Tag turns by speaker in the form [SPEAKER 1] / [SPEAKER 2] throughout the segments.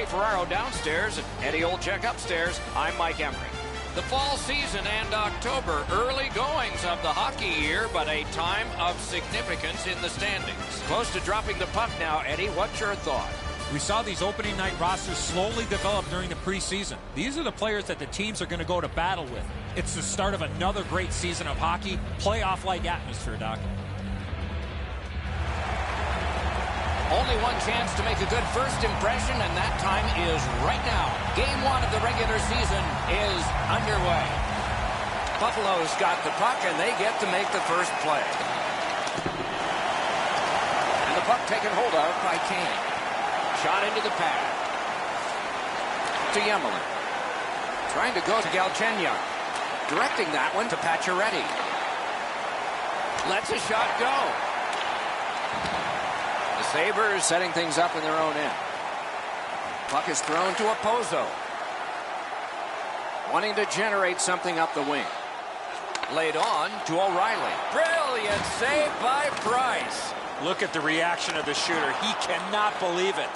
[SPEAKER 1] Ferraro downstairs and Eddie Olczyk upstairs. I'm Mike Emery. The fall season and October, early goings of the hockey year, but a time of significance in the standings. Close to dropping the puck now, Eddie. What's your thought?
[SPEAKER 2] We saw these opening night rosters slowly develop during the preseason. These are the players that the teams are going to go to battle with. It's the start of another great season of hockey. Playoff-like atmosphere, Doc.
[SPEAKER 1] Only one chance to make a good first impression, and that time is right now. Game 1 of the regular season is underway. Buffalo's got the puck, and they get to make the first play. And the puck taken hold of by Kane. Shot into the pad. To Yemelin. Trying to go to Galchenyuk. Directing that one to Pacioretty. Lets a shot go. The Sabres setting things up in their own end. Puck is thrown to Opozo. Wanting to generate something up the wing. Laid on to O'Reilly. Brilliant save by Price.
[SPEAKER 2] Look at the reaction of the shooter. He cannot believe it.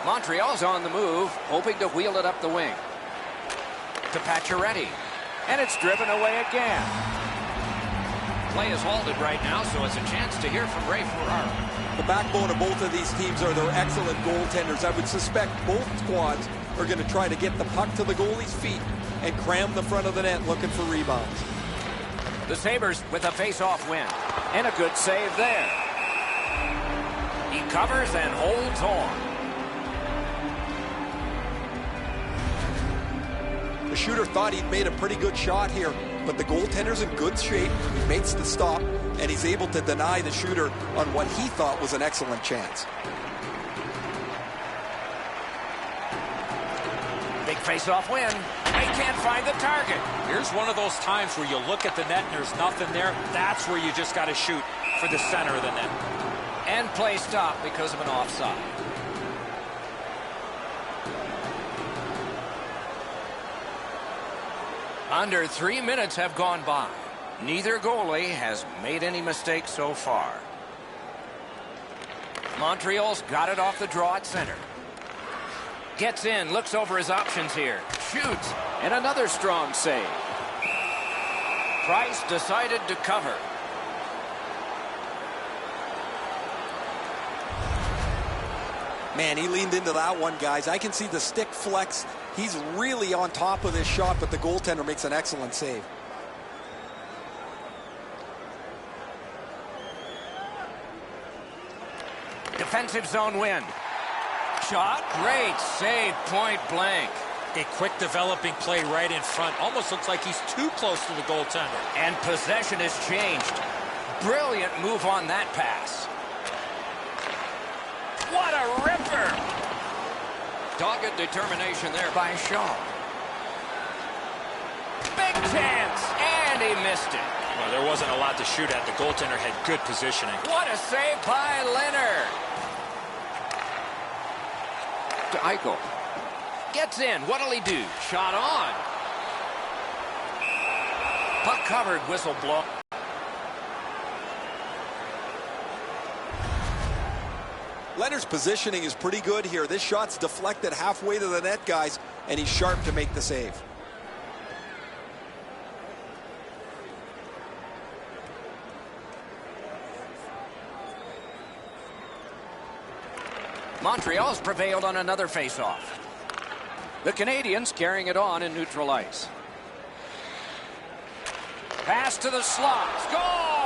[SPEAKER 1] Montreal's on the move, hoping to wheel it up the wing. To Pacioretty. And it's driven away again. Play is halted right now, so it's a chance to hear from Ray Ferraro.
[SPEAKER 3] The backbone of both of these teams are their excellent goaltenders. I would suspect both squads are going to try to get the puck to the goalie's feet and cram the front of the net looking for rebounds.
[SPEAKER 1] The Sabres with a face-off win. And a good save there. He covers and holds on.
[SPEAKER 3] The shooter thought he'd made a pretty good shot here, but the goaltender's in good shape. He makes the stop, and he's able to deny the shooter on what he thought was an excellent chance.
[SPEAKER 1] Big face-off win. They can't find the target.
[SPEAKER 2] Here's one of those times where you look at the net and there's nothing there. That's where you just got to shoot for the center of the net.
[SPEAKER 1] And play stopped because of an offside. Under 3 minutes have gone by. Neither goalie has made any mistakes so far. Montreal's got it off the draw at center. Gets in, looks over his options here. Shoots, and another strong save. Price decided to cover.
[SPEAKER 3] Man, he leaned into that one, guys. I can see the stick flex. He's really on top of this shot, but the goaltender makes an excellent save.
[SPEAKER 1] Defensive zone win. Shot, great save, point blank.
[SPEAKER 2] A quick developing play right in front. Almost looks like he's too close to the goaltender.
[SPEAKER 1] And possession has changed. Brilliant move on that pass. What a ripper! Dogged determination there by Shaw. Big chance, and he missed it.
[SPEAKER 2] Well, there wasn't a lot to shoot at. The goaltender had good positioning.
[SPEAKER 1] What a save by Leonard. To Eichel. Gets in. What'll he do? Shot on. Puck covered, whistle blow.
[SPEAKER 3] Leonard's positioning is pretty good here. This shot's deflected halfway to the net, guys, and he's sharp to make the save.
[SPEAKER 1] Montreal's prevailed on another face-off. The Canadiens carrying it on in neutral ice. Pass to the slot. Score!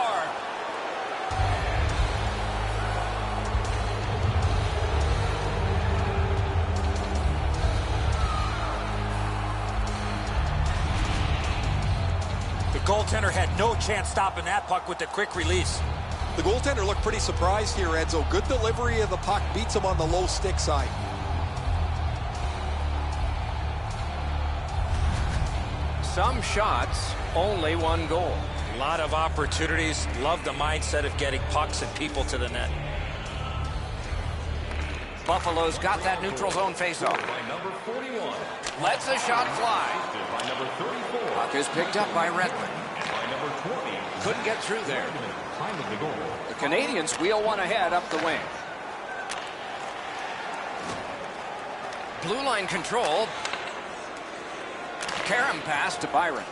[SPEAKER 2] The goaltender had no chance stopping that puck with the quick release.
[SPEAKER 3] The goaltender looked pretty surprised here, Enzo. Good delivery of the puck, beats him on the low stick side.
[SPEAKER 1] Some shots, only one goal.
[SPEAKER 2] A lot of opportunities. Love the mindset of getting pucks and people to the net.
[SPEAKER 1] Buffalo's got that neutral zone faceoff. Lets the shot fly. Puck is picked up by Redmond. Couldn't get through there. The Canadiens wheel one ahead up the wing. Blue line control. Karam pass to Byron.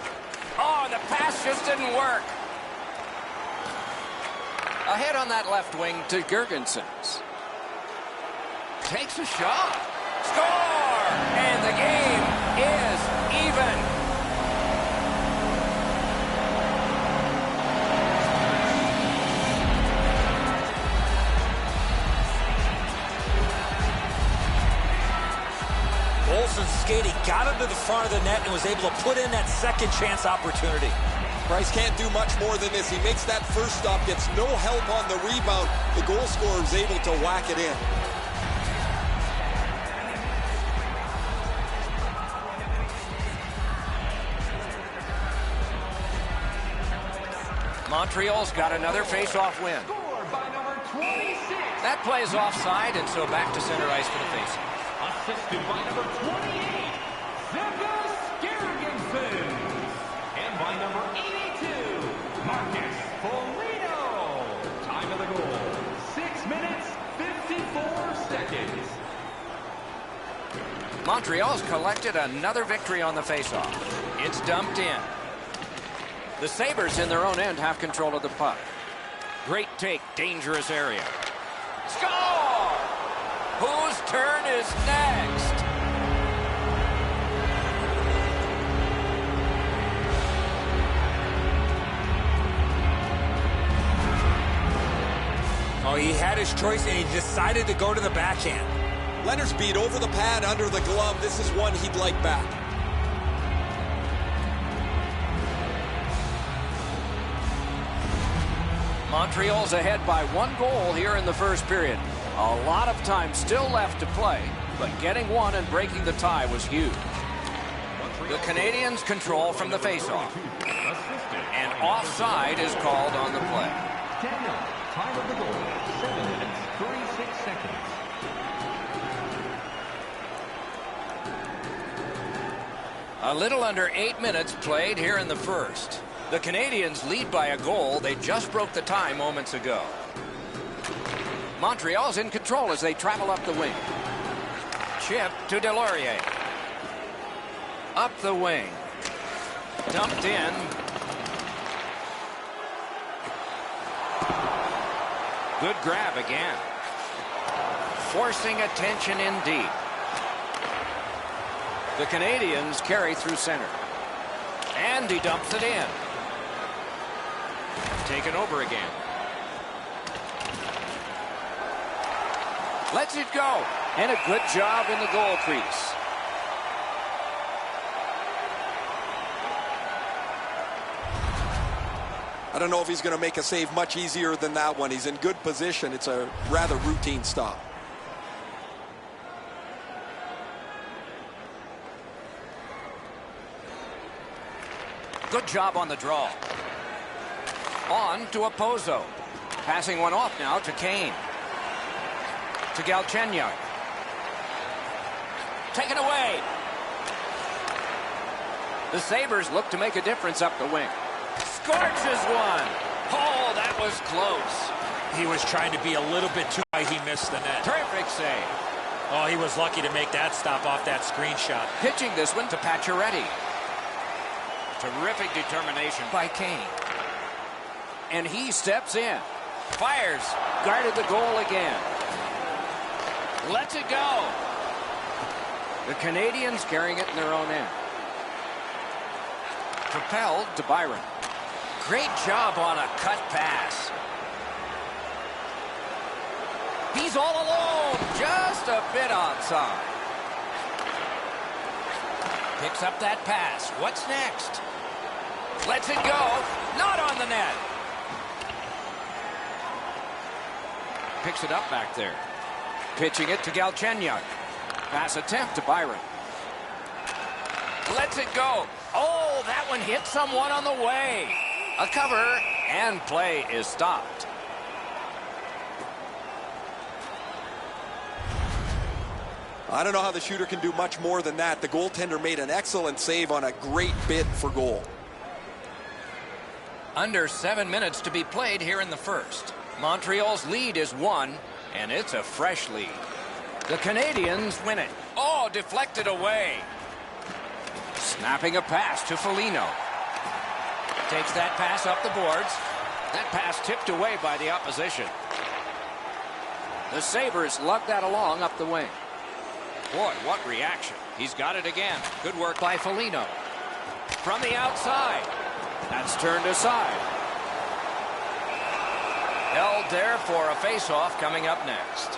[SPEAKER 1] Oh, the pass just didn't work. Ahead on that left wing to Girgensons. Takes a shot. Score! And the game is even.
[SPEAKER 2] Olsen's skating got him to the front of the net and was able to put in that second chance opportunity.
[SPEAKER 3] Price can't do much more than this. He makes that first stop, gets no help on the rebound. The goal scorer is able to whack it in.
[SPEAKER 1] Montreal's got another face-off win. That plays offside, and so back to center ice for the face-off.
[SPEAKER 4] Assisted by number 28, Girgensons. And by number 82, Marcus Foligno. Time of the goal, 6 minutes, 54 seconds.
[SPEAKER 1] Montreal's collected another victory on the faceoff. It's dumped in. The Sabres in their own end have control of the puck. Great take, dangerous area. Score! Whose turn is next?
[SPEAKER 2] Oh, he had his choice, and he decided to go to the backhand.
[SPEAKER 3] Leonard's beat over the pad, under the glove. This is one he'd like back.
[SPEAKER 1] Montreal's ahead by 1 goal here in the first period. A lot of time still left to play, but getting one and breaking the tie was huge. The Canadiens control from the faceoff. And offside is called on the play.
[SPEAKER 4] Daniel, time of the goal, 7 minutes, 36 seconds.
[SPEAKER 1] A little under 8 minutes played here in the first. The Canadiens lead by a goal. They just broke the tie moments ago. Montreal's in control as they travel up the wing. Chip to Delorier. Up the wing. Dumped in. Good grab again. Forcing attention in deep. The Canadiens carry through center. And he dumps it in. Taken over again. Lets it go. And a good job in the goal crease.
[SPEAKER 3] I don't know if he's going to make a save much easier than that one. He's in good position. It's a rather routine stop.
[SPEAKER 1] Good job on the draw. On to Opozo. Passing one off now to Kane. To Galchenyuk. Taken away. The Sabres look to make a difference up the wing. Scorches one. Oh, that was close.
[SPEAKER 2] He was trying to be a little bit too high. He missed the net.
[SPEAKER 1] Terrific save.
[SPEAKER 2] Oh, he was lucky to make that stop off that screenshot.
[SPEAKER 1] Pitching this one to Pacioretty. Terrific determination by Kane. And he steps in. Fires. Guarded the goal again. Lets it go. The Canadiens carrying it in their own end. Propelled to Byron. Great job on a cut pass. He's all alone. Just a bit outside. Picks up that pass. What's next? Lets it go. Not on the net. Picks it up back there. Pitching it to Galchenyuk. Pass attempt to Byron. Lets it go. Oh, that one hit someone on the way. A cover, and play is stopped.
[SPEAKER 3] I don't know how the shooter can do much more than that. The goaltender made an excellent save on a great bid for goal.
[SPEAKER 1] Under 7 minutes to be played here in the first. Montreal's lead is 1, and it's a fresh lead. The Canadiens win it. Oh, deflected away. Snapping a pass to Foligno. Takes that pass up the boards. That pass tipped away by the opposition. The Sabres lug that along up the wing. Boy, what reaction. He's got it again. Good work by Foligno. From the outside. That's turned aside. Held there for a face-off coming up next.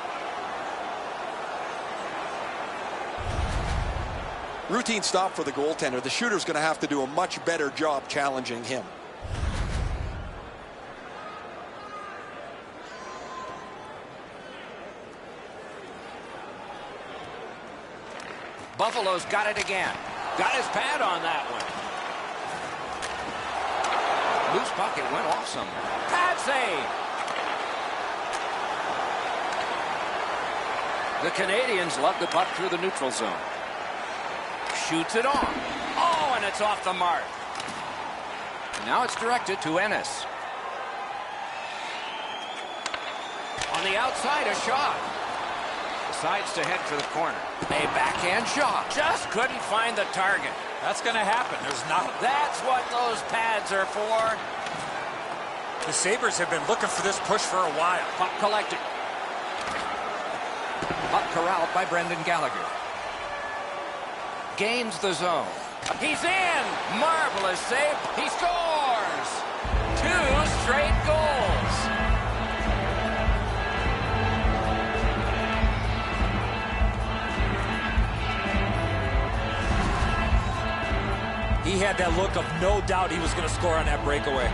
[SPEAKER 3] Routine stop for the goaltender. The shooter's going to have to do a much better job challenging him.
[SPEAKER 1] Buffalo's got it again. Got his pad on that one. Loose puck, it went off somewhere. Pad save. The Canadiens lug the puck through the neutral zone. Shoots it on. Oh, and it's off the mark. Now it's directed to Ennis. On the outside, a shot. Decides to head for the corner. A backhand shot. Just couldn't find the target.
[SPEAKER 2] That's going to happen. There's not.
[SPEAKER 1] That's what those pads are for.
[SPEAKER 2] The Sabres have been looking for this push for a while.
[SPEAKER 1] Puck collected. Puck corralled by Brendan Gallagher. Gains the zone. He's in. Marvelous save. He scores. 2 straight goals.
[SPEAKER 2] He had that look of no doubt he was going to score on that breakaway.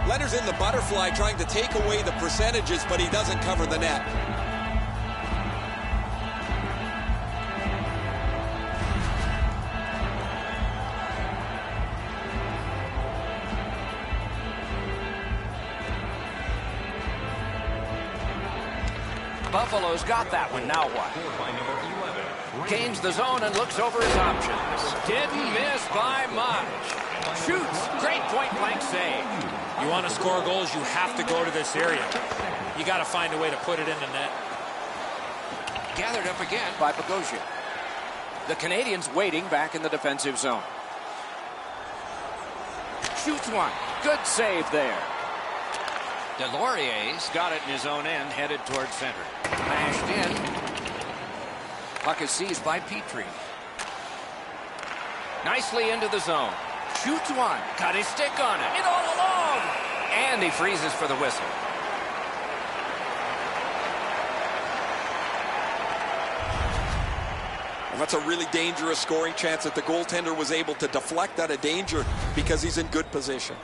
[SPEAKER 3] Leonard's in the butterfly trying to take away the percentages, but he doesn't cover the net.
[SPEAKER 1] Buffalo's got that one. Now what? Gains the zone and looks over his options. Didn't miss by much. Shoots. Great point-blank save.
[SPEAKER 2] You want to score goals, you have to go to this area. You got to find a way to put it in the net.
[SPEAKER 1] Gathered up again by Bogosian. The Canadiens waiting back in the defensive zone. Shoots one. Good save there. Delorier's got it in his own end, headed towards center. Mashed in. Puck is seized by Petrie. Nicely into the zone. Shoots one. Got his stick on it. It all alone. And he freezes for the whistle.
[SPEAKER 3] Well, that's a really dangerous scoring chance that the goaltender was able to deflect out of danger because he's in good position.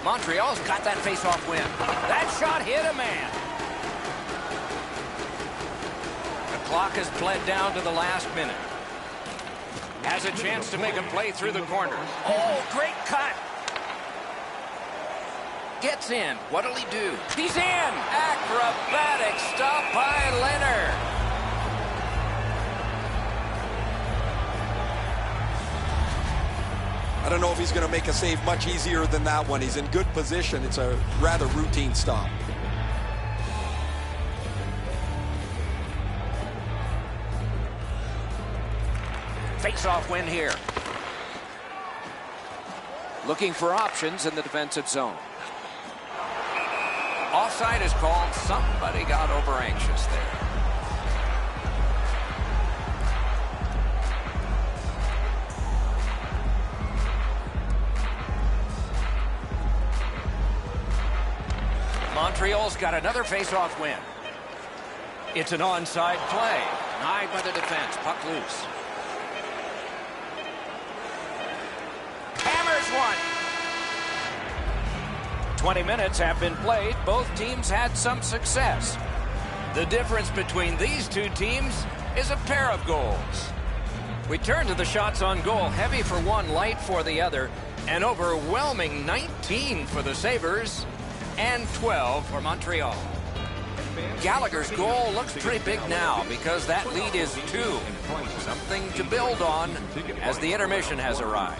[SPEAKER 1] Montreal's got that face-off win. That shot hit a man. The clock has bled down to the last minute. Has a chance to make a play through the corner. Oh, great cut. Gets in. What'll he do? He's in. Acrobatic stop by Leonard.
[SPEAKER 3] I don't know if he's going to make a save much easier than that one. He's in good position. It's a rather routine stop.
[SPEAKER 1] Face-off win here. Looking for options in the defensive zone. Offside is called. Somebody got over anxious there. Montreal's got another face-off win. It's an onside play. Denied by the defense. Puck loose. Hammers one. 20 minutes have been played. Both teams had some success. The difference between these two teams is a pair of goals. We turn to the shots on goal. Heavy for one, light for the other. An overwhelming 19 for the Sabres and 12 for Montreal. Gallagher's goal looks pretty big now because that lead is 2. Something to build on as the intermission has arrived.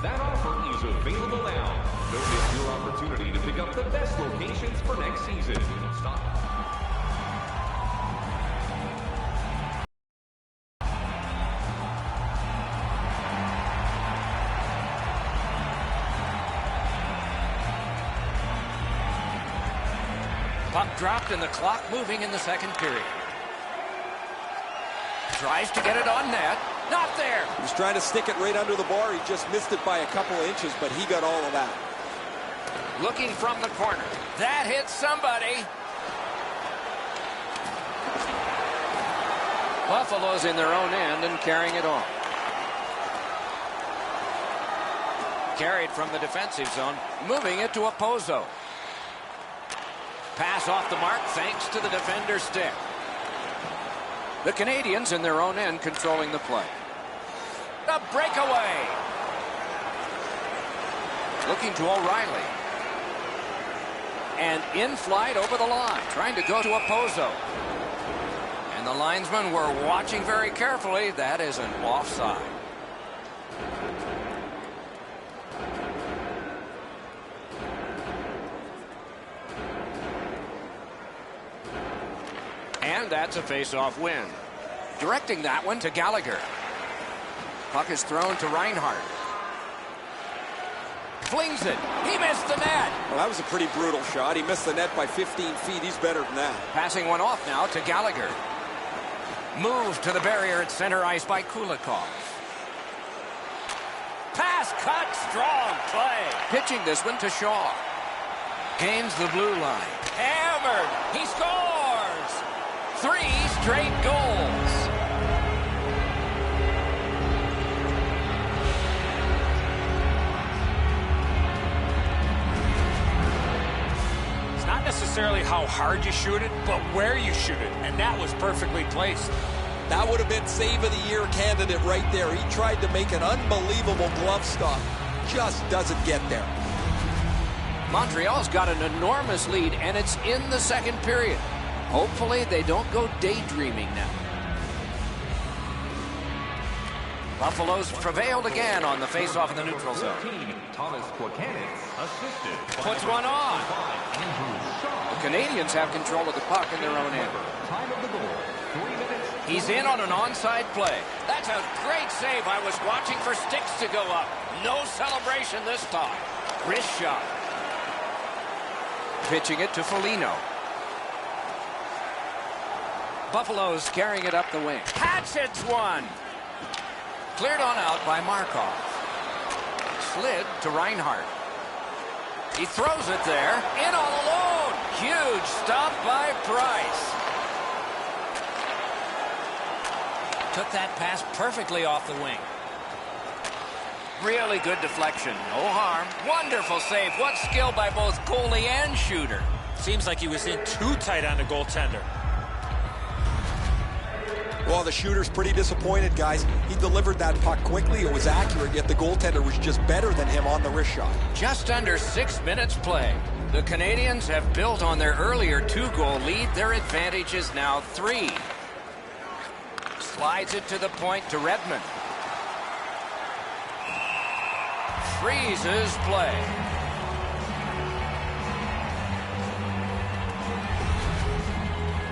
[SPEAKER 4] That offer is available now. Don't miss your opportunity to pick up the best locations for next season. Stop.
[SPEAKER 1] Puck dropped and the clock moving in the second period. Tries to get it on net. Not there.
[SPEAKER 3] He was trying to stick it right under the bar. He just missed it by a couple of inches, but he got all of that.
[SPEAKER 1] Looking from the corner. That hits somebody. Buffalo's in their own end and carrying it on. Carried from the defensive zone. Moving it to Opposo. Pass off the mark thanks to the defender's stick. The Canadiens in their own end controlling the play. A breakaway. Looking to O'Reilly. And in flight over the line. Trying to go to Opposo. And the linesmen were watching very carefully. That is an offside. And that's a face-off win. Directing that one to Gallagher. Puck is thrown to Reinhart. Flings it. He missed the net.
[SPEAKER 3] Well, that was a pretty brutal shot. He missed the net by 15 feet. He's better than that.
[SPEAKER 1] Passing one off now to Gallagher. Moved to the barrier at center ice by Kulikov. Pass cut. Strong play. Pitching this one to Shaw. Gains the blue line. Hammered. He scores. 3 straight goals.
[SPEAKER 2] It's not necessarily how hard you shoot it, but where you shoot it, and that was perfectly placed.
[SPEAKER 3] That would have been save of the year candidate right there. He tried to make an unbelievable glove stop. Just doesn't get there.
[SPEAKER 1] Montreal's got an enormous lead, and it's in the second period. Hopefully they don't go daydreaming now. Buffalo's prevailed again on the face-off in the neutral zone. Puts one on. The Canadiens have control of the puck in their own end. He's in on an onside play. That's a great save. I was watching for sticks to go up. No celebration this time. Wrist shot. Pitching it to Foligno. Buffalo's carrying it up the wing. Hatchets one. Cleared on out by Markov. Slid to Reinhart. He throws it there. In all alone. Huge stop by Price. Took that pass perfectly off the wing. Really good deflection. No harm. Wonderful save. What skill by both goalie and shooter.
[SPEAKER 2] Seems like he was in too tight on the goaltender.
[SPEAKER 3] Well, the shooter's pretty disappointed, guys. He delivered that puck quickly. It was accurate, yet the goaltender was just better than him on the wrist shot.
[SPEAKER 1] Just under 6 minutes play. The Canadiens have built on their earlier 2-goal lead. Their advantage is now 3. Slides it to the point to Redmond. Freezes play.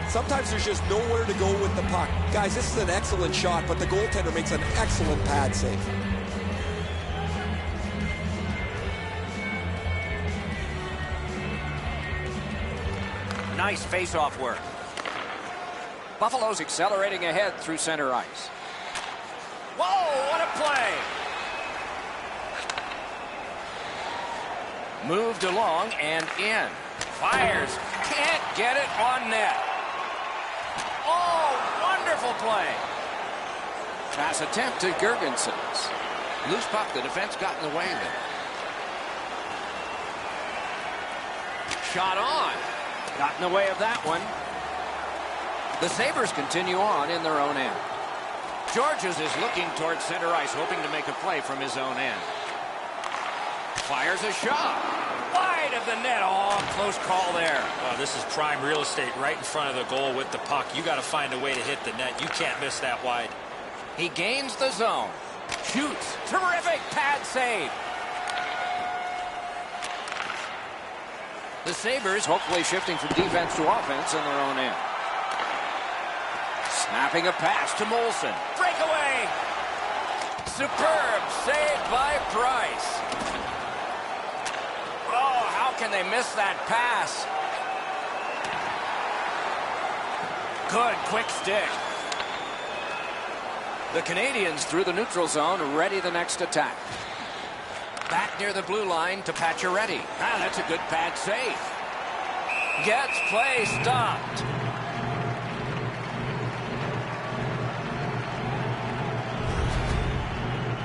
[SPEAKER 3] Sometimes there's just nowhere to go with the puck. Guys, this is an excellent shot, but the goaltender makes an excellent pad save.
[SPEAKER 1] Nice face-off work. Buffalo's accelerating ahead through center ice. Whoa, what a play! Moved along and in. Fires. Can't get it on net. Oh, wonderful play. Pass attempt to Girgensons. Loose puck. The defense got in the way there. Shot on. Got in the way of that one. The Sabres continue on in their own end. Georges is looking towards center ice, hoping to make a play from his own end. Fires a shot. Wide of the net. Oh, close call there.
[SPEAKER 2] Well, this is prime real estate right in front of the goal with the puck. You got to find a way to hit the net. You can't miss that wide.
[SPEAKER 1] He gains the zone. Shoots. Terrific pad save. The Sabres hopefully shifting from defense to offense in their own end. Snapping a pass to Molson. Breakaway! Superb save by Price. Oh, how can they miss that pass? Good quick stick. The Canadiens through the neutral zone, ready the next attack. Back near the blue line to Pacioretty. Ah, that's a good pad save. Gets play stopped.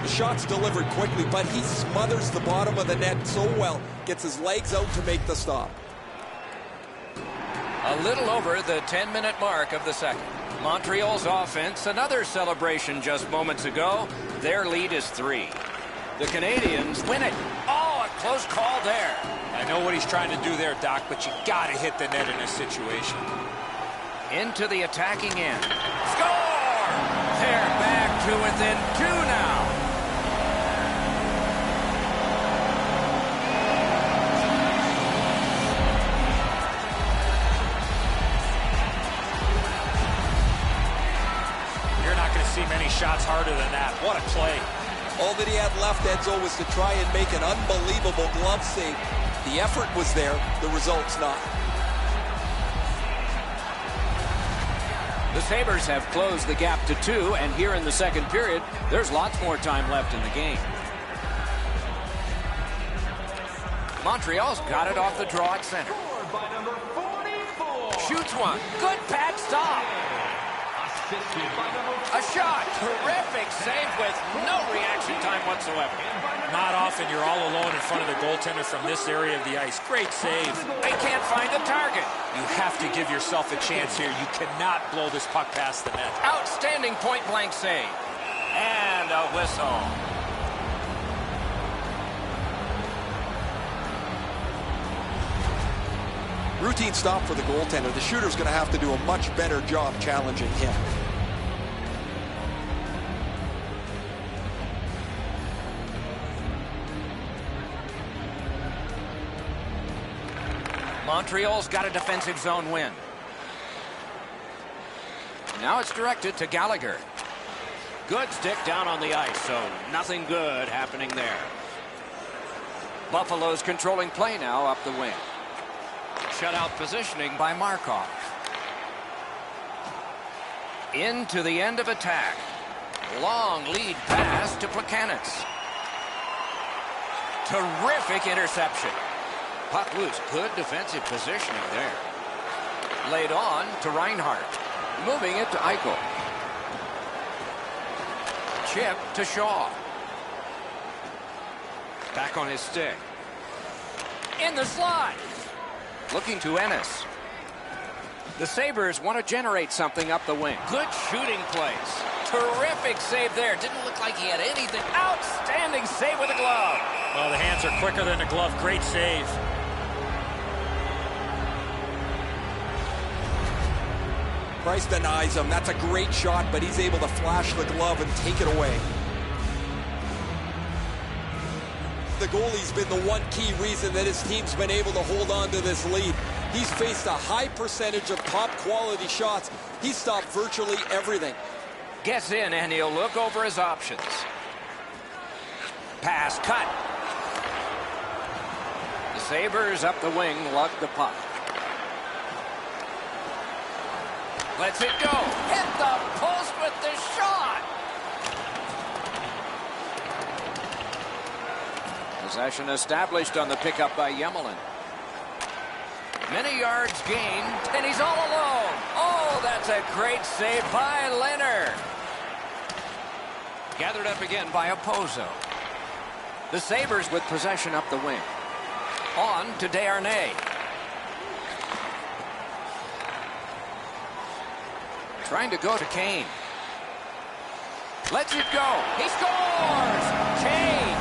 [SPEAKER 3] The shot's delivered quickly, but he smothers the bottom of the net so well. Gets his legs out to make the stop.
[SPEAKER 1] A little over the 10-minute mark of the second. Montreal's offense, another celebration just moments ago. Their lead is 3. The Canadiens win it. Oh, a close call there.
[SPEAKER 2] I know what he's trying to do there, Doc, but you got to hit the net in this situation.
[SPEAKER 1] Into the attacking end. Score! They're back to within 2 now.
[SPEAKER 2] You're not going to see many shots harder than that. What a play.
[SPEAKER 3] All that he had left, Edzo, was to try and make an unbelievable glove save. The effort was there, the result's not.
[SPEAKER 1] The Sabres have closed the gap to 2, and here in the second period, there's lots more time left in the game. Montreal's got it off the draw at center. Shoots one. Good pad stop. A shot. Terrific save with no reaction time whatsoever.
[SPEAKER 2] Not often you're all alone in front of the goaltender from this area of the ice. Great save.
[SPEAKER 1] They can't find the target.
[SPEAKER 2] You have to give yourself a chance here. You cannot blow this puck past the net.
[SPEAKER 1] Outstanding point-blank save. And a whistle.
[SPEAKER 3] Routine stop for the goaltender. The shooter's going to have to do a much better job challenging him.
[SPEAKER 1] Montreal's got a defensive zone win. Now it's directed to Gallagher. Good stick down on the ice, so nothing good happening there. Buffalo's controlling play now up the wing. Shutout positioning by Markov. Into the end of attack. Long lead pass to Plekanec. Terrific interception. Puck loose. Good defensive positioning there. Laid on to Reinhart. Moving it to Eichel. Chip to Shaw. Back on his stick. In the slot. Looking to Ennis. The Sabres want to generate something up the wing. Good shooting plays. Terrific save there. Didn't look like he had anything. Outstanding save with a glove.
[SPEAKER 2] Well, the hands are quicker than the glove. Great save.
[SPEAKER 3] Price denies him. That's a great shot, but he's able to flash the glove and take it away. The goalie's been the one key reason that his team's been able to hold on to this lead. He's faced a high percentage of top quality shots. He's stopped virtually everything.
[SPEAKER 1] Gets in and he'll look over his options. Pass cut. The Sabres up the wing lug the puck. Lets it go. Hit the post with the shot. Possession established on the pickup by Yemelin. Many yards gained, and he's all alone. Oh, that's a great save by Leonard. Gathered up again by Opozo. The Sabres with possession up the wing. On to Desharnais. Trying to go to Kane. Lets it go. He scores! Kane!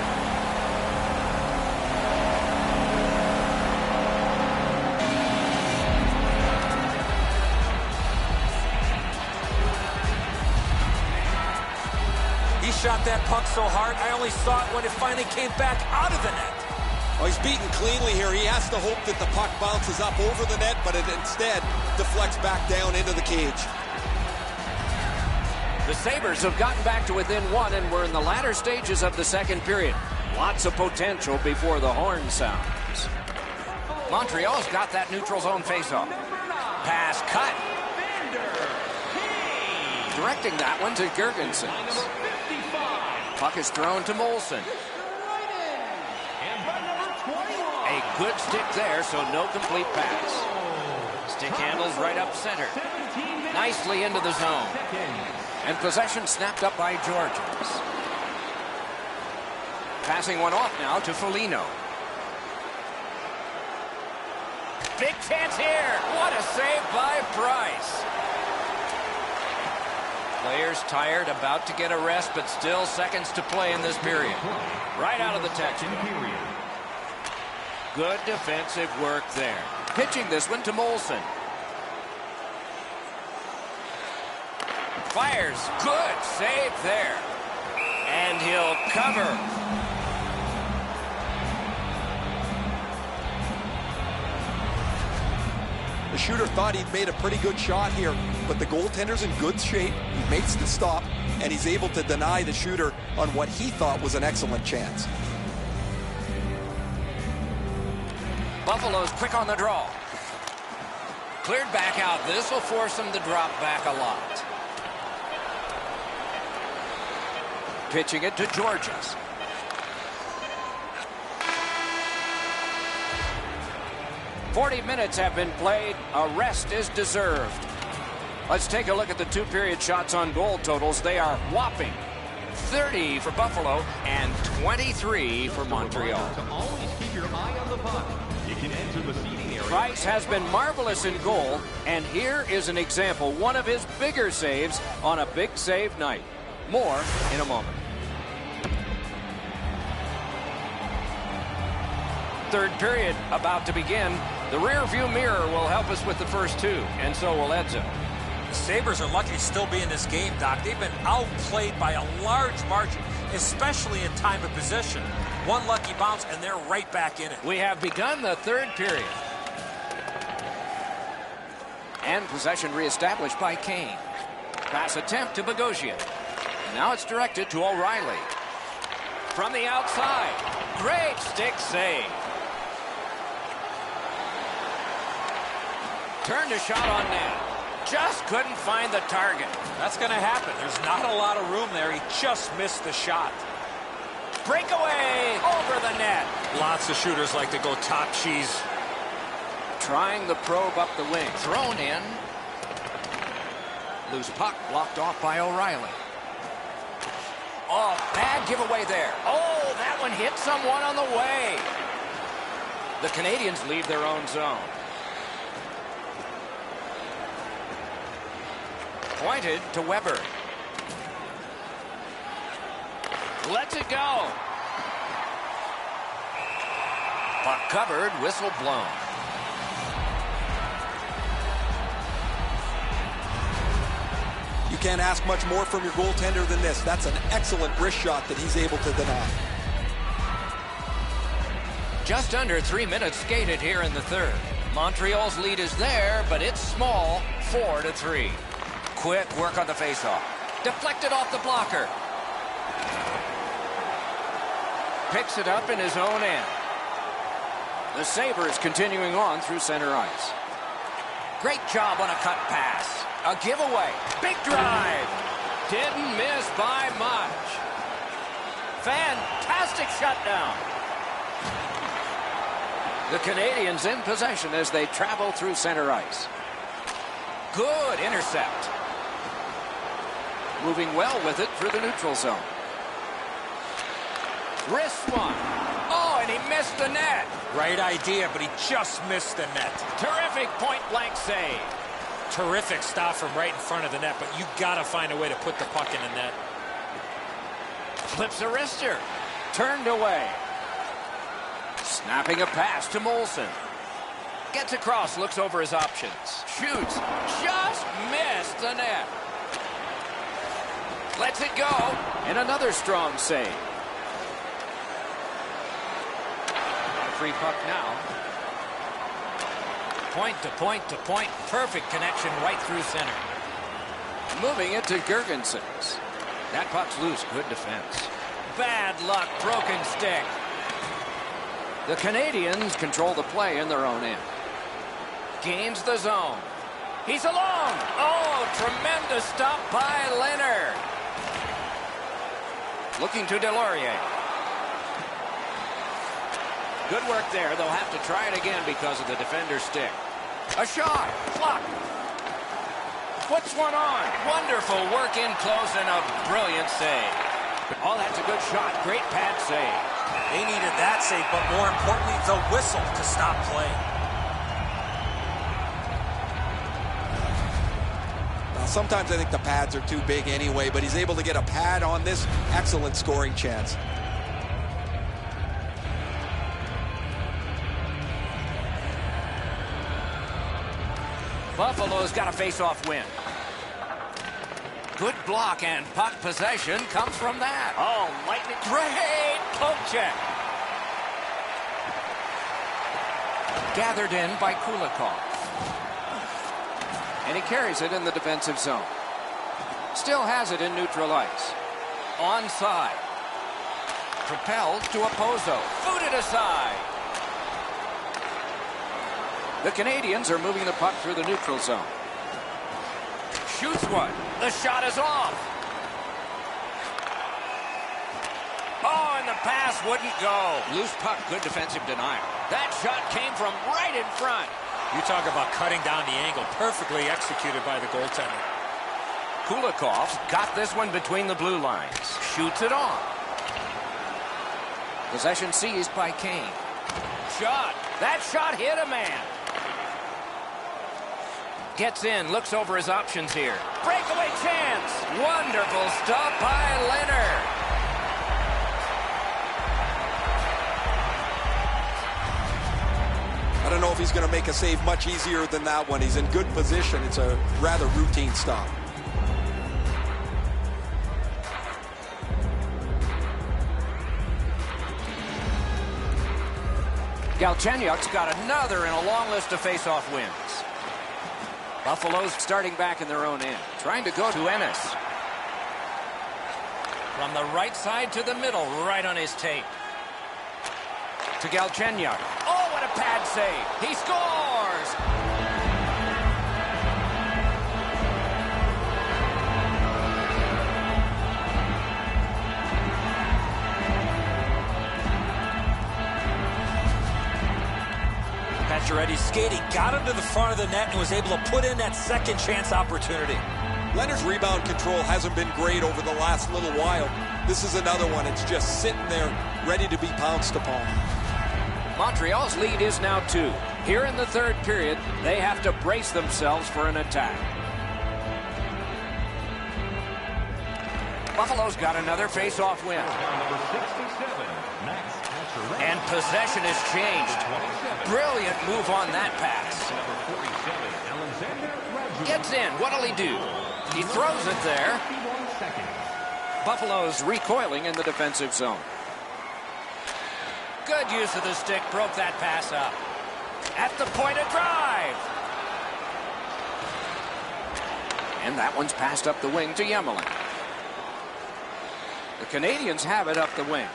[SPEAKER 2] He shot that puck so hard, I only saw it when it finally came back out of the net.
[SPEAKER 3] Oh, he's beaten cleanly here. He has to hope that the puck bounces up over the net, but it instead deflects back down into the cage.
[SPEAKER 1] The Sabres have gotten back to within one, and we're in the latter stages of the second period. Lots of potential before the horn sounds. Montreal's got that neutral zone faceoff. Pass cut. Directing that one to Gergensen. Puck is thrown to Molson. A good stick there, so no complete pass. Stick handles right up center. Nicely into the zone. And possession snapped up by Georges. Passing one off now to Foligno. Big chance here. What a save by Price. Players tired, about to get a rest, but still seconds to play in this period. Right out of the textbook. Good defensive work there. Pitching this one to Molson. Fires. Good save there. And he'll cover.
[SPEAKER 3] The shooter thought he'd made a pretty good shot here, but the goaltender's in good shape. He makes the stop, and he's able to deny the shooter on what he thought was an excellent chance.
[SPEAKER 1] Buffalo's quick on the draw. Cleared back out. This will force them to drop back a lot. Pitching it to Georges. "40 minutes have been played. A rest is deserved." Let's take a look at the two-period shots on goal totals. They are whopping 30 for Buffalo and 23 for Montreal.
[SPEAKER 4] Always keep your eye on the puck. You can enter the seating area.
[SPEAKER 1] Price has been marvelous in goal, and here is an example, one of his bigger saves on a big save night. More in a moment. Third period about to begin. The rear view mirror will help us with the first two, and so will Edzo.
[SPEAKER 2] The Sabres are lucky to still be in this game, Doc. They've been outplayed by a large margin, especially in time of possession. One lucky bounce, and they're right back in it.
[SPEAKER 1] We have begun the third period. And possession reestablished by Kane. Pass attempt to Bogosian. Now it's directed to O'Reilly. From the outside. Great stick save. Turned a shot on net. Just couldn't find the target.
[SPEAKER 2] That's going to happen. There's not a lot of room there. He just missed the shot.
[SPEAKER 1] Breakaway over the net.
[SPEAKER 2] Lots of shooters like to go top cheese.
[SPEAKER 1] Trying the probe up the wing. Thrown in. Loose puck blocked off by O'Reilly. Oh, bad giveaway there. Oh, that one hit someone on the way. The Canadiens leave their own zone. Pointed to Weber. Lets it go. Puck covered, whistle blown.
[SPEAKER 3] You can't ask much more from your goaltender than this. That's an excellent wrist shot that he's able to deny.
[SPEAKER 1] Just under 3 minutes skated here in the third. Montreal's lead is there, but it's small, 4-3. Quick work on the faceoff. Deflected off the blocker. Picks it up in his own end. The Sabres continuing on through center ice. Great job on a cut pass. A giveaway. Big drive. Didn't miss by much. Fantastic shutdown. The Canadiens in possession as they travel through center ice. Good intercept. Moving well with it through the neutral zone. Wrist one. Oh, and he missed the net.
[SPEAKER 2] Right idea, but he just missed the net.
[SPEAKER 1] Terrific point-blank save.
[SPEAKER 2] Terrific stop from right in front of the net, but you got to find a way to put the puck in the net.
[SPEAKER 1] Flips a wrister. Turned away. Snapping a pass to Molson. Gets across, looks over his options. Shoots. Just missed the net. Lets it go. And another strong save. free puck now. Point to point to point. Perfect connection right through center. Moving it to Girgensons. That puck's loose. Good defense. Bad luck. Broken stick. The Canadiens control the play in their own end. Gains the zone. He's alone. Oh, tremendous stop by Leonard. Looking to Delorier. Good work there. They'll have to try it again because of the defender's stick. A shot. Flop. Puts one on. Wonderful work in close and a brilliant save. Oh, that's a good shot. Great pad save.
[SPEAKER 2] They needed that save, but more importantly, the whistle to stop play.
[SPEAKER 3] Sometimes I think the pads are too big anyway, but he's able to get a pad on this excellent scoring chance.
[SPEAKER 1] Buffalo's got a face-off win. Good block, and puck possession comes from that. Oh, lightning. Great poke check. Gathered in by Kulikov. And he carries it in the defensive zone. Still has it in neutral ice. Onside. Propelled to Opozo. Booted aside. The Canadiens are moving the puck through the neutral zone. Shoots one. The shot is off. Oh, and the pass wouldn't go. Loose puck, good defensive denial. That shot came from right in front.
[SPEAKER 2] You talk about cutting down the angle. Perfectly executed by the goaltender.
[SPEAKER 1] Kulikov's got this one between the blue lines. Shoots it on. Possession seized by Kane. Shot. That shot hit a man. Gets in, looks over his options here. Breakaway chance. Wonderful stop by Leonard.
[SPEAKER 3] I don't know if he's going to make a save much easier than that one. He's in good position. It's a rather routine stop.
[SPEAKER 1] Galchenyuk's got another in a long list of face-off wins. Buffalo's starting back in their own end. Trying to go to Ennis. From the right side to the middle, right on his tape. To Galchenyuk. Oh, what a pad save. He scores!
[SPEAKER 2] Pacioretty's skating got him to the front of the net and was able to put in that second chance opportunity.
[SPEAKER 3] Leonard's rebound control hasn't been great over the last little while. This is another one. It's just sitting there ready to be pounced upon.
[SPEAKER 1] Montreal's lead is now 2. Here in the third period, they have to brace themselves for an attack. Buffalo's got another face-off win. And possession has changed. Brilliant move on that pass. Gets in. What'll he do? He throws it there. Buffalo's recoiling in the defensive zone. Good use of the stick. Broke that pass up. At the point of drive. And that one's passed up the wing to Yemelin. The Canadiens have it up the wing.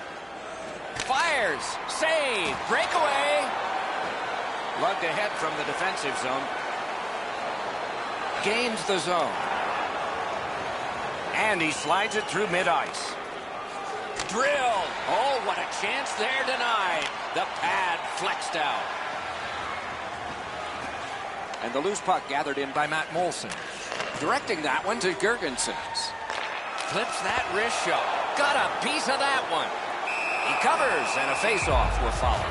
[SPEAKER 1] Fires. Save. Breakaway. Lugged ahead from the defensive zone. Gains the zone. And he slides it through mid-ice. Drill. Oh, what a chance there denied. The pad flexed out. And the loose puck gathered in by Matt Molson. Directing that one to Girgensons. Flips that wrist shot. Got a piece of that one. He covers, and a face-off will follow.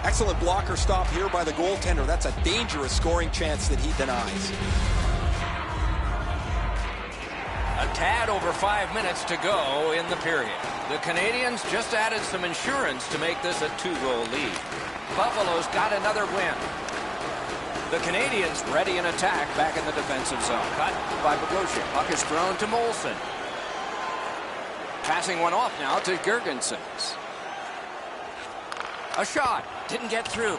[SPEAKER 3] Excellent blocker stop here by the goaltender. That's a dangerous scoring chance that he denies.
[SPEAKER 1] A tad over 5 minutes to go in the period. The Canadiens just added some insurance to make this a 2-goal lead. Buffalo's got another win. The Canadiens ready in attack back in the defensive zone. Cut by Bogosian. Puck is thrown to Molson. Passing one off now to Girgensons. A shot. Didn't get through.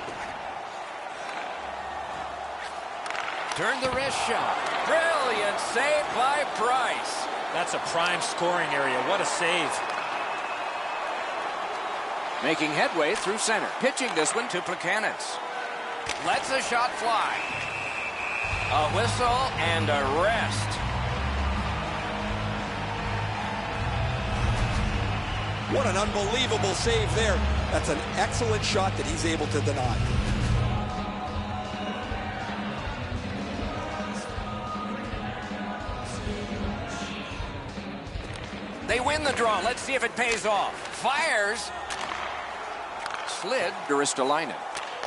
[SPEAKER 1] Turned the wrist shot. Brilliant save by Price.
[SPEAKER 2] That's a prime scoring area. What a save.
[SPEAKER 1] Making headway through center. Pitching this one to Plekanec. Lets a shot fly. A whistle and a rest.
[SPEAKER 3] What an unbelievable save there. That's an excellent shot that he's able to deny.
[SPEAKER 1] They win the draw. Let's see if it pays off. Fires. Slid to Ristolainen.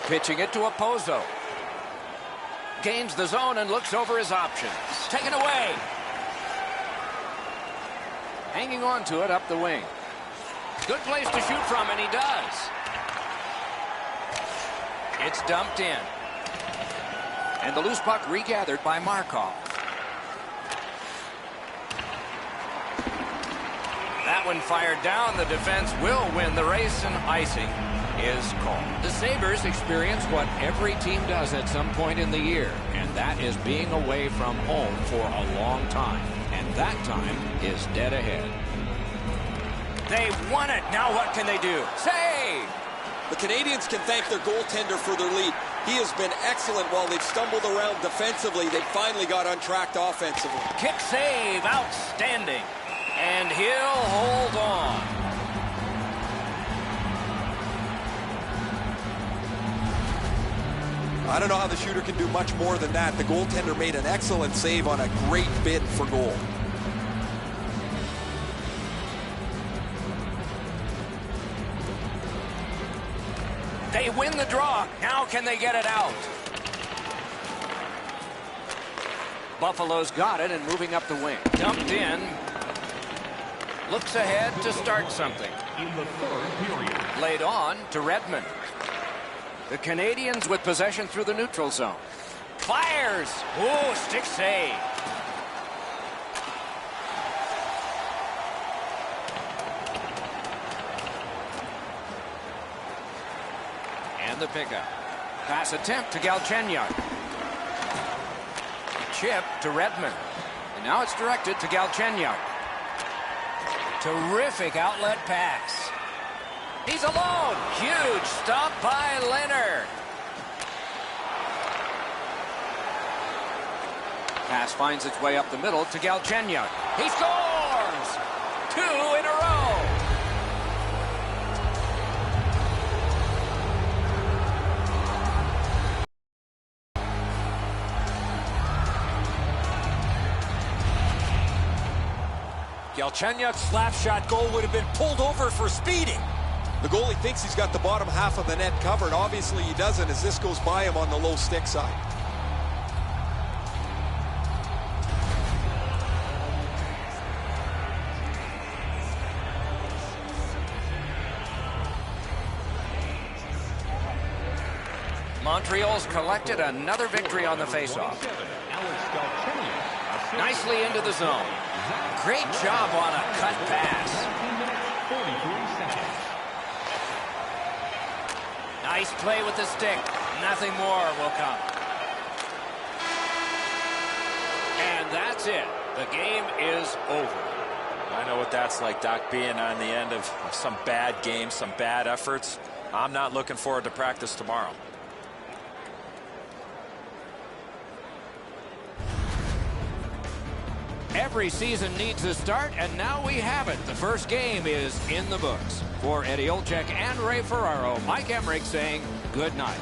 [SPEAKER 1] Pitching it to Opozo. Gains the zone and looks over his options. Taken away. Hanging on to it up the wing. Good place to shoot from, and he does. It's dumped in. And the loose puck regathered by Markov. That one fired down. The defense will win the race, and icing is called. The Sabres experience what every team does at some point in the year, and that is being away from home for a long time. And that time is dead ahead. They won it. Now what can they do? Save!
[SPEAKER 3] The Canadiens can thank their goaltender for their lead. He has been excellent while they've stumbled around defensively. They finally got on track offensively.
[SPEAKER 1] Kick save. Outstanding. And he'll hold on.
[SPEAKER 3] I don't know how the shooter can do much more than that. The goaltender made an excellent save on a great bid for goal.
[SPEAKER 1] They win the draw. Now can they get it out? Buffalo's got it and moving up the wing. Dumped in. Looks ahead to start something.
[SPEAKER 4] In the third period.
[SPEAKER 1] Laid on to Redmond. The Canadiens with possession through the neutral zone. Fires! Ooh, stick save. And the pickup. Pass attempt to Galchenyuk. Chip to Redmond. And now it's directed to Galchenyuk. Terrific outlet pass. He's alone. Huge stop by Leonard. Pass finds its way up the middle to Galchenyuk. He scores! 2 in a row.
[SPEAKER 2] Galchenyuk's slap shot goal would have been pulled over for speeding.
[SPEAKER 3] The goalie thinks he's got the bottom half of the net covered. Obviously he doesn't, as this goes by him on the low stick side.
[SPEAKER 1] Montreal's collected another victory on the faceoff. Nicely into the zone. Great job on a cut pass.
[SPEAKER 4] 43 seconds.
[SPEAKER 1] Nice play with the stick. Nothing more will come. And that's it. The game is over.
[SPEAKER 2] I know what that's like, Doc, being on the end of some bad games, some bad efforts. I'm not looking forward to practice tomorrow.
[SPEAKER 1] Every season needs a start, and now we have it. The first game is in the books. For Eddie Olczyk and Ray Ferraro, Mike Emmerich saying good night.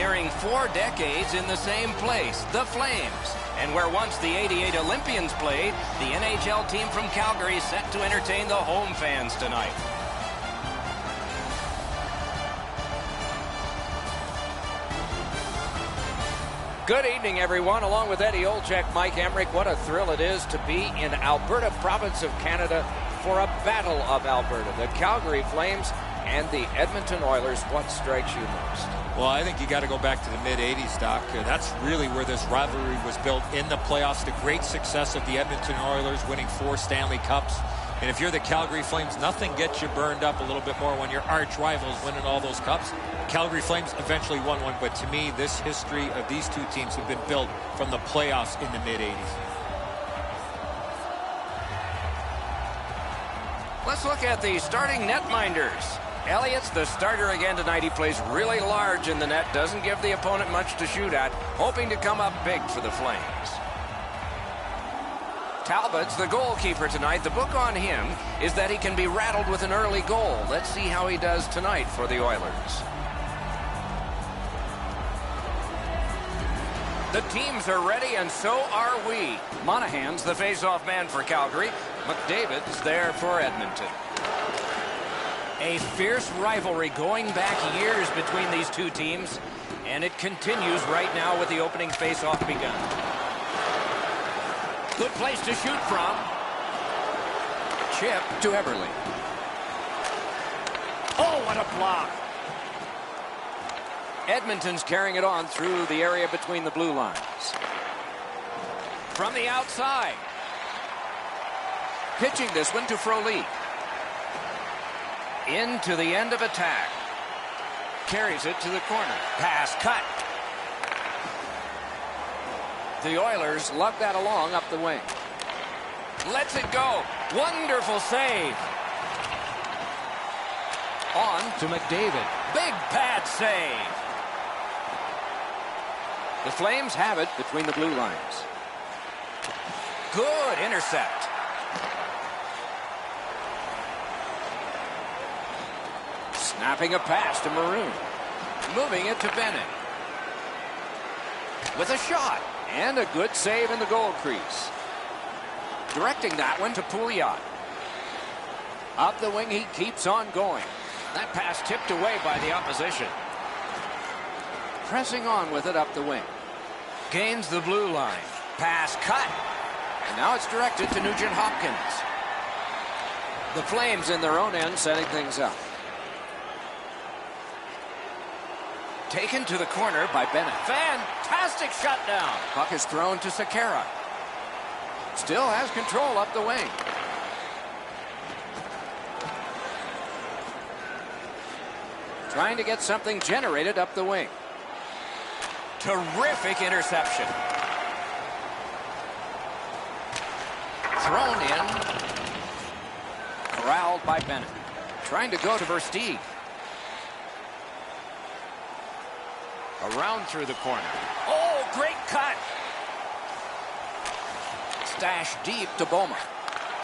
[SPEAKER 1] nearing 4 decades in the same place, the Flames. And where once the '88 Olympians played, the NHL team from Calgary is set to entertain the home fans tonight. Good evening, everyone. Along with Eddie Olczyk, Mike Emrick, what a thrill it is to be in Alberta, province of Canada, for a battle of Alberta. The Calgary Flames and the Edmonton Oilers. What strikes you most?
[SPEAKER 2] Well, I think you got to go back to the mid-'80s, Doc. That's really where this rivalry was built in the playoffs. The great success of the Edmonton Oilers winning 4 Stanley Cups. And if you're the Calgary Flames, nothing gets you burned up a little bit more when your arch rivals winning all those cups. Calgary Flames eventually won one, but to me, this history of these two teams have been built from the playoffs in the mid-'80s.
[SPEAKER 1] Let's look at the starting netminders. Elliott's the starter again tonight. He plays really large in the net, doesn't give the opponent much to shoot at, hoping to come up big for the Flames. Talbot's the goalkeeper tonight. The book on him is that he can be rattled with an early goal. Let's see how he does tonight for the Oilers. The teams are ready, and so are we. Monahan's the face-off man for Calgary. McDavid's there for Edmonton. A fierce rivalry going back years between these two teams, and it continues right now with the opening face-off begun. Good place to shoot from. Chip to Eberle. Oh, what a block. Edmonton's carrying it on through the area between the blue lines. From the outside. Pitching this one to Frolik. Into the end of attack. Carries it to the corner. Pass cut. The Oilers lug that along up the wing. Lets it go. Wonderful save. On to McDavid. Big pad save. The Flames have it between the blue lines. Good intercept. Snapping a pass to Maroon. Moving it to Bennett. With a shot. And a good save in the goal crease. Directing that one to Pouliot. Up the wing, he keeps on going. That pass tipped away by the opposition. Pressing on with it up the wing. Gains the blue line. Pass cut. And now it's directed to Nugent Hopkins. The Flames in their own end setting things up. Taken to the corner by Bennett. Fantastic shutdown. Puck is thrown to Sekera. Still has control up the wing. Trying to get something generated up the wing. Terrific interception. Thrown in. Corralled by Bennett. Trying to go to Versteeg. Around through the corner. Oh, great cut. Stashed deep to Boma.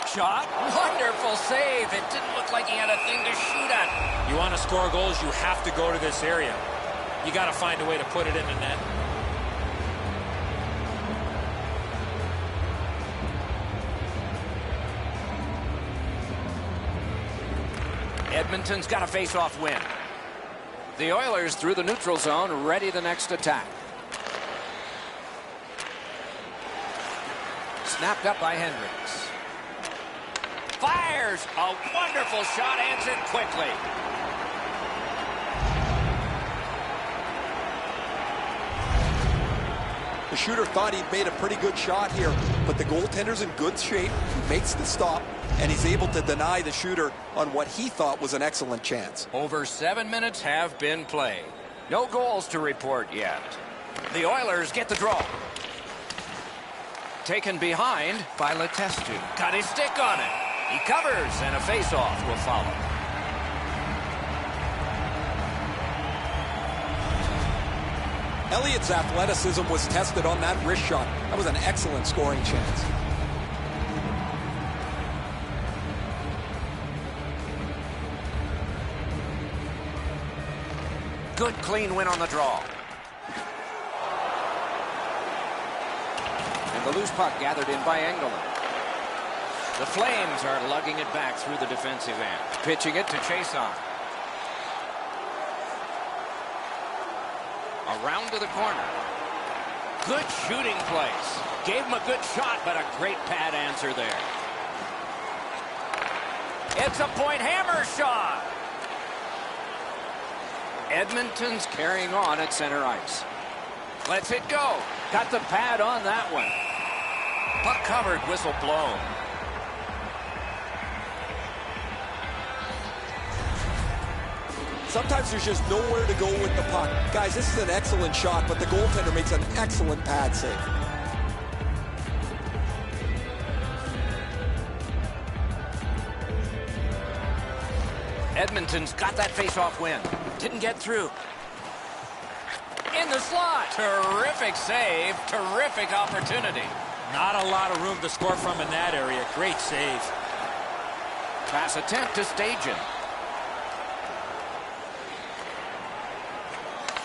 [SPEAKER 1] Shot. Wonderful save. It didn't look like he had a thing to shoot at.
[SPEAKER 2] You want to score goals, you have to go to this area. You got to find a way to put it in the net.
[SPEAKER 1] Edmonton's got a face-off win. The Oilers through the neutral zone, ready the next attack. Snapped up by Hendricks. Fires! A wonderful shot answered quickly.
[SPEAKER 3] The shooter thought he'd made a pretty good shot here, but the goaltender's in good shape. He makes the stop, and he's able to deny the shooter on what he thought was an excellent chance.
[SPEAKER 1] Over 7 minutes have been played. No goals to report yet. The Oilers get the draw. Taken behind by Letestu. Got his stick on it. He covers, and a face-off will follow.
[SPEAKER 3] Elliott's athleticism was tested on that wrist shot. That was an excellent scoring chance.
[SPEAKER 1] Good clean win on the draw. And the loose puck gathered in by Engelland. The Flames are lugging it back through the defensive end. Pitching it to Chason. Around to the corner. Good shooting place. Gave him a good shot, but a great pad answer there. It's a point hammer shot. Edmonton's carrying on at center ice. Lets it go. Got the pad on that one. Puck covered, whistle blown.
[SPEAKER 3] Sometimes there's just nowhere to go with the puck. Guys, this is an excellent shot, but the goaltender makes an excellent pad save.
[SPEAKER 1] Edmonton's got that face-off win. Didn't get through. In the slot. Terrific save. Terrific opportunity.
[SPEAKER 2] Not a lot of room to score from in that area. Great save.
[SPEAKER 1] Pass attempt to Stajan.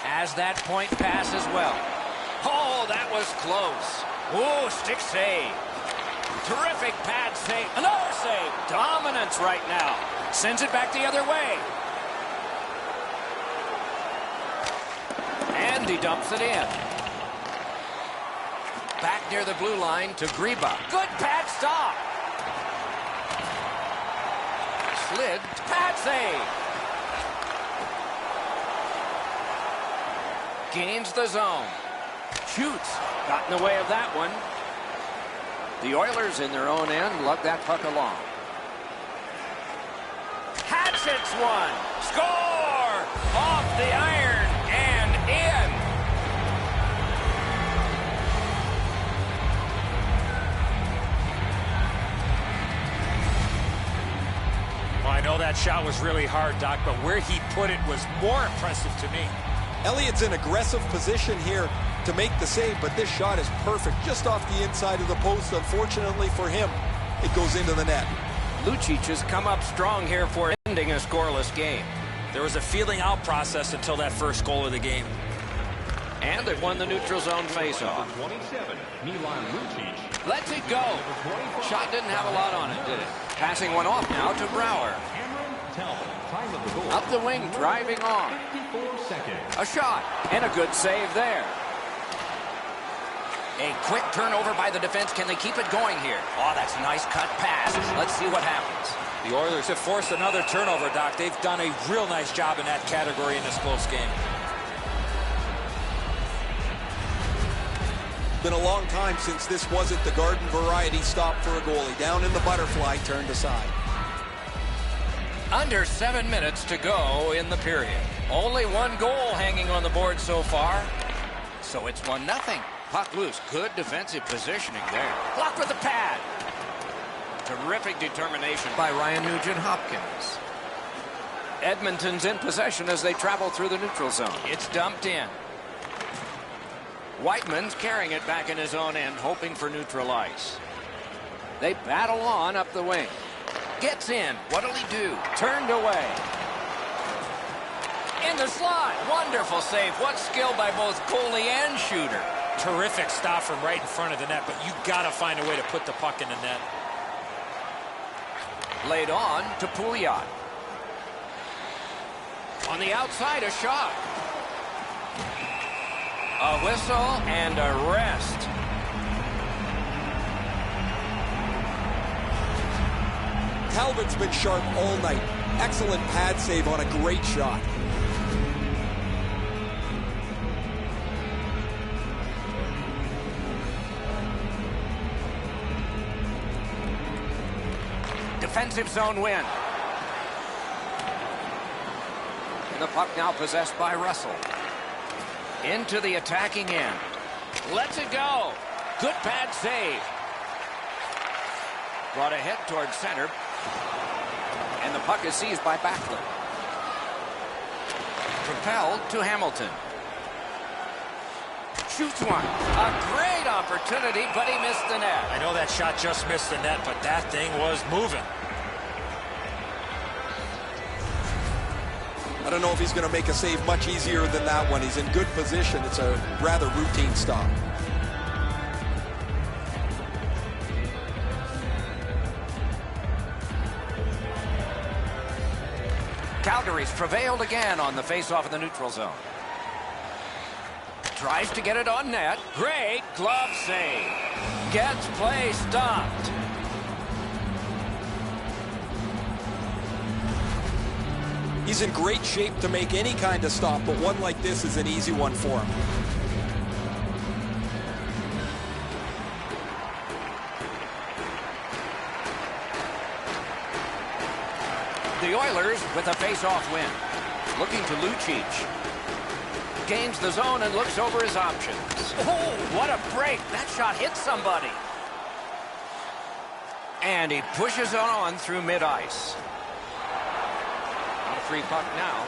[SPEAKER 1] Has that point pass as well. Oh, that was close. Oh, stick save. Terrific pad save. Another save. Dominance right now. Sends it back the other way. And he dumps it in. Back near the blue line to Greba. Good pad stop. Slid. Pad save. Gains the zone. Shoots. Got in the way of that one. The Oilers in their own end lug that puck along. Hatchets one. Score! Off the iron and in.
[SPEAKER 2] Well, I know that shot was really hard, Doc, but where he put it was more impressive to me.
[SPEAKER 3] Elliott's in aggressive position here to make the save, but this shot is perfect just off the inside of the post. Unfortunately for him, it goes into the net.
[SPEAKER 1] Lucic has come up strong here for ending a scoreless game.
[SPEAKER 2] There was a feeling out process until that first goal of the game.
[SPEAKER 1] And they've won the neutral zone faceoff.
[SPEAKER 4] 27, Milan Lucic.
[SPEAKER 1] Lets it go. Shot didn't have a lot on it, did it? Passing one off now to Brouwer.
[SPEAKER 4] Time of the goal.
[SPEAKER 1] Up the wing, driving on.
[SPEAKER 4] 54 seconds.
[SPEAKER 1] A shot, and a good save there. A quick turnover by the defense. Can they keep it going here? Oh, that's a nice cut pass. Let's see what happens.
[SPEAKER 2] The Oilers have forced another turnover, Doc. They've done a real nice job in that category in this close game.
[SPEAKER 3] Been a long time since this wasn't the garden variety stop for a goalie. Down in the butterfly, turned aside.
[SPEAKER 1] Under 7 minutes to go in the period. Only one goal hanging on the board so far. So it's 1-0. Puck loose. Good defensive positioning there. Blocked with the pad. Terrific determination by Ryan Nugent-Hopkins. Edmonton's in possession as they travel through the neutral zone. It's dumped in. Whiteman's carrying it back in his own end, hoping for neutral ice. They battle on up the wing. Gets in. What'll he do? Turned away. In the slot. Wonderful save. What skill by both goalie and shooter.
[SPEAKER 2] Terrific stop from right in front of the net, but you got to find a way to put the puck in the net.
[SPEAKER 1] Laid on to Pouliot. On the outside, a shot. A whistle and a rest.
[SPEAKER 3] Talbot's been sharp all night. Excellent pad save on a great shot.
[SPEAKER 1] Defensive zone win. And the puck now possessed by Russell. Into the attacking end. Lets it go. Good pad save. Brought ahead towards center. And the puck is seized by Backlund. Propelled to Hamilton. Shoots one. A great opportunity, but he missed the net.
[SPEAKER 2] I know that shot just missed the net, but that thing was moving.
[SPEAKER 3] I don't know if he's going to make a save much easier than that one. He's in good position. It's a rather routine stop.
[SPEAKER 1] Calgary's prevailed again on the face-off in the neutral zone. Tries to get it on net. Great glove save. Gets play stopped.
[SPEAKER 3] He's in great shape to make any kind of stop, but one like this is an easy one for him.
[SPEAKER 1] The Oilers with a face-off win. Looking to Lucic. Gains the zone and looks over his options. Oh, what a break. That shot hit somebody. And he pushes on through mid-ice. On a free puck now.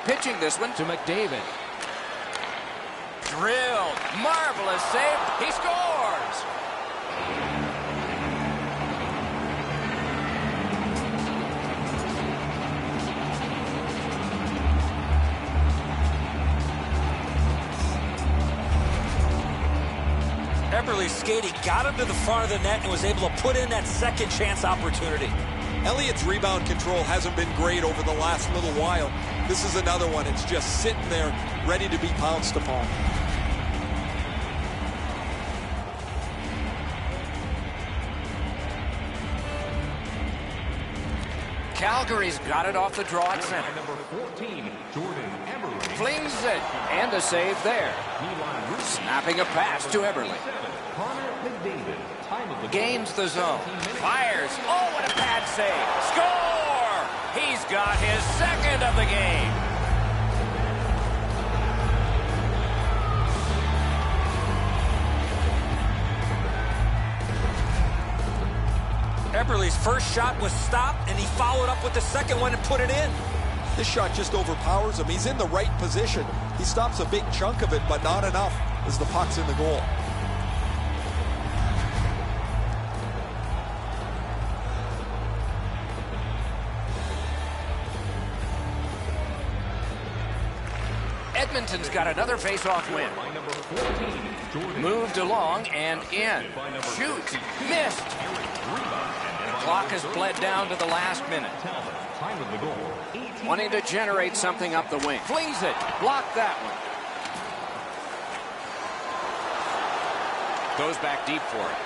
[SPEAKER 1] Pitching this one to McDavid. Drilled. Marvelous save. He scores.
[SPEAKER 5] Eberle's skating got him to the front of the net and was able to put in that second chance opportunity.
[SPEAKER 3] Elliott's rebound control hasn't been great over the last little while. This is another one. It's just sitting there ready to be pounced upon.
[SPEAKER 1] Calgary's got it off the draw at center.
[SPEAKER 4] Number 14, Jordan Eberle.
[SPEAKER 1] Flings it. And a save there. Snapping a pass to Eberle.
[SPEAKER 4] Connor McDavid. Time of the
[SPEAKER 1] Gains the zone. Fires. Oh, what a pad save. Score! He's got his second of the game.
[SPEAKER 5] Eberle's first shot was stopped, and he followed up with the second one and put it in.
[SPEAKER 3] This shot just overpowers him. He's in the right position. He stops a big chunk of it, but not enough as the puck's in the goal.
[SPEAKER 1] Edmonton's got another face-off win. Moved along and in. Shoots. Missed. Clock has bled down to the last minute.
[SPEAKER 4] time of the goal.
[SPEAKER 1] Wanting to generate something up the wing. Flings it. Blocked that one. Goes back deep for it.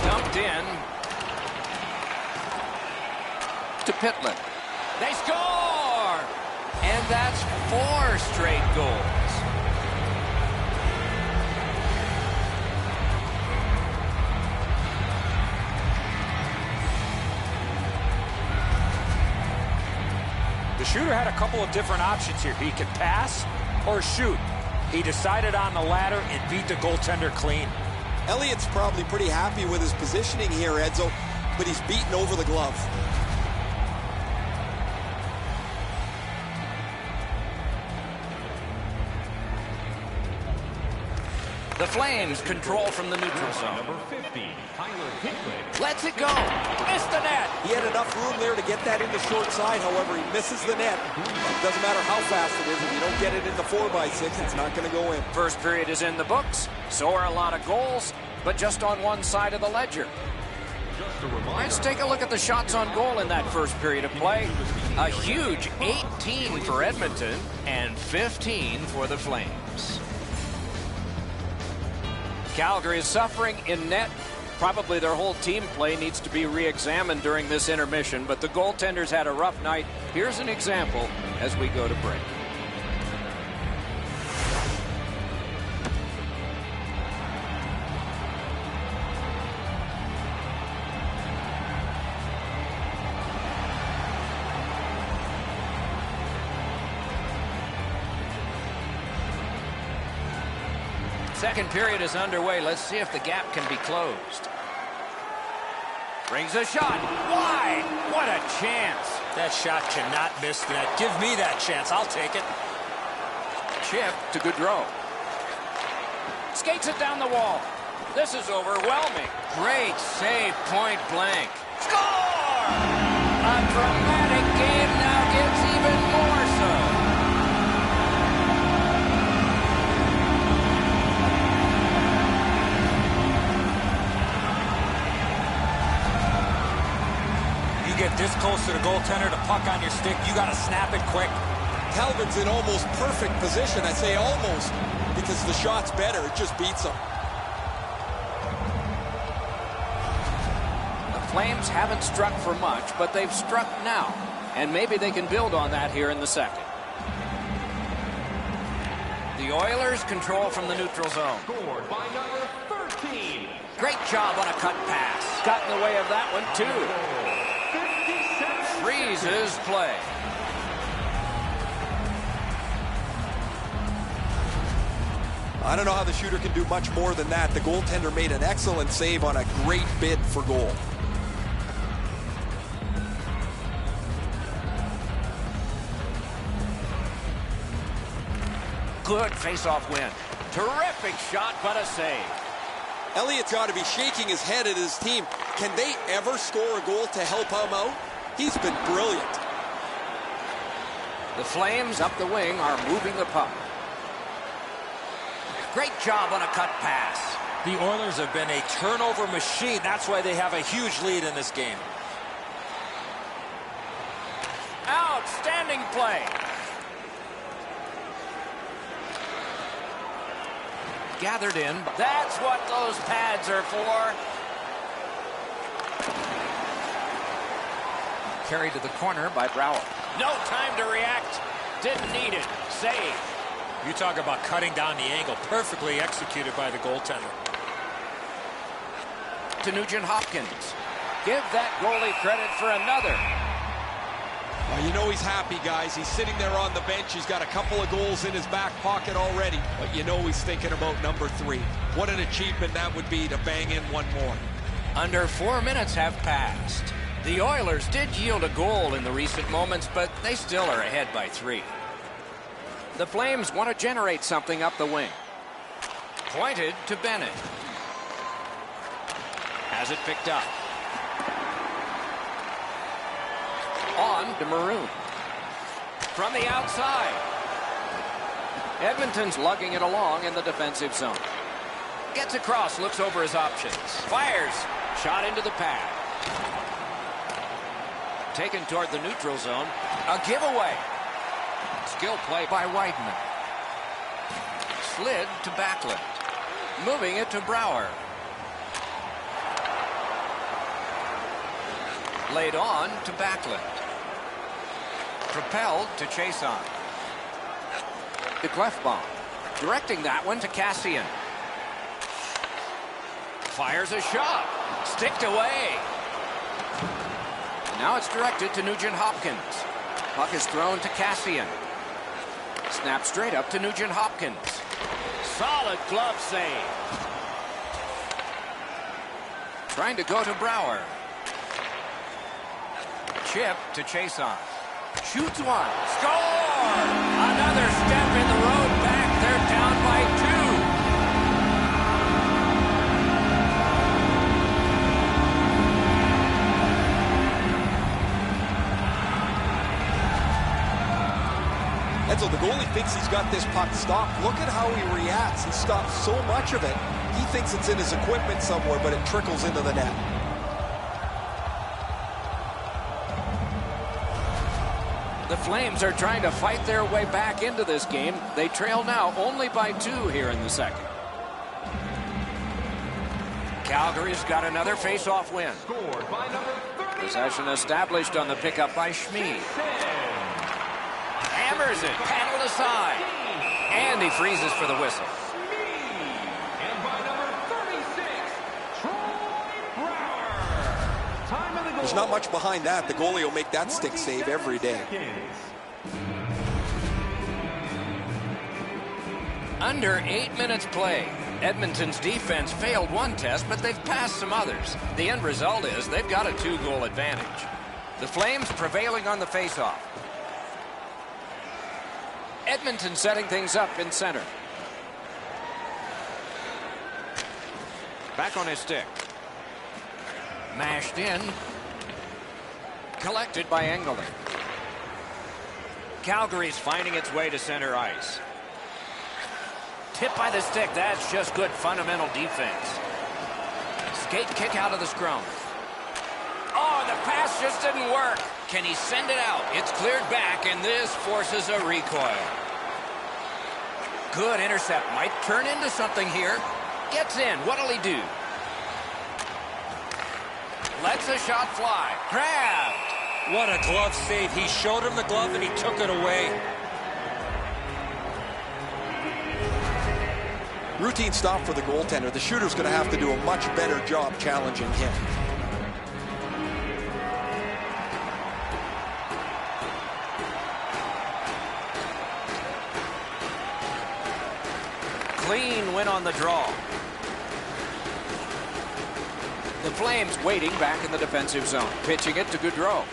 [SPEAKER 1] Dumped in. To Pitlick. They score! And that's 4 straight goals.
[SPEAKER 5] The shooter had a couple of different options here. He could pass or shoot. He decided on the latter and beat the goaltender clean.
[SPEAKER 3] Elliott's probably pretty happy with his positioning here, Edzo, but he's beaten over the glove.
[SPEAKER 1] The Flames control from the neutral zone.
[SPEAKER 4] Number 50, Tyler Pitlick.
[SPEAKER 1] Lets it go. Missed the net.
[SPEAKER 3] He had enough room there to get that in the short side. However, he misses the net. It doesn't matter how fast it is. If you don't get it in the 4x6, it's not going to go in.
[SPEAKER 1] First period is in the books. So are a lot of goals, but just on one side of the ledger. Let's take a look at the shots on goal in that first period of play. A huge 18 for Edmonton and 15 for the Flames. Calgary is suffering in net. Probably their whole team play needs to be re-examined during this intermission, but the goaltenders had a rough night. Here's an example as we go to break. Second period is underway. Let's see if the gap can be closed. Brings a shot. Wide. What a chance.
[SPEAKER 5] That shot cannot miss that. Give me that chance. I'll take it.
[SPEAKER 1] Chip to Gaudreau. Skates it down the wall. This is overwhelming. Great save, point blank. Score! A dramatic game now gets even more so.
[SPEAKER 5] You get
[SPEAKER 2] get this close to the goaltender, the puck on your stick, you got to snap it quick.
[SPEAKER 3] Talbot's in almost perfect position. I say almost because the shot's better. It just beats him.
[SPEAKER 1] The Flames haven't struck for much, but they've struck now. And maybe they can build on that here in the second. The Oilers control from the neutral zone.
[SPEAKER 4] Scored by number 13.
[SPEAKER 1] Great job on a cut pass. Got in the way of that one, too.
[SPEAKER 4] 57
[SPEAKER 1] Freezes play.
[SPEAKER 3] I don't know how the shooter can do much more than that. The goaltender made an excellent save on a great bid for goal.
[SPEAKER 1] Good face-off win. Terrific shot, but a save.
[SPEAKER 3] Elliott's got to be shaking his head at his team. Can they ever score a goal to help him out? He's been brilliant.
[SPEAKER 1] The Flames up the wing are moving the puck. Great job on a cut pass.
[SPEAKER 2] The Oilers have been a turnover machine. That's why they have a huge lead in this game.
[SPEAKER 1] Outstanding play. Gathered in. That's what those pads are for. Carried to the corner by Brower. No time to react. Didn't need it. Save.
[SPEAKER 2] You talk about cutting down the angle. Perfectly executed by the goaltender.
[SPEAKER 1] To Nugent Hopkins. Give that goalie credit for another.
[SPEAKER 3] Well, you know he's happy, guys. He's sitting there on the bench. He's got a couple of goals in his back pocket already. But you know he's thinking about number 3. What an achievement that would be to bang in one more.
[SPEAKER 1] Under 4 minutes have passed. The Oilers did yield a goal in the recent moments, but they still are ahead by 3. The Flames want to generate something up the wing. Pointed to Bennett. Has it picked up. On to Maroon. From the outside. Edmonton's lugging it along in the defensive zone. Gets across, looks over his options. Fires. Shot into the pad. Taken toward the neutral zone. A giveaway. Skill play by Weidman. Slid to Backlund. Moving it to Brower. Laid on to Backlund. Propelled to Chason. To Clefbaum. Directing that one to Cassian. Fires a shot. Sticked away. Now it's directed to Nugent Hopkins. Puck is thrown to Cassian. Snap straight up to Nugent Hopkins. Solid glove save. Trying to go to Brower. Chip to Chason. Shoots one. Score! Another step in the road back. They're down by 2.
[SPEAKER 3] And so the goalie thinks he's got this puck stopped. Look at how he reacts. He stops so much of it. He thinks it's in his equipment somewhere, but it trickles into the net.
[SPEAKER 1] The Flames are trying to fight their way back into this game. They trail now only by 2 here in the second. Calgary's got another face-off win.
[SPEAKER 4] Scored by number 39.
[SPEAKER 1] Possession established on the pickup by Schmid. Hammers it, paddled aside. And he freezes for the whistle.
[SPEAKER 4] And by number 36, Troy Brower. Time of the goal.
[SPEAKER 3] There's not much behind that. The goalie will make that stick save every day.
[SPEAKER 1] Under 8 minutes play. Edmonton's defense failed one test, but they've passed some others. The end result is they've got a 2-goal advantage. The Flames prevailing on the faceoff. Edmonton setting things up in center. Back on his stick. Mashed in. Collected by Engelland. Calgary's finding its way to center ice. Tipped by the stick. That's just good fundamental defense. Skate kick out of the scrum. Oh, the pass just didn't work. Can he send it out? It's cleared back, and this forces a recoil. Good intercept. Might turn into something here. Gets in. What'll he do? Lets a shot fly. Grabbed.
[SPEAKER 2] What a glove save. He showed him the glove, and he took it away.
[SPEAKER 3] Routine stop for the goaltender. The shooter's going to have to do a much better job challenging him.
[SPEAKER 1] Clean win on the draw. The Flames waiting back in the defensive zone. Pitching it to Gaudreau.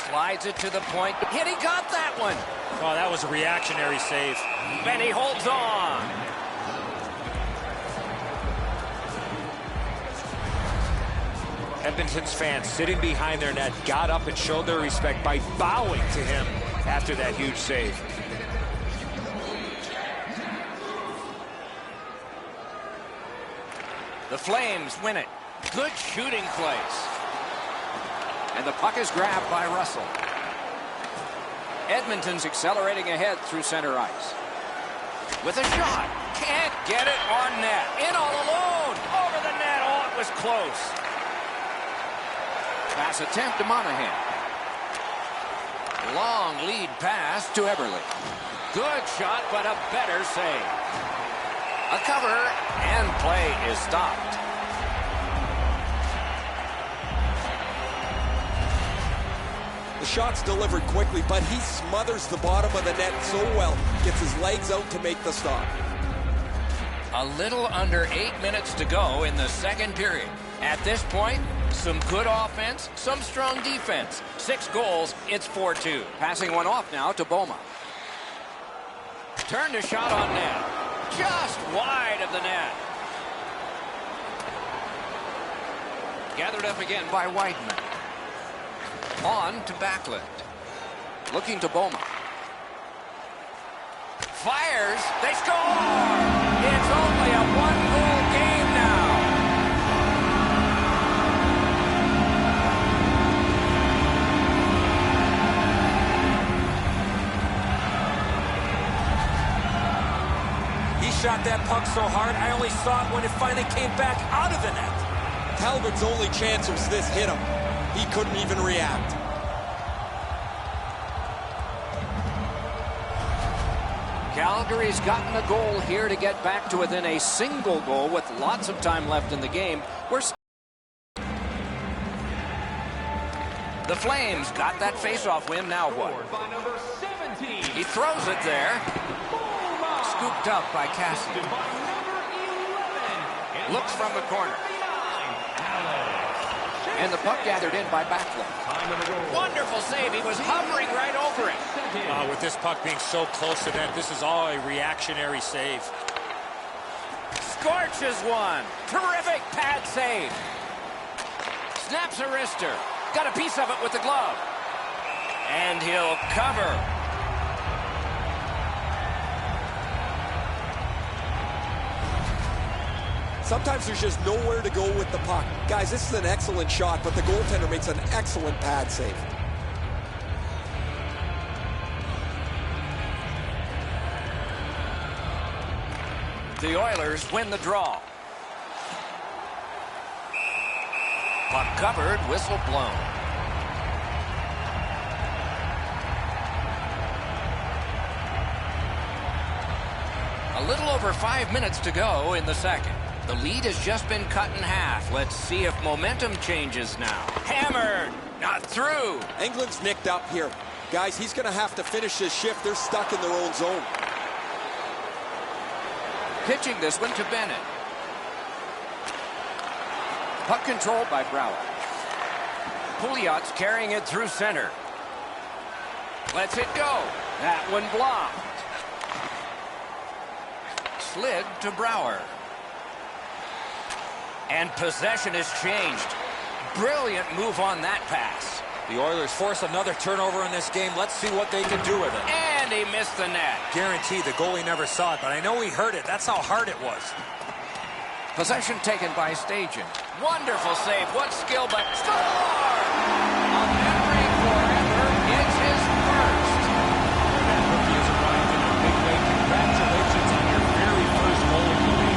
[SPEAKER 1] Slides it to the point. Hit, he got that one.
[SPEAKER 2] Oh, that was a reactionary save.
[SPEAKER 1] And he holds on.
[SPEAKER 5] Edmonton's fans sitting behind their net got up and showed their respect by bowing to him after that huge save.
[SPEAKER 1] The Flames win it. Good shooting place. And the puck is grabbed by Russell. Edmonton's accelerating ahead through center ice. With a shot. Can't get it on net. In all alone. Over the net. Oh, it was close. Pass attempt to Monahan. Long lead pass to Eberle. Good shot, but a better save. A cover, and play is stopped.
[SPEAKER 3] The shot's delivered quickly, but he smothers the bottom of the net so well. Gets his legs out to make the stop.
[SPEAKER 1] A little under 8 minutes to go in the second period. At this point, some good offense, some strong defense. 6 goals, it's 4-2. Passing one off now to Boma. Turned a shot on net. Just wide of the net. Gathered up again by Weidman. On to Backlund. Looking to Boma. Fires. They score! It's only a 1-goal game now.
[SPEAKER 5] He shot that puck so hard, I only saw it when it finally came back out of the net.
[SPEAKER 3] Talbot's only chance was this hit him. He couldn't even react.
[SPEAKER 1] Calgary's gotten a goal here to get back to within a single goal with lots of time left in the game. The Flames got that faceoff win. Now what? He throws it there. Scooped up by Cassidy. Looks from the corner. And the puck gathered in by Backlund. Wonderful save. He was hovering right over it.
[SPEAKER 2] With this puck being so close to that, this is all a reactionary save.
[SPEAKER 1] Scorches one. Terrific pad save. Snaps a wrister. Got a piece of it with the glove. And he'll cover.
[SPEAKER 3] Sometimes there's just nowhere to go with the puck. Guys, this is an excellent shot, but the goaltender makes an excellent pad save.
[SPEAKER 1] The Oilers win the draw. Puck covered, whistle blown. A little over 5 minutes to go in the second. The lead has just been cut in half. Let's see if momentum changes now. Hammered, not through.
[SPEAKER 3] England's nicked up here. Guys, he's going to have to finish this shift. They're stuck in their own zone.
[SPEAKER 1] Pitching this one to Bennett. Puck controlled by Brouwer. Pouliot's carrying it through center. Lets it go. That one blocked. Slid to Brouwer. And possession has changed. Brilliant move on that pass.
[SPEAKER 5] The Oilers force another turnover in this game. Let's see what they can do with it.
[SPEAKER 1] And he missed the net.
[SPEAKER 2] Guaranteed the goalie never saw it, but I know he heard it. That's how hard it was.
[SPEAKER 1] Possession taken by Stajan. Wonderful save. What skill, but score! A memory forever. It's his first.
[SPEAKER 4] That rookie has arrived in a big way. Congratulations on your very first goal of the league.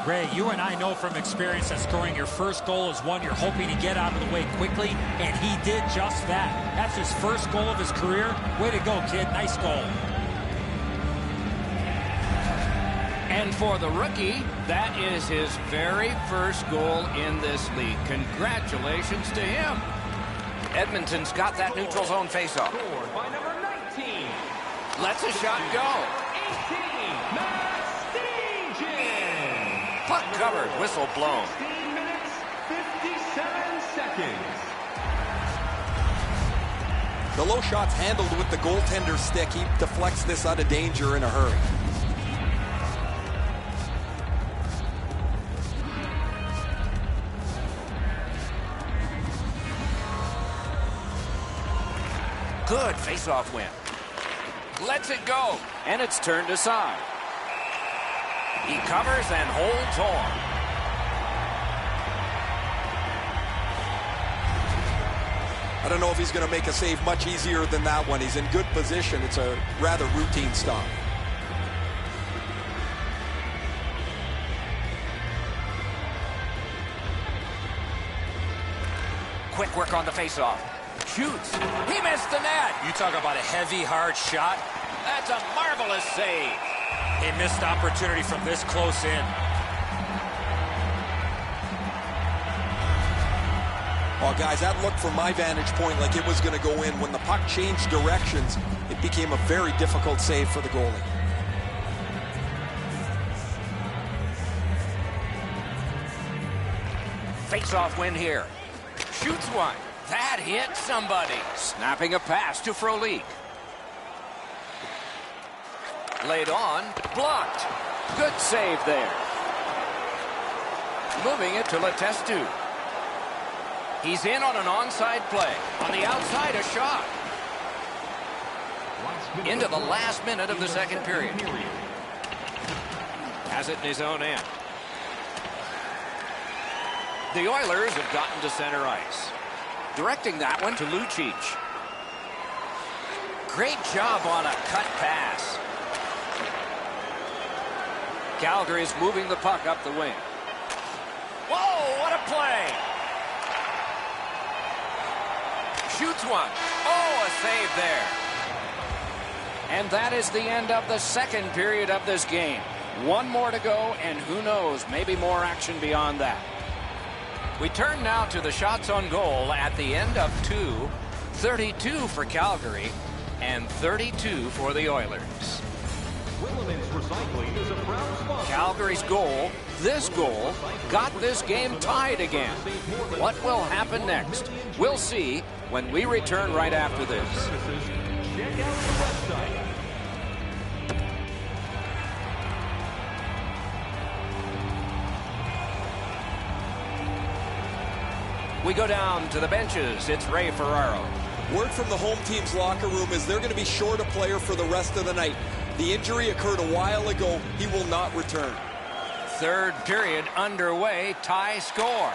[SPEAKER 5] Ray, you and I know from experience that scoring your first goal is one you're hoping to get out of the way quickly, and he did just that. That's his first goal of his career. Way to go, kid. Nice goal.
[SPEAKER 1] And for the rookie, that is his very first goal in this league. Congratulations to him. Edmonton's got that neutral zone faceoff.
[SPEAKER 4] Scored by number 19.
[SPEAKER 1] Lets a shot go.
[SPEAKER 4] 18.
[SPEAKER 1] Puck covered, whistle blown.
[SPEAKER 4] 16 minutes, 57 seconds.
[SPEAKER 3] The low shot's handled with the goaltender's stick. He deflects this out of danger in a hurry.
[SPEAKER 1] Good face-off win. Lets it go, and it's turned aside. He covers and holds on.
[SPEAKER 3] I don't know if he's going to make a save much easier than that one. He's in good position. It's a rather routine stop.
[SPEAKER 1] Quick work on the face-off. Shoots. He missed the net.
[SPEAKER 5] You talk about a heavy, hard shot.
[SPEAKER 1] That's a marvelous save.
[SPEAKER 5] A missed opportunity from this close in.
[SPEAKER 3] Well, guys, that looked from my vantage point like it was going to go in. When the puck changed directions, it became a very difficult save for the goalie.
[SPEAKER 1] Face-off win here. Shoots one. That hit somebody. Snapping a pass to Frolik. Laid on, blocked. Good save there. Moving it to Letestu. He's in on an onside play. On the outside, a shot. Into the last minute of the second period. Has it in his own end. The Oilers have gotten to center ice. Directing that one to Lucic. Great job on a cut pass. Calgary's moving the puck up the wing. Whoa, what a play! Shoots one. Oh, a save there. And that is the end of the second period of this game. One more to go, and who knows, maybe more action beyond that. We turn now to the shots on goal at the end of two. 32 for Calgary and 32 for the Oilers. Calgary's goal, this goal, got this game tied again. What will happen next? We'll see when we return right after this.
[SPEAKER 4] Check out the website.
[SPEAKER 1] We go down to the benches. It's Ray Ferraro.
[SPEAKER 3] Word from the home team's locker room is they're going to be short a player for the rest of the night. The injury occurred a while ago. He will not return.
[SPEAKER 1] Third period underway. Tie score.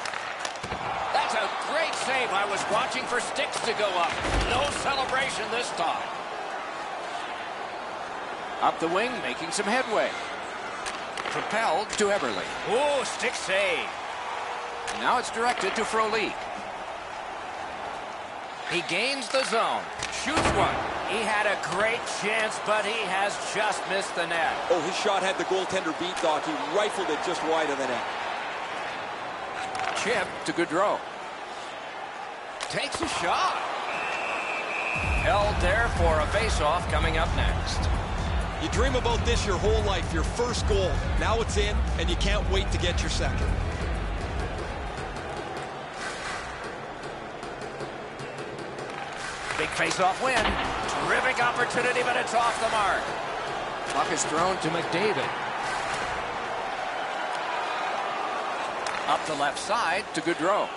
[SPEAKER 1] That's a great save. I was watching for sticks to go up. No celebration this time. Up the wing, making some headway. Propelled to Eberle. Oh, stick save. Now it's directed to Frolik. He gains the zone. Shoots one. He had a great chance, but he has just missed the net.
[SPEAKER 3] Oh, his shot had the goaltender beat, Doc. He rifled it just wide of the net.
[SPEAKER 1] Chip to Gaudreau. Takes a shot. Held there for a face-off coming up next.
[SPEAKER 3] You dream about this your whole life, your first goal. Now it's in, and you can't wait to get your second.
[SPEAKER 1] Big Face-off win. Terrific opportunity, but it's off the mark. Puck is thrown to McDavid. Up the left side to Gaudreau.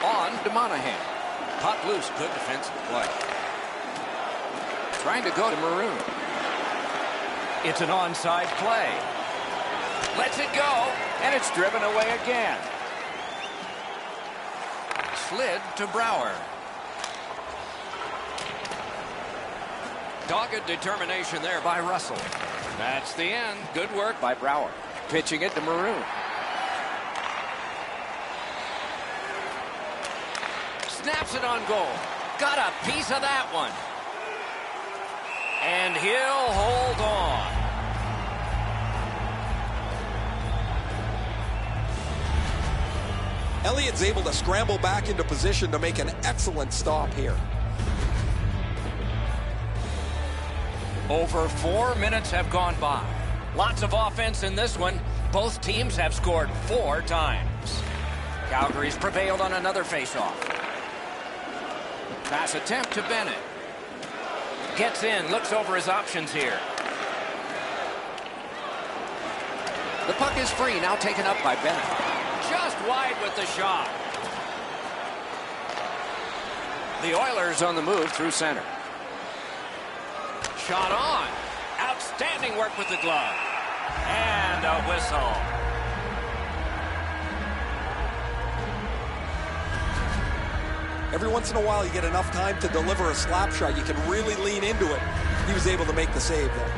[SPEAKER 1] On to Monahan. Puck loose. Good defensive play. Trying to go to Maroon. It's an onside play. Lets it go, and it's driven away again. Slid to Brouwer. Dogged determination there by Russell. That's the end. Good work by Brouwer. Pitching it to Maroon. Snaps it on goal. Got a piece of that one. And he'll hold on.
[SPEAKER 3] Elliott's able to scramble back into position to make an excellent stop here.
[SPEAKER 1] Over 4 minutes have gone by. Lots of offense in this one. Both teams have scored 4 times. Calgary's prevailed on another faceoff. Pass attempt to Bennett. Gets in, looks over his options here. The puck is free, now taken up by Bennett. Just wide with the shot. The Oilers on the move through center. Shot on. Outstanding work with the glove. And a whistle.
[SPEAKER 3] Every once in a while you get enough time to deliver a slap shot. You can really lean into it. He was able to make the save there.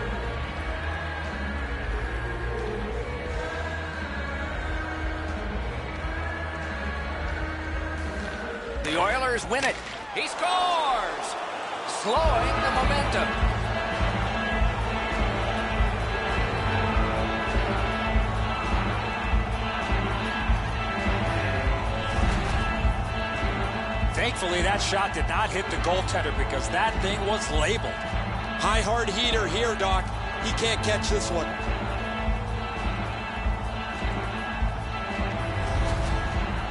[SPEAKER 1] The Oilers win it. He scores! Slowing the momentum.
[SPEAKER 5] Thankfully, that shot did not hit the goaltender because that thing was labeled.
[SPEAKER 3] High hard heater here, Doc. He can't catch this one.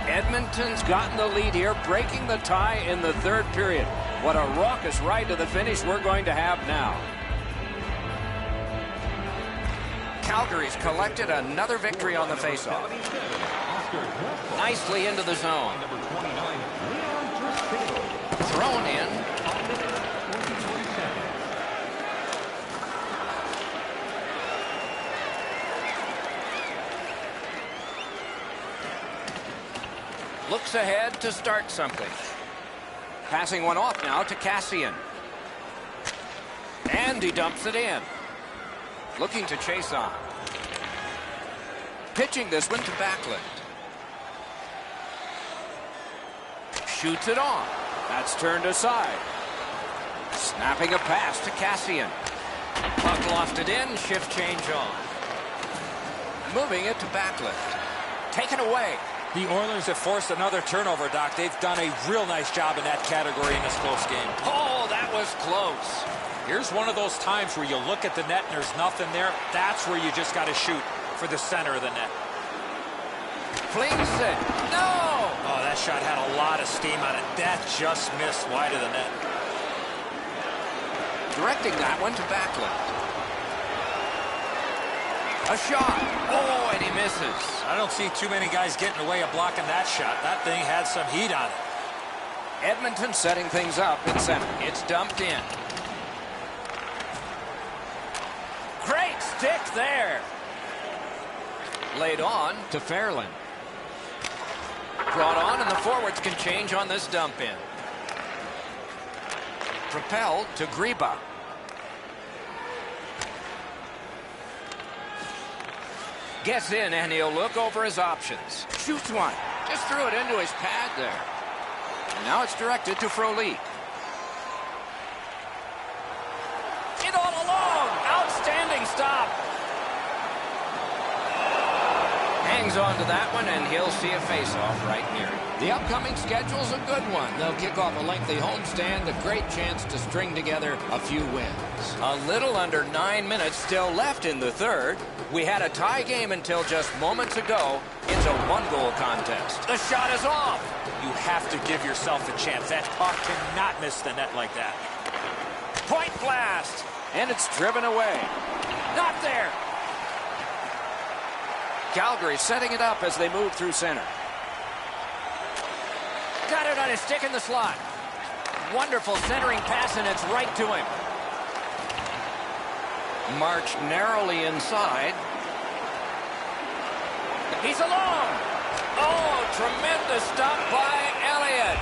[SPEAKER 1] Edmonton's gotten the lead here, breaking the tie in the third period. What a raucous ride to the finish we're going to have now. Calgary's collected another victory on the faceoff. Nicely into the zone. Thrown in. Looks ahead to start something. Passing one off now to Cassian. And he dumps it in. Looking to chase on. Pitching this one to Backlund. Shoots it on. That's turned aside. Snapping a pass to Cassian. Puck lofted in, shift change on. Moving it to Backlund. Taken away.
[SPEAKER 2] The Oilers have forced another turnover, Doc. They've done a real nice job in that category in this close game.
[SPEAKER 1] Oh, that was close.
[SPEAKER 2] Here's one of those times where you look at the net and there's nothing there. That's where you just got to shoot for the center of the net.
[SPEAKER 1] Flings it. No!
[SPEAKER 2] Oh, that shot had a lot of steam on it. That just missed wide of the net.
[SPEAKER 1] Directing that one to Backlund. A shot. Oh, and he misses.
[SPEAKER 2] I don't see too many guys getting away of blocking that shot. That thing had some heat on it.
[SPEAKER 1] Edmonton setting things up in center. It's dumped in. Great stick there. Laid on to Fairland. Brought on, and the forwards can change on this dump in. Propelled to Greba. Gets in, and he'll look over his options. Shoots one. Just threw it into his pad there. And now it's directed to Frolik. In all alone. Outstanding stop. Hangs on to that one, and he'll see a face-off right near it. The upcoming schedule's a good one. They'll kick off a lengthy homestand, a great chance to string together a few wins. A little under 9 minutes still left in the third. We had a tie game until just moments ago. It's a one-goal contest. The shot is off.
[SPEAKER 2] You
[SPEAKER 5] have to give yourself a chance. That puck cannot miss the net like that. Point blast!
[SPEAKER 1] And it's driven away. Not there! Calgary setting it up as they move through center. Got it on his stick in the slot. Wonderful centering pass, and it's right to him. Marched narrowly inside. He's alone. Oh, tremendous stop by Elliott.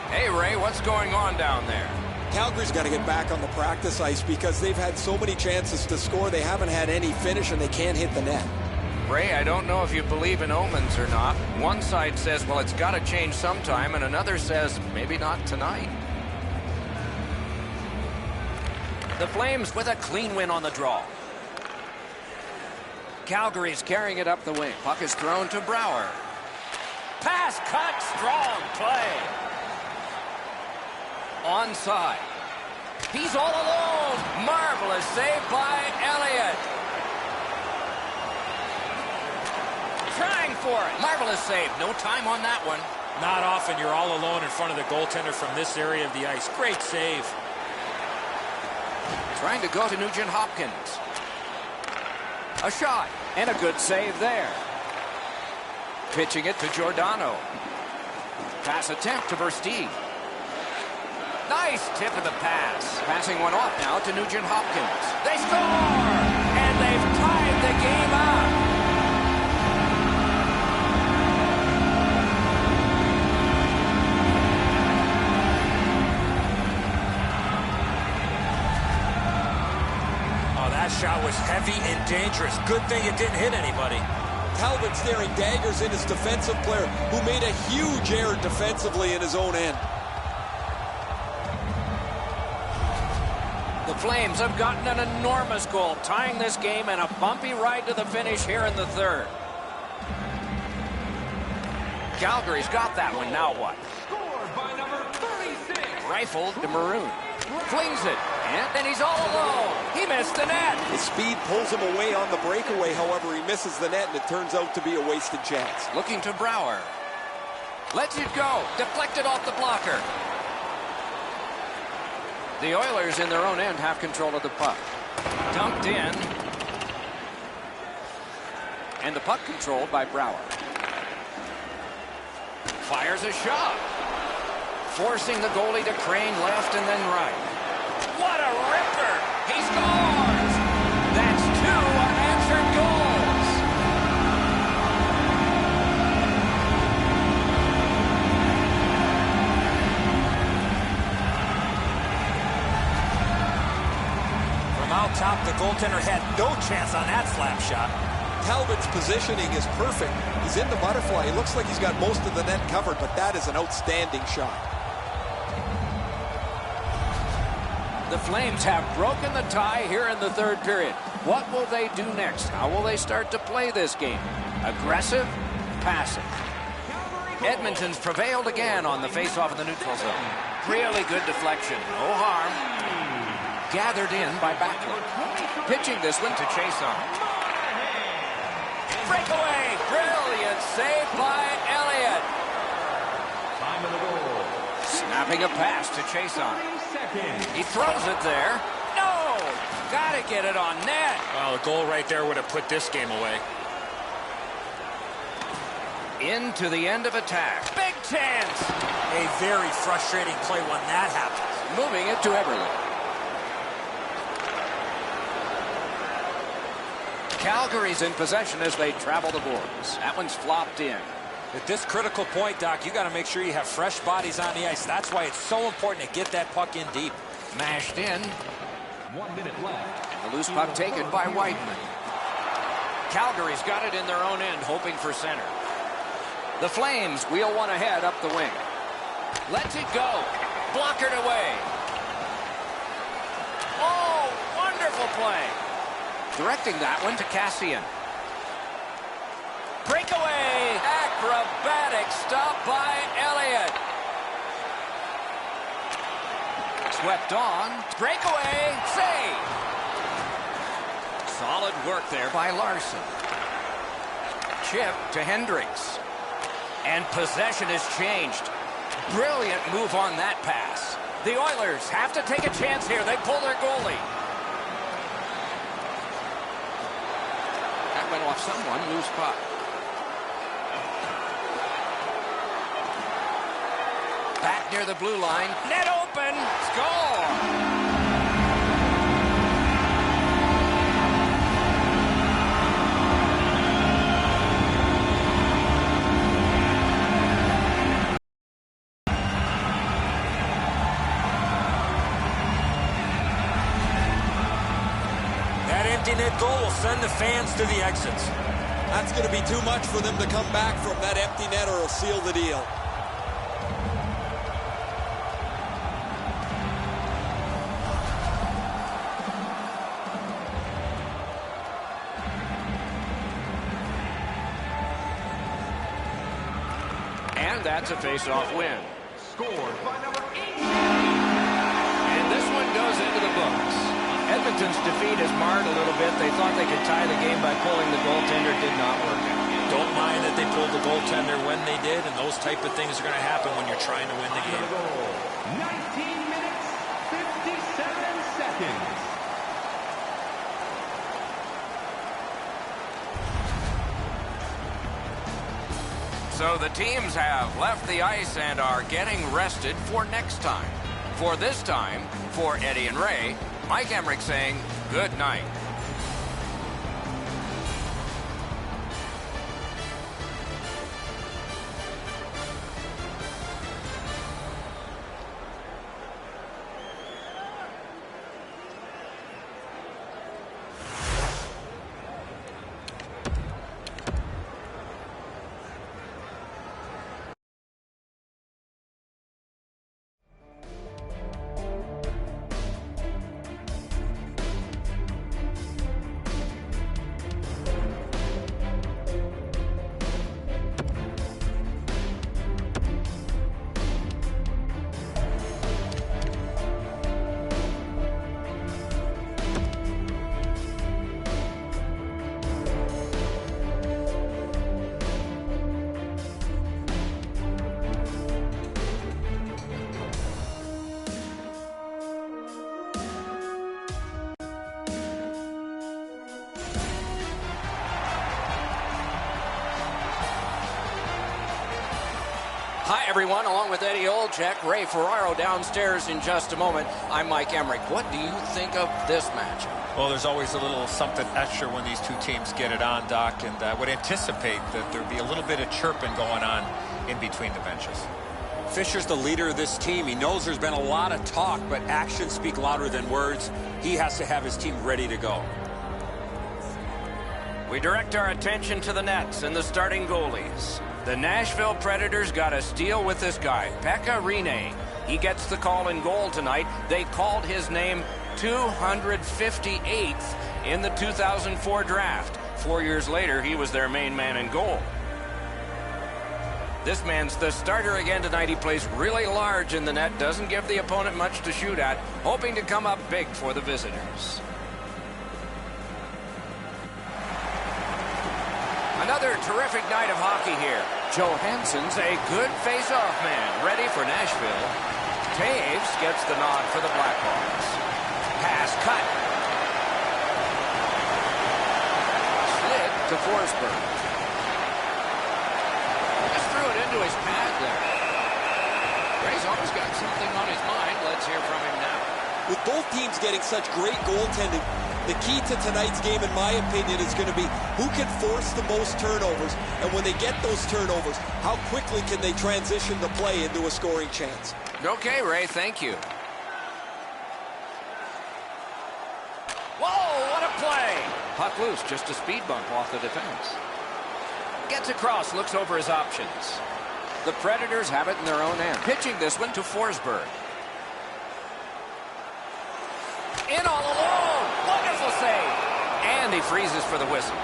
[SPEAKER 1] Hey, Ray, what's going on down there?
[SPEAKER 3] Calgary's got to get back on the practice ice because they've had so many chances to score. They haven't had any finish, and they can't hit the net.
[SPEAKER 1] Ray, I don't know if you believe in omens or not. One side says, well, it's got to change sometime, and another says, maybe not tonight. The Flames with a clean win on the draw. Calgary's carrying it up the wing. Puck is thrown to Brouwer. Pass cut, strong play. Onside. He's all alone. Marvelous save by Elliott. Trying for it. Marvelous save. No time on that one.
[SPEAKER 5] Not often you're all alone in front of the goaltender from this area of the ice. Great save.
[SPEAKER 1] Trying to go to Nugent Hopkins. A shot and a good save there. Pitching it to Giordano. Pass attempt to Versteeg. Nice tip of the pass. Passing one off now to Nugent Hopkins. They score! And they've tied the game up.
[SPEAKER 5] That shot was heavy and dangerous. Good thing it didn't hit anybody.
[SPEAKER 3] Talbot staring daggers in his defensive player, who made a huge error defensively in his own end.
[SPEAKER 1] The Flames have gotten an enormous goal, tying this game and a bumpy ride to the finish here in the third. Calgary's got that one. Now what?
[SPEAKER 4] Scored by number 36.
[SPEAKER 1] Rifled to Maroon. Flings it. And then he's all alone. He missed the net.
[SPEAKER 3] His speed pulls him away on the breakaway. However, he misses the net, and it turns out to be a wasted chance.
[SPEAKER 1] Looking to Brouwer. Lets it go. Deflected off the blocker. The Oilers in their own end have control of the puck. Dumped in. And the puck controlled by Brouwer. Fires a shot. Forcing the goalie to crane left and then right. What a ripper! He scores! That's 2 unanswered goals!
[SPEAKER 5] From out top, the goaltender had no chance on that slap shot.
[SPEAKER 3] Talbot's positioning is perfect. He's in the butterfly. He looks like he's got most of the net covered, but that is an outstanding shot.
[SPEAKER 1] The Flames have broken the tie here in the third period. What will they do next? How will they start to play this game? Aggressive? Passive? Edmonton's prevailed again on the face-off in the neutral zone. Really good deflection. No harm. Gathered in by Backlund. Pitching this one to Chason. Breakaway! Brilliant save by Elliott.
[SPEAKER 4] Time of the goal.
[SPEAKER 1] Snapping a pass to Chason. He throws it there. No! Gotta get it on net.
[SPEAKER 5] Well, a goal right there would have put this game away.
[SPEAKER 1] Into the end of attack. Big chance!
[SPEAKER 5] A very frustrating play when that happens.
[SPEAKER 1] Moving it to Eberle. Calgary's in possession as they travel the boards. That one's flopped in.
[SPEAKER 5] At this critical point, Doc, you got to make sure you have fresh bodies on the ice. That's why it's so important to get that puck in deep.
[SPEAKER 1] Mashed in.
[SPEAKER 4] 1 minute left.
[SPEAKER 1] And the loose puck taken by Whiteman. Calgary's got it in their own end, hoping for center. The Flames wheel one ahead up the wing. Lets it go. Blockered away. Oh, wonderful play. Directing that one to Cassian. Breakaway. Acrobatic stop by Elliott. Swept on. Breakaway. Save. Solid work there by Larson. chip to Hendricks. And possession has changed. Brilliant move on that pass. The Oilers have to take a chance here. They pull their goalie. That went off someone. Loose puck. Back near the blue line. Net open. Score!
[SPEAKER 2] Net goal will send the fans to the exits.
[SPEAKER 3] That's going to be too much for them to come back from. That empty net or will seal the deal.
[SPEAKER 1] And that's a face-off win. Scored by number 8. And this one goes into the books. Edmonton's defeat is marred a little bit. They thought they could tie the game by pulling the goaltender. Did not work out.
[SPEAKER 2] Don't mind that they pulled the goaltender when they did, and those type of things are going to happen when you're trying to win the game.
[SPEAKER 4] 19 minutes, 57 seconds.
[SPEAKER 1] So the teams have left the ice and are getting rested for next time. For this time, for Eddie and Ray, Mike Emmerich saying good night. Hi, everyone. Along with Eddie Olczyk, Ray Ferraro downstairs in just a moment. I'm Mike Emmerich. What do you think of this matchup?
[SPEAKER 2] Well, there's always a little something extra when these two teams get it on, Doc, and I would anticipate that there'd be a little bit of chirping going on in between the benches.
[SPEAKER 6] Fisher's the leader of this team. He knows there's been a lot of talk, but actions speak louder than words. He has to have his team ready to go.
[SPEAKER 1] We direct our attention to the nets and the starting goalies. The Nashville Predators got a steal with this guy, Pekka Rinne. He gets the call in goal tonight. They called his name 258th in the 2004 draft. 4 years later, he was their main man in goal. This man's the starter again tonight. He plays really large in the net, doesn't give the opponent much to shoot at, hoping to come up big for the visitors. Another terrific night of hockey here. Johansson's a good face-off man, ready for Nashville. Taves gets the nod for the Blackhawks. Pass cut. Slid to Forsberg. Just threw it into his pad there. Ray's always got something on his mind. Let's hear from him now.
[SPEAKER 3] With both teams getting such great goaltending, the key to tonight's game, in my opinion, is going to be who can force the most turnovers. And when they get those turnovers, how quickly can they transition the play into a scoring chance?
[SPEAKER 1] Okay, Ray, thank you. Whoa, what a play! Puck loose, just a speed bump off the defense. Gets across, looks over his options. The Predators have it in their own end. Pitching this one to Forsberg. In all alone! Wonderful save! And he freezes for the whistle.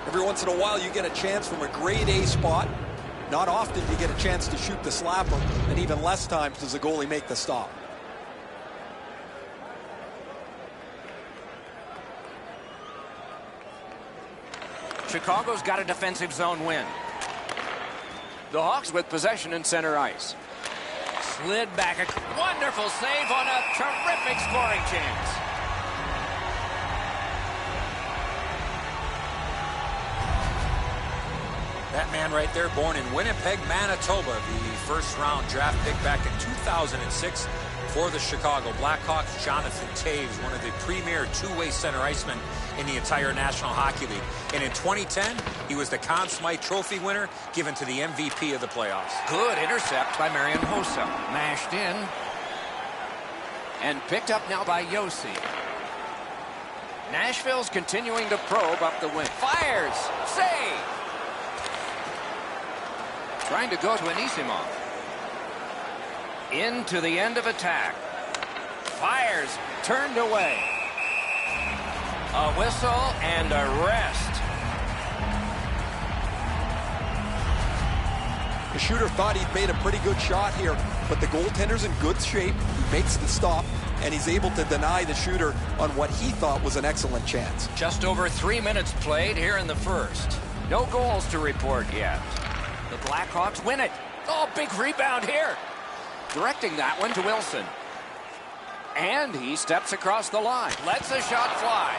[SPEAKER 3] Every once in a while you get a chance from a grade A spot. Not often you get a chance to shoot the slapper, and even less times does the goalie make the stop.
[SPEAKER 1] Chicago's got a defensive zone win. The Hawks with possession in center ice. Slid back. A wonderful save on a terrific scoring chance.
[SPEAKER 2] That man right there, born in Winnipeg, Manitoba, the first-round draft pick back in 2006 for the Chicago Blackhawks. Jonathan Toews, one of the premier two-way center icemen in the entire National Hockey League. And in 2010, he was the Conn Smythe Trophy winner, given to the MVP of the playoffs.
[SPEAKER 1] Good intercept by Marian Hossa. Mashed in. And picked up now by Josi. Nashville's continuing to probe up the wing. Fires. Save. Trying to go to Anisimov. Into the end of attack. Fires. Turned away. A whistle and a rest.
[SPEAKER 3] The shooter thought he'd made a pretty good shot here, but the goaltender's in good shape. He makes the stop, and he's able to deny the shooter on what he thought was an excellent chance.
[SPEAKER 1] Just over 3 minutes played here in the first. No goals to report yet. The Blackhawks win it. Oh, big rebound here. Directing that one to Wilson. And he steps across the line. Lets a shot fly.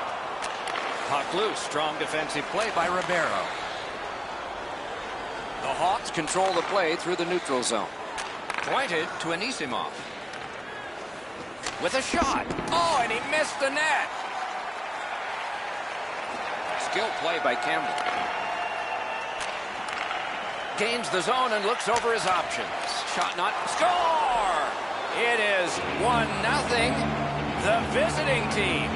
[SPEAKER 1] Puck loose. Strong defensive play by Ribeiro. The Hawks control the play through the neutral zone. Pointed to Anisimov. With a shot. Oh, and he missed the net. Skill play by Campbell. Gains the zone and looks over his options. Shot not. Score! It is 1-0. The visiting team.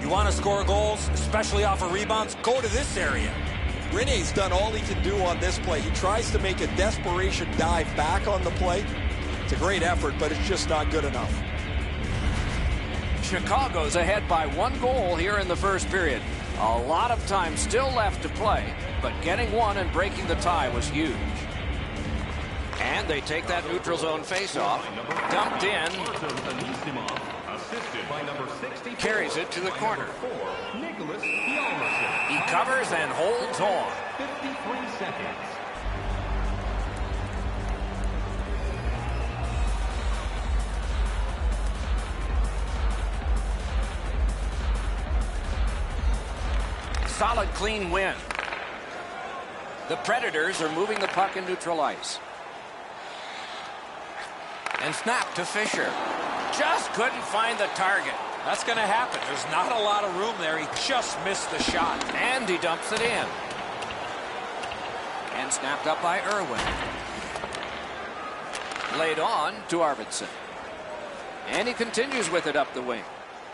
[SPEAKER 2] You want to score goals, especially off of rebounds? Go to this area.
[SPEAKER 3] Rene's done all he can do on this play. He tries to make a desperation dive back on the play. It's a great effort, but it's just not good enough.
[SPEAKER 1] Chicago's ahead by 1 goal here in the first period. A lot of time still left to play, but getting one and breaking the tie was huge. And they take that neutral zone face-off. Dumped in. Carries it to the corner. He covers and holds on.
[SPEAKER 4] 53 seconds.
[SPEAKER 1] Solid, clean win. The Predators are moving the puck in neutral ice. And snap to Fisher. Just couldn't find the target.
[SPEAKER 2] That's going to happen. There's not a lot of room there. He just missed the shot.
[SPEAKER 1] And he dumps it in. And snapped up by Irwin. Laid on to Arvidsson. And he continues with it up the wing.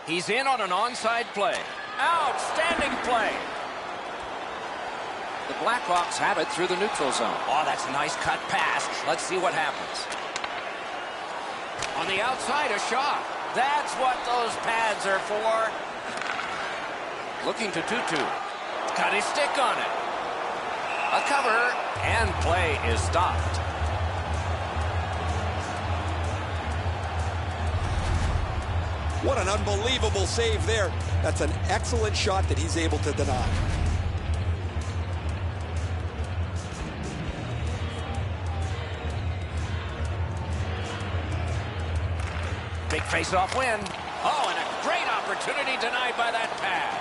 [SPEAKER 1] He's in on an onside play. Outstanding play. The Blackhawks have it through the neutral zone. Oh, that's a nice cut pass. Let's see what happens. On the outside, a shot. That's what those pads are for. Looking to Tutu. Got his stick on it. A cover, and play is stopped.
[SPEAKER 3] What an unbelievable save there. That's an excellent shot that he's able to deny.
[SPEAKER 1] Big face-off win. Oh, and a great opportunity denied by that pad.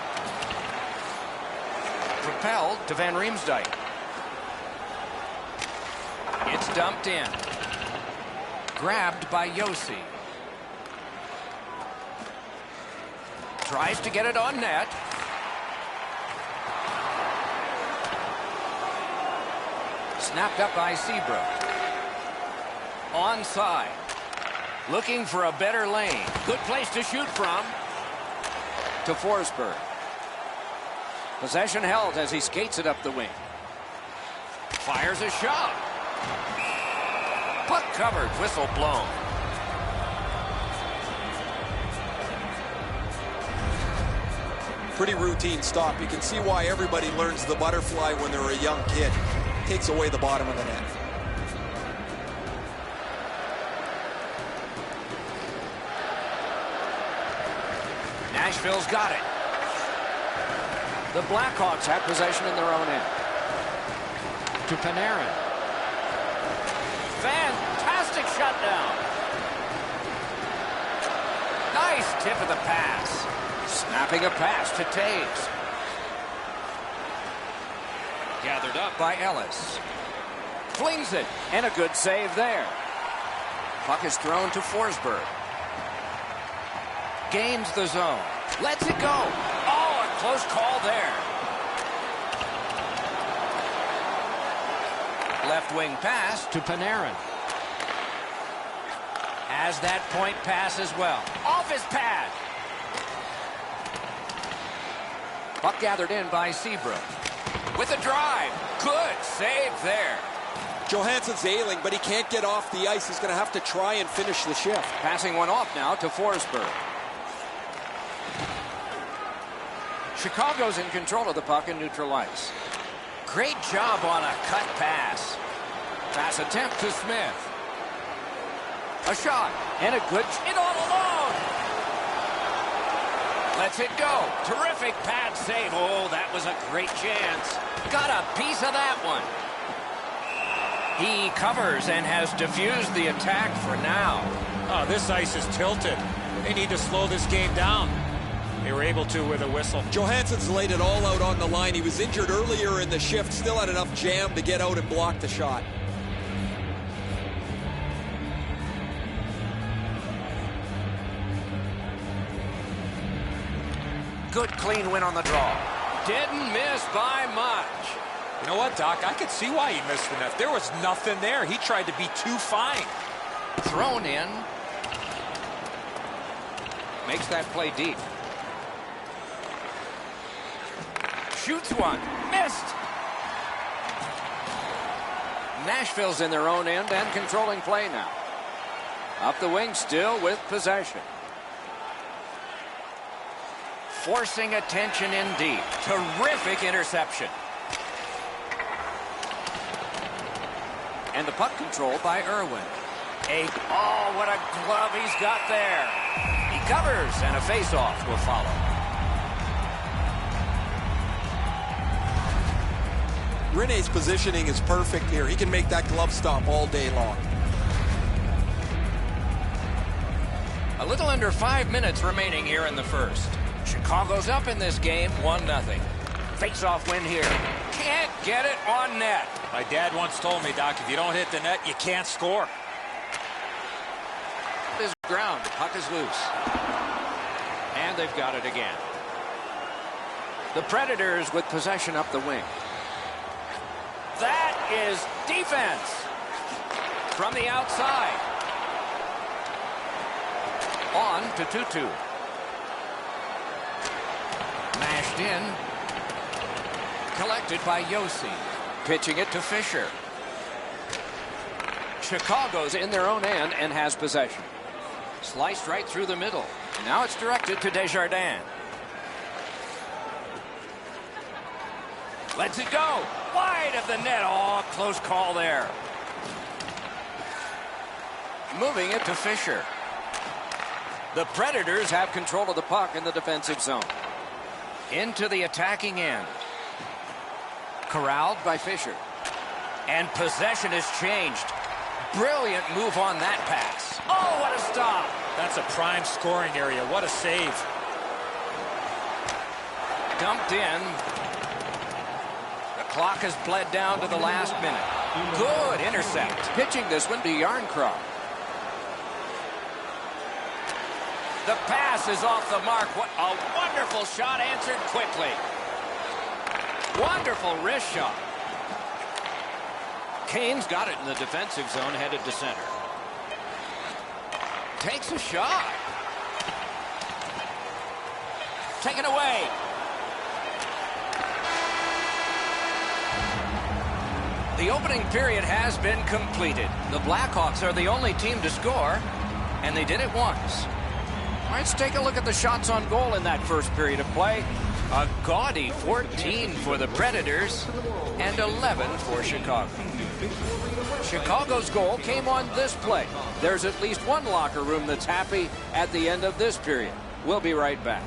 [SPEAKER 1] Propelled to Van Riemsdyk. It's dumped in. Grabbed by Josi. Tries to get it on net. Snapped up by Seabrook. Onside. Looking for a better lane. Good place to shoot from. To Forsberg. Possession held as he skates it up the wing. Fires a shot. Puck covered. Whistle blown.
[SPEAKER 3] Pretty routine stop. You can see why everybody learns the butterfly when they're a young kid. Takes away the bottom of the net.
[SPEAKER 1] Nashville's got it. The Blackhawks have possession in their own end. To Panarin. Fantastic shutdown. Nice tip of the pass. Snapping a pass to Taves. Gathered up by Ellis. Flings it, and a good save there. Puck is thrown to Forsberg. Gains the zone. Lets it go. Oh, a close call there. Left wing pass to Panarin. Has that point pass as well. Off his pad. Puck gathered in by Seabrook. With a drive. Good save there.
[SPEAKER 3] Johansson's ailing, but he can't get off the ice. He's going to have to try and finish the shift.
[SPEAKER 1] Passing one off now to Forsberg. Chicago's in control of the puck in neutral ice. Great job on a cut pass. Pass attempt to Smith. A shot and a good hit all alone. Lets it go. Terrific pad save. Oh, that was a great chance. Got a piece of that one. He covers and has diffused the attack for now.
[SPEAKER 2] Oh, this ice is tilted. They need to slow this game down. They were able to with a whistle.
[SPEAKER 3] Johansson's laid it all out on the line. He was injured earlier in the shift. Still had enough jam to get out and block the shot.
[SPEAKER 1] Good clean win on the draw. Didn't miss by much.
[SPEAKER 2] You know what, Doc? I could see why he missed the net. There was nothing there. He tried to be too fine.
[SPEAKER 1] Thrown in. Makes that play deep. Shoots one. Missed. Nashville's in their own end and controlling play now. Up the wing still with possession. Forcing attention in deep. Terrific interception. And the puck controlled by Irwin. Oh, what a glove he's got there. He covers, and a face-off will follow.
[SPEAKER 3] Rene's positioning is perfect here. He can make that glove stop all day long.
[SPEAKER 1] A little under 5 minutes remaining here in the first. Chicago's up in this game, 1-0. Face-off win here. Can't get it on net.
[SPEAKER 2] My dad once told me, Doc, if you don't hit the net, you can't score.
[SPEAKER 1] This ground, the puck is loose. And they've got it again. The Predators with possession up the wing. That is defense. From the outside. On to Tutu. Mashed in. Collected by Yossi. Pitching it to Fisher. Chicago's in their own end and has possession. Sliced right through the middle. And now it's directed to Desjardins. Lets it go. Wide of the net. Oh, close call there. Moving it to Fisher. The Predators have control of the puck in the defensive zone. Into the attacking end. Corralled by Fisher. And possession has changed. Brilliant move on that pass. Oh, what a stop.
[SPEAKER 2] That's a prime scoring area. What a save.
[SPEAKER 1] Dumped in. The clock has bled down to the last minute. Good intercept. Pitching this one to Yarncroft. The pass is off the mark. What a wonderful shot, answered quickly. Wonderful wrist shot. Kane's got it in the defensive zone, headed to center. Takes a shot. Taken away. The opening period has been completed. The Blackhawks are the only team to score, and they did it once. Let's take a look at the shots on goal in that first period of play. A gaudy 14 for the Predators and 11 for Chicago. Chicago's goal came on this play. There's at least one locker room that's happy at the end of this period. We'll be right back.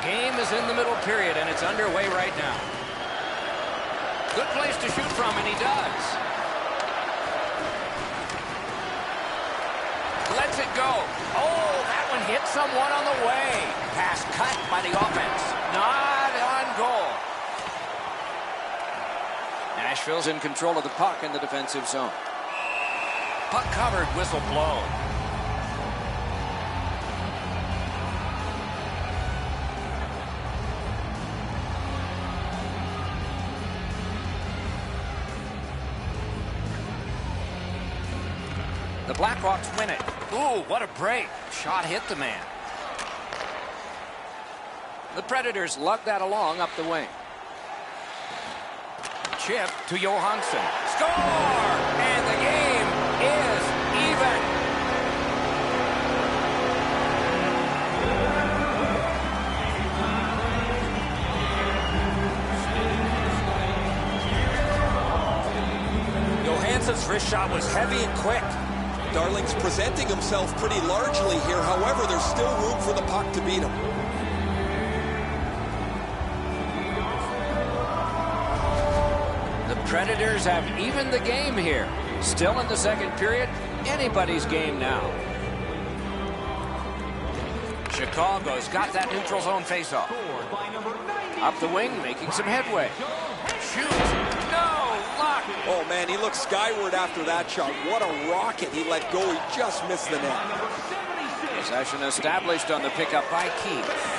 [SPEAKER 1] game is in the middle period, and it's underway right now. Good place to shoot from, and he does. Lets it go. Oh, that one hit someone on the way. Pass cut by the offense. Not on goal. Nashville's in control of the puck in the defensive zone. Puck covered, whistle blown. The Blackhawks win it. Ooh, what a break. Shot hit the man. The Predators lug that along up the wing. Chip to Johansson. Score! And the game is even.
[SPEAKER 2] Johansson's wrist shot was heavy and quick.
[SPEAKER 3] Darling's presenting himself pretty largely here. However, there's still room for the puck to beat him.
[SPEAKER 1] The Predators have evened the game here. Still in the second period. Anybody's game now. Chicago's got that neutral zone faceoff. Up the wing, making some headway. Shoots. No luck.
[SPEAKER 3] Oh, man, he looked skyward after that shot. What a rocket he let go. He just missed the net.
[SPEAKER 1] Possession established on the pickup by Keith.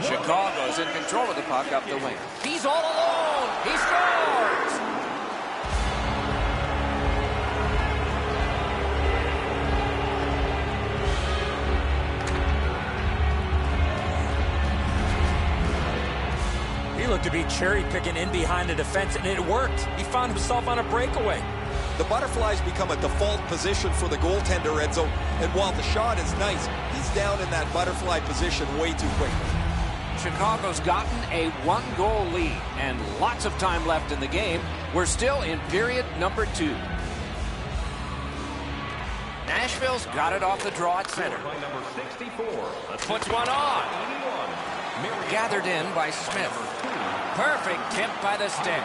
[SPEAKER 1] Chicago's in control of the puck up the wing. He's all alone. He scores.
[SPEAKER 2] He looked to be cherry-picking in behind the defense, and it worked. He found himself on a breakaway.
[SPEAKER 3] The butterflies become a default position for the goaltender, Edzo. And while the shot is nice, he's down in that butterfly position way too quick.
[SPEAKER 1] Chicago's gotten a one-goal lead, and lots of time left in the game. We're still in period number 2. Nashville's got it off the draw at center. Puts one on. Gathered in by Smith. Perfect tip by the stick.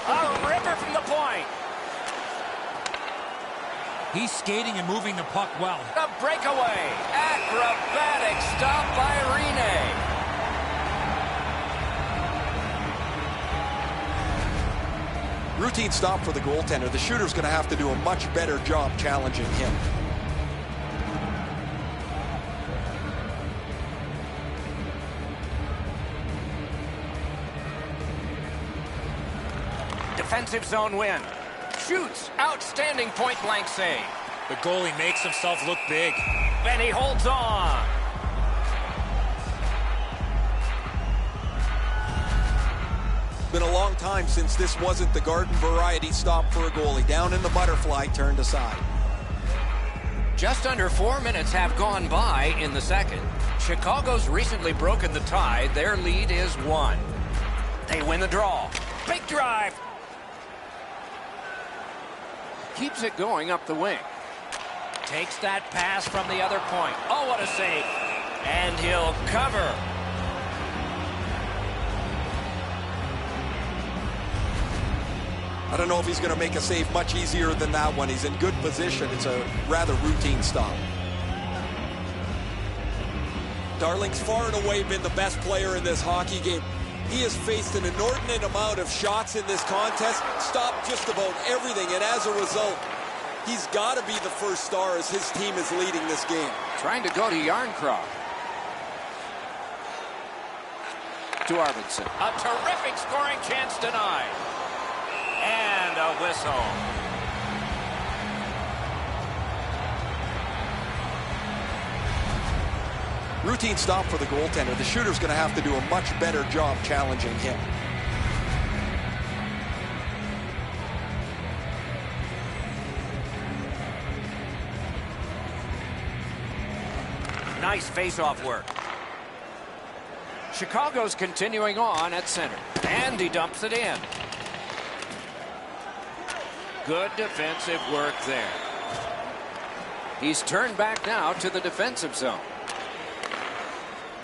[SPEAKER 1] A ripper from the point.
[SPEAKER 5] He's skating and moving the puck well.
[SPEAKER 1] A breakaway. Acrobatic stop by Rene.
[SPEAKER 3] Routine stop for the goaltender. The shooter's going to have to do a much better job challenging him.
[SPEAKER 1] Defensive zone win. Shoots. Outstanding point-blank save.
[SPEAKER 2] The goalie makes himself look big.
[SPEAKER 1] And he holds on.
[SPEAKER 3] Been a long time since this wasn't the garden variety stop for a goalie. Down in the butterfly, turned aside.
[SPEAKER 1] Just under 4 minutes have gone by in the second. Chicago's recently broken the tie. Their lead is 1. They win the draw. Big drive. Keeps it going up the wing. Takes that pass from the other point. Oh, what a save. And he'll cover.
[SPEAKER 3] I don't know if he's going to make a save much easier than that one. He's in good position. It's a rather routine stop. Darling's far and away been the best player in this hockey game. He has faced an inordinate amount of shots in this contest, stopped just about everything, and as a result, he's got to be the first star as his team is leading this game.
[SPEAKER 1] Trying to go to Yarncroft. To Arvidsson. A terrific scoring chance denied. And a whistle.
[SPEAKER 3] Routine stop for the goaltender. The shooter's going to have to do a much better job challenging him.
[SPEAKER 1] Nice face-off work. Chicago's continuing on at center. And he dumps it in. Good defensive work there. He's turned back now to the defensive zone.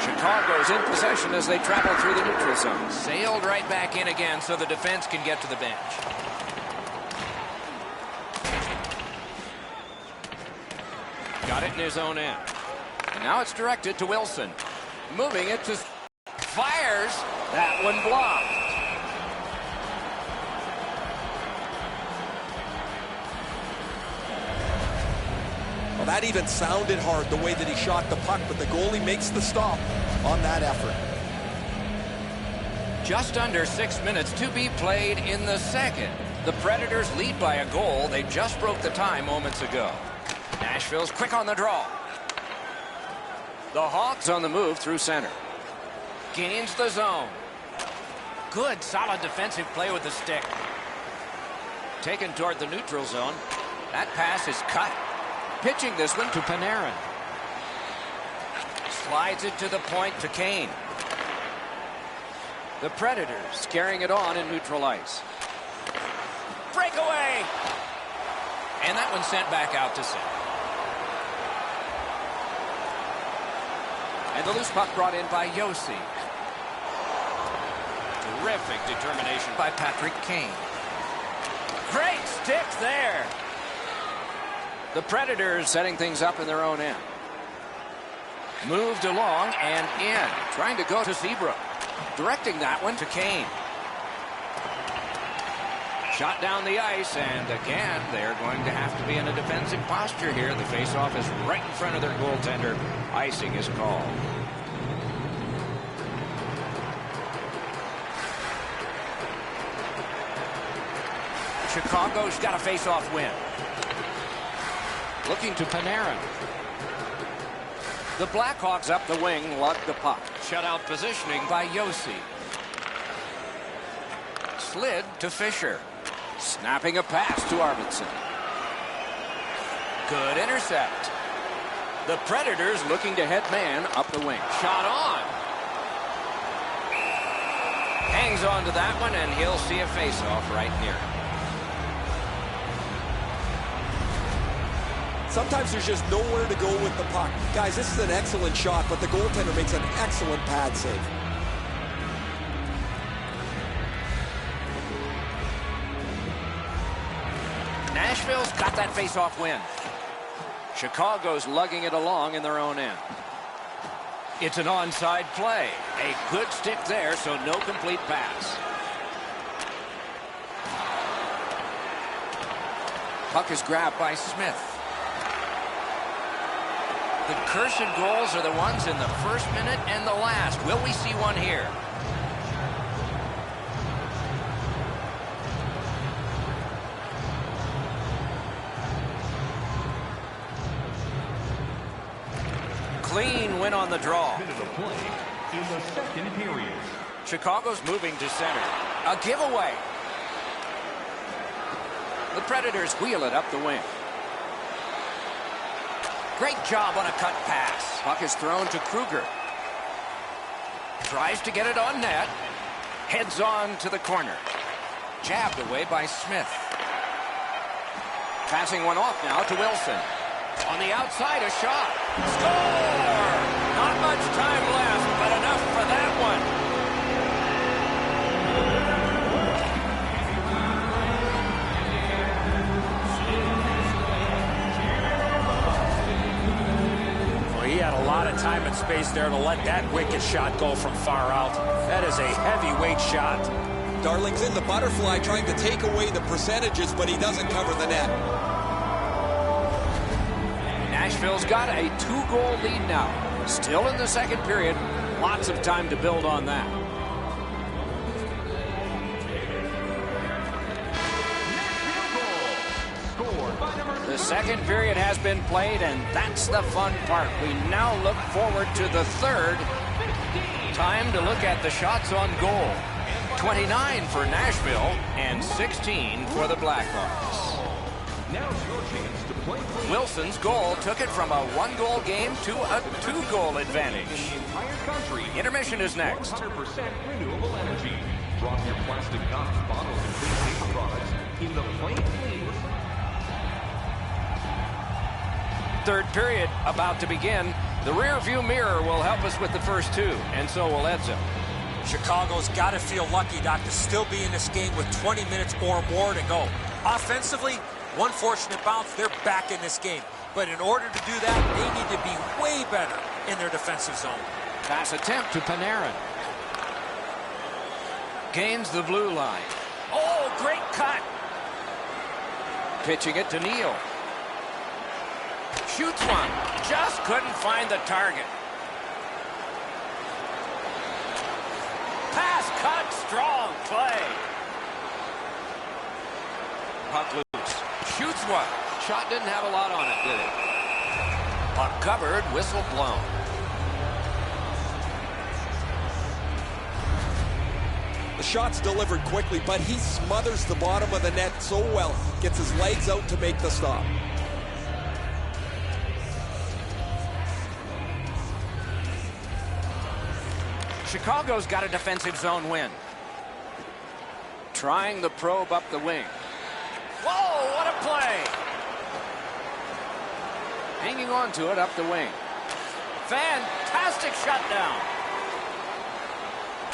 [SPEAKER 1] Chicago's in possession as they travel through the neutral zone. Sailed right back in again so the defense can get to the bench. Got it in his own end. And now it's directed to Wilson. Moving it to... Fires. That one blocked.
[SPEAKER 3] Well, that even sounded hard, the way that he shot the puck, but the goalie makes the stop on that effort.
[SPEAKER 1] Just under 6 minutes to be played in the second. The Predators lead by a goal. They just broke the tie moments ago. Nashville's quick on the draw. The Hawks on the move through center. Gains the zone. Good, solid defensive play with the stick. Taken toward the neutral zone. That pass is cut. Pitching this one to Panarin. Slides it to the point to Kane. The Predators carrying it on in neutral ice. Breakaway! And that one sent back out to center. And the loose puck brought in by Yossi. Terrific determination by Patrick Kane. Great stick there. The Predators setting things up in their own end. Moved along and in. Trying to go to Seabrook. Directing that one to Kane. Shot down the ice, and again, they're going to have to be in a defensive posture here. The faceoff is right in front of their goaltender. Icing is called. Chicago's got a faceoff win. Looking to Panarin. The Blackhawks up the wing lug the puck. Shutout positioning by Yossi. Slid to Fisher. Snapping a pass to Arvidsson. Good intercept. The Predators looking to head man up the wing. Shot on. Hangs on to that one, and he'll see a face-off right near him.
[SPEAKER 3] Sometimes there's just nowhere to go with the puck. Guys, this is an excellent shot, but the goaltender makes an excellent pad save.
[SPEAKER 1] Nashville's got that face-off win. Chicago's lugging it along in their own end. It's an onside play. A good stick there, so no complete pass. Puck is grabbed by Smith. The cursed goals are the ones in the first minute and the last. Will we see one here? Clean win on the draw.
[SPEAKER 4] Minute of play in the second period.
[SPEAKER 1] Chicago's moving to center. A giveaway. The Predators wheel it up the wing. Great job on a cut pass. Puck is thrown to Kruger. Tries to get it on net. Heads on to the corner. Jabbed away by Smith. Passing one off now to Wilson. On the outside, a shot. Score! Not much time left, but enough for that one.
[SPEAKER 5] He had a lot of time and space there to let that wicked shot go from far out. That is a heavyweight shot.
[SPEAKER 3] Darling's in the butterfly trying to take away the percentages, but he doesn't cover the net.
[SPEAKER 1] Nashville's got a 2-goal lead now. Still in the second period. Lots of time to build on that. The second period has been played, and that's the fun part. We now look forward to the third. Time to look at the shots on goal. 29 for Nashville and 16 for the Blackhawks.
[SPEAKER 4] Now's your chance to play.
[SPEAKER 1] Wilson's goal took it from a 1-goal game to a 2-goal advantage.
[SPEAKER 4] In the entire country,
[SPEAKER 1] Intermission is next.
[SPEAKER 4] 100% renewable energy. Drop your plastic cups, bottles, and clean products in the plain clean.
[SPEAKER 1] Third period about to begin. The rear view mirror will help us with the first two, and so will Edzo.
[SPEAKER 2] Chicago's got to feel lucky, Doc, to still be in this game with 20 minutes or more to go. Offensively, one fortunate bounce, they're back in this game. But in order to do that, they need to be way better in their defensive zone.
[SPEAKER 1] Pass attempt to Panarin. Gains the blue line. Oh, great cut. Pitching it to Neal. Shoots one. Just couldn't find the target. Pass cut. Strong play. Puck loose. Shoots one. Shot didn't have a lot on it, did it? Puck covered. Whistle blown.
[SPEAKER 3] The shot's delivered quickly, but he smothers the bottom of the net so well. Gets his legs out to make the stop.
[SPEAKER 1] Chicago's got a defensive zone win. Trying the probe up the wing. Whoa, what a play! Hanging on to it up the wing. Fantastic shutdown.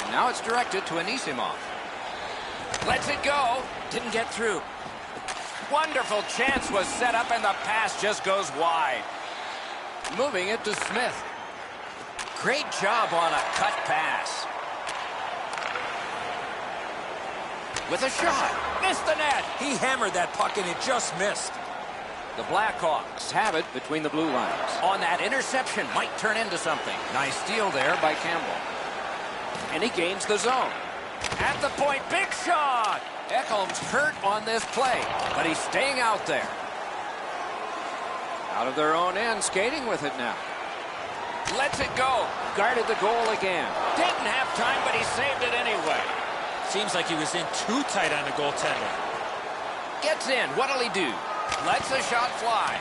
[SPEAKER 1] And now it's directed to Anisimov. Lets it go. Didn't get through. Wonderful chance was set up, and the pass just goes wide. Moving it to Smith. Great job on a cut pass. With a shot. Missed the net.
[SPEAKER 2] He hammered that puck, and it just missed.
[SPEAKER 1] The Blackhawks have it between the blue lines. On that interception, might turn into something. Nice steal there by Campbell. And he gains the zone. At the point, big shot! Ekholm's hurt on this play, but he's staying out there. Out of their own end, skating with it now. Lets it go. Guarded the goal again. Didn't have time, but he saved it anyway.
[SPEAKER 5] Seems like he was in too tight on the goaltender.
[SPEAKER 1] Gets in. What'll he do? Lets the shot fly.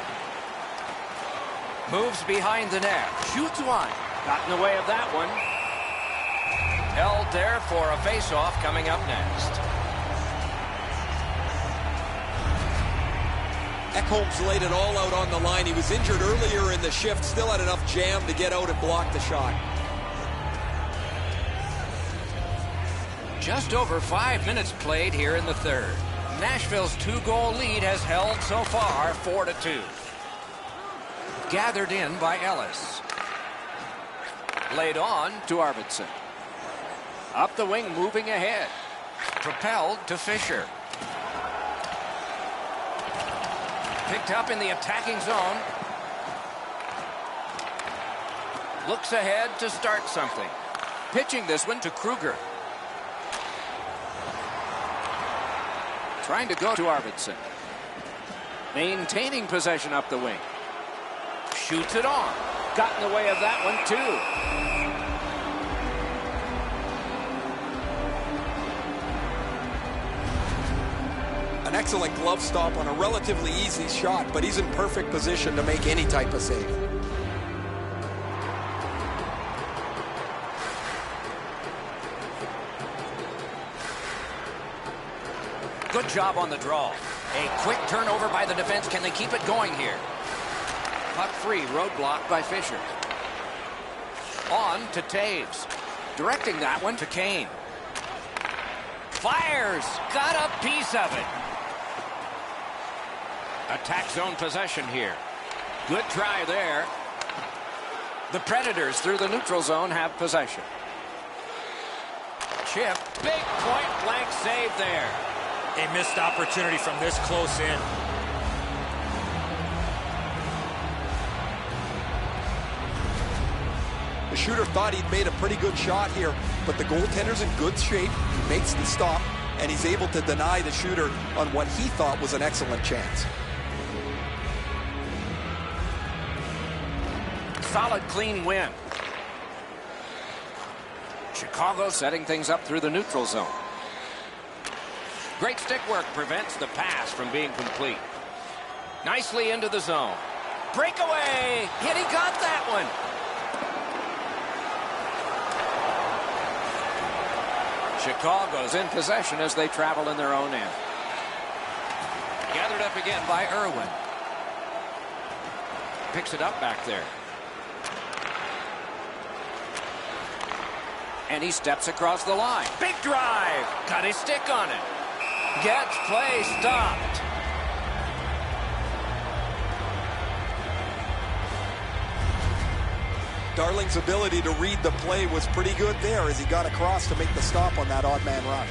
[SPEAKER 1] Moves behind the net. Shoots one. Got in the way of that one. Held there for a face-off coming up next.
[SPEAKER 3] Ekholm's laid it all out on the line. He was injured earlier in the shift. Still had enough jam to get out and block the shot.
[SPEAKER 1] Just over 5 minutes played here in the third. Nashville's 2-goal lead has held so far 4-2. Gathered in by Ellis. Laid on to Arvidsson. Up the wing, moving ahead. Propelled to Fisher. Picked up in the attacking zone. Looks ahead to start something. Pitching this one to Kruger. Trying to go to Arvidsson. Maintaining possession up the wing. Shoots it on. Got in the way of that one too.
[SPEAKER 3] An excellent glove stop on a relatively easy shot, but he's in perfect position to make any type of save.
[SPEAKER 1] Good job on the draw. A quick turnover by the defense. Can they keep it going here? Puck free, roadblock by Fisher. On to Taves. Directing that one to Kane. Fires. Got a piece of it. Attack zone possession here. Good try there. The Predators through the neutral zone have possession. Chip. Big point blank save there.
[SPEAKER 5] A missed opportunity from this close in.
[SPEAKER 3] The shooter thought he'd made a pretty good shot here, but the goaltender's in good shape. He makes the stop, and he's able to deny the shooter on what he thought was an excellent chance.
[SPEAKER 1] Solid, clean win. Chicago setting things up through the neutral zone. Great stick work prevents the pass from being complete. Nicely into the zone. Breakaway! Hit, he got that one. Chicago's in possession as they travel in their own end. Gathered up again by Irwin. Picks it up back there. And he steps across the line. Big drive. Got his stick on it. Gets play stopped.
[SPEAKER 3] Darling's ability to read the play was pretty good there as he got across to make the stop on that odd man rush.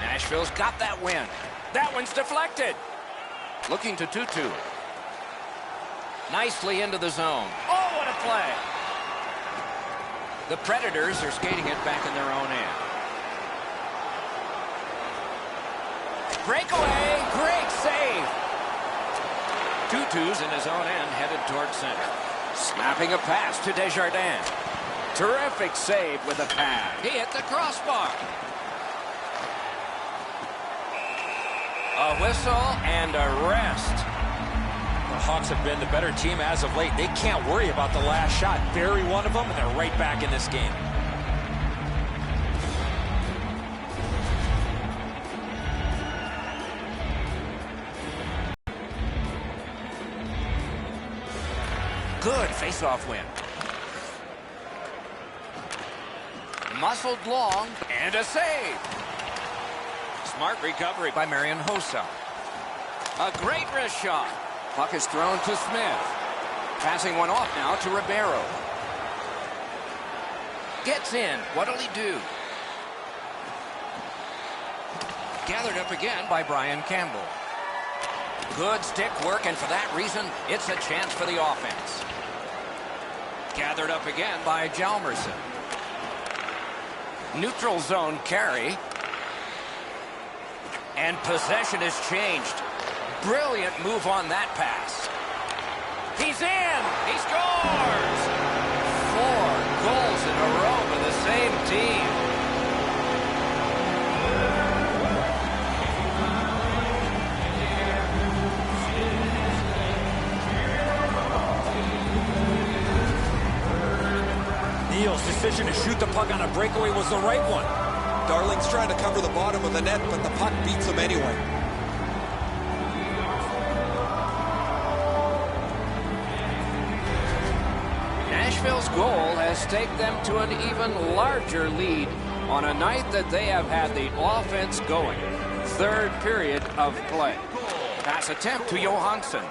[SPEAKER 1] Nashville's got that win. That one's deflected. Looking to Tutu. Nicely into the zone. Oh, what a play. The Predators are skating it back in their own end. Breakaway. Great save. Tutu's in his own end headed toward center. Snapping a pass to Desjardins. Terrific save with a pad. He hit the crossbar. A whistle and a rest.
[SPEAKER 2] The Hawks have been the better team as of late. They can't worry about the last shot. Bury one of them, and they're right back in this game.
[SPEAKER 1] Good face-off win. Muscled long and a save. Smart recovery by Marian Hossa. A great wrist shot. Puck is thrown to Smith. Passing one off now to Ribeiro. Gets in. What'll he do? Gathered up again by Brian Campbell. Good stick work, and for that reason, it's a chance for the offense. Gathered up again by Hjalmarsson. Neutral zone carry. And possession has changed. Brilliant move on that pass. He's in. He scores. 4 goals in a row for the same team.
[SPEAKER 2] Neal's decision to shoot the puck on a breakaway was the right one.
[SPEAKER 3] Darling's trying to cover the bottom of the net, but the puck beats him anyway.
[SPEAKER 1] Nashville's goal has taken them to an even larger lead on a night that they have had the offense going. Third period of play. Pass attempt to Johansson.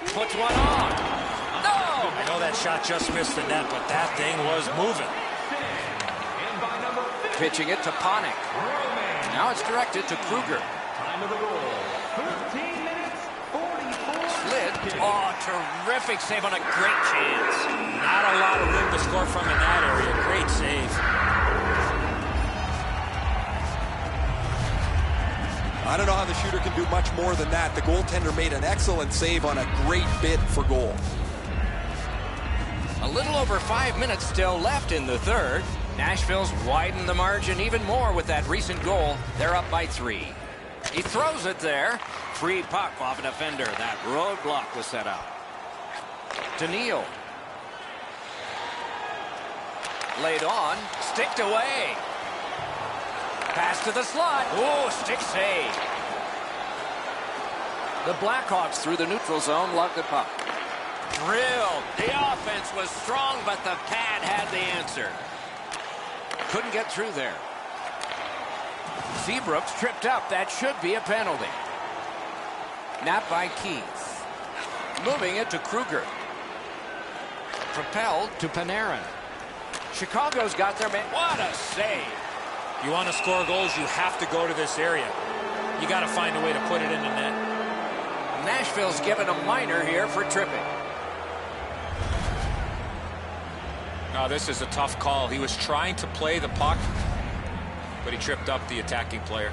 [SPEAKER 1] Puts one on. No!
[SPEAKER 5] I know that shot just missed the net, but that thing was moving.
[SPEAKER 1] Pitching it to Panik. Now it's directed to Kruger. Slid. Oh, terrific save on a great chance.
[SPEAKER 5] Not a lot of room to score from in that area. Great save.
[SPEAKER 3] I don't know how the shooter can do much more than that. The goaltender made an excellent save on a great bid for goal.
[SPEAKER 1] A little over 5 minutes still left in the third. Nashville's widened the margin even more with that recent goal. They're up by 3. He throws it there. Free puck off a defender. That roadblock was set up. To Neal. Laid on. Sticked away. Pass to the slot. Oh, stick save. The Blackhawks through the neutral zone lug the puck. Drilled. The offense was strong, but the pad had the answer. Couldn't get through there. Seabrook's tripped up. That should be a penalty. Napped by Keith. Moving it to Kruger. Propelled to Panarin. Chicago's got their man. What a save.
[SPEAKER 5] You want to score goals, you have to go to this area. You got to find a way to put it in the net.
[SPEAKER 1] Nashville's given a minor here for tripping.
[SPEAKER 2] No, this is a tough call. He was trying to play the puck, but he tripped up the attacking player.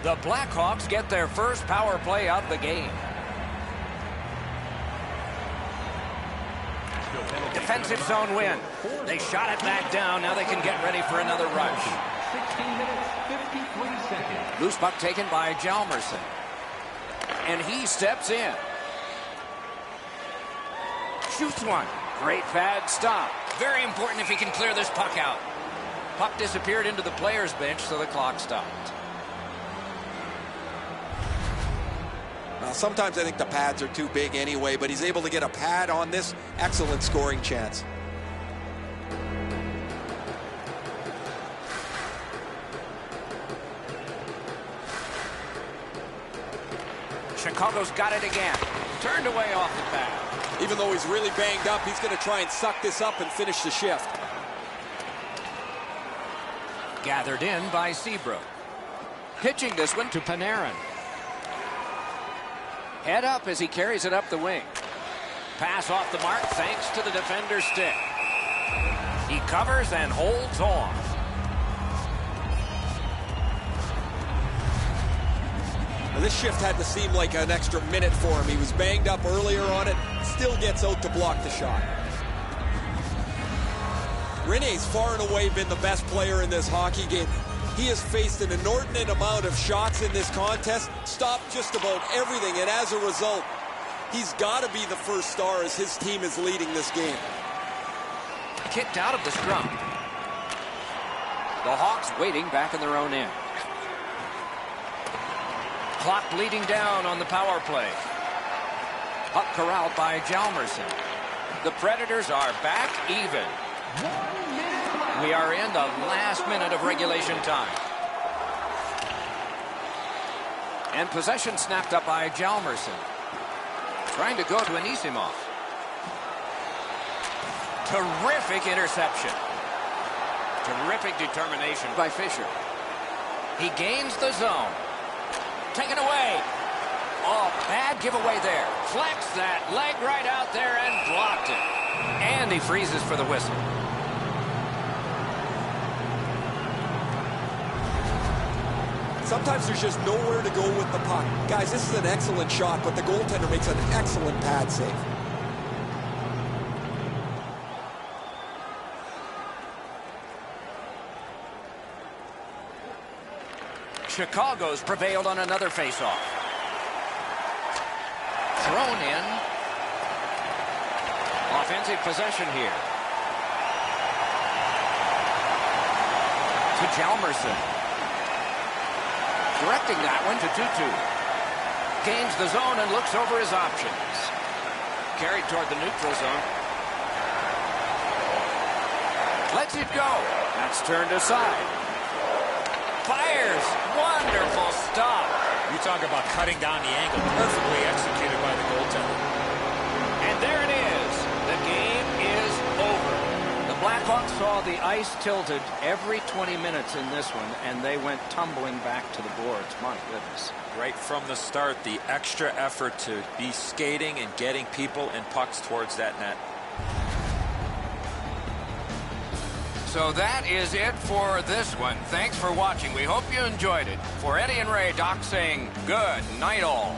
[SPEAKER 1] The Blackhawks get their first power play of the game. Defensive zone win. They shot it back down. Now they can get ready for another rush.
[SPEAKER 4] 16 minutes, 53 seconds.
[SPEAKER 1] Loose puck taken by Hjalmarsson. And he steps in. Shoots one. Great pad stop. Very important if he can clear this puck out. Puck disappeared into the players' bench, so the clock stopped.
[SPEAKER 3] Sometimes I think the pads are too big anyway, but he's able to get a pad on this. Excellent scoring chance.
[SPEAKER 1] Chicago's got it again. Turned away off the pad.
[SPEAKER 3] Even though he's really banged up, he's going to try and suck this up and finish the shift.
[SPEAKER 1] Gathered in by Seabrook. Pitching this one to Panarin. Head up as he carries it up the wing. Pass off the mark thanks to the defender's stick. He covers and holds on.
[SPEAKER 3] Now, this shift had to seem like an extra minute for him. He was banged up earlier on it. Still gets out to block the shot. Rene's far and away been the best player in this hockey game. He has faced an inordinate amount of shots in this contest, stopped just about everything, and as a result, he's got to be the first star as his team is leading this game.
[SPEAKER 1] Kicked out of the scrum. The Hawks waiting back in their own end. Clock bleeding down on the power play. Puck corralled by Hjalmarsson. The Predators are back even. We are in the last minute of regulation time. And possession snapped up by Hjalmarsson. Trying to go to Anisimov. Terrific interception. Terrific determination by Fisher. He gains the zone. Taken away. Oh, bad giveaway there. Flex that leg right out there and blocked it. And he freezes for the whistle.
[SPEAKER 3] Sometimes there's just nowhere to go with the puck. Guys, this is an excellent shot, but the goaltender makes an excellent pad save.
[SPEAKER 1] Chicago's prevailed on another faceoff. Thrown in. Offensive possession here. To Hjalmarsson. Directing that one to Tutu. Gains the zone and looks over his options. Carried toward the neutral zone. Lets it go. That's turned aside. Fires. Wonderful stop.
[SPEAKER 2] You talk about cutting down the angle. Perfectly executed by the goaltender.
[SPEAKER 1] And there it is. The game is over. The Blackhawks saw the ice tilted every 20 minutes in this one, and they went tumbling back to the boards. My goodness.
[SPEAKER 2] Right from the start, the extra effort to be skating and getting people and pucks towards that net.
[SPEAKER 1] So that is it for this one. Thanks for watching. We hope you enjoyed it. For Eddie and Ray, Doc saying good night all.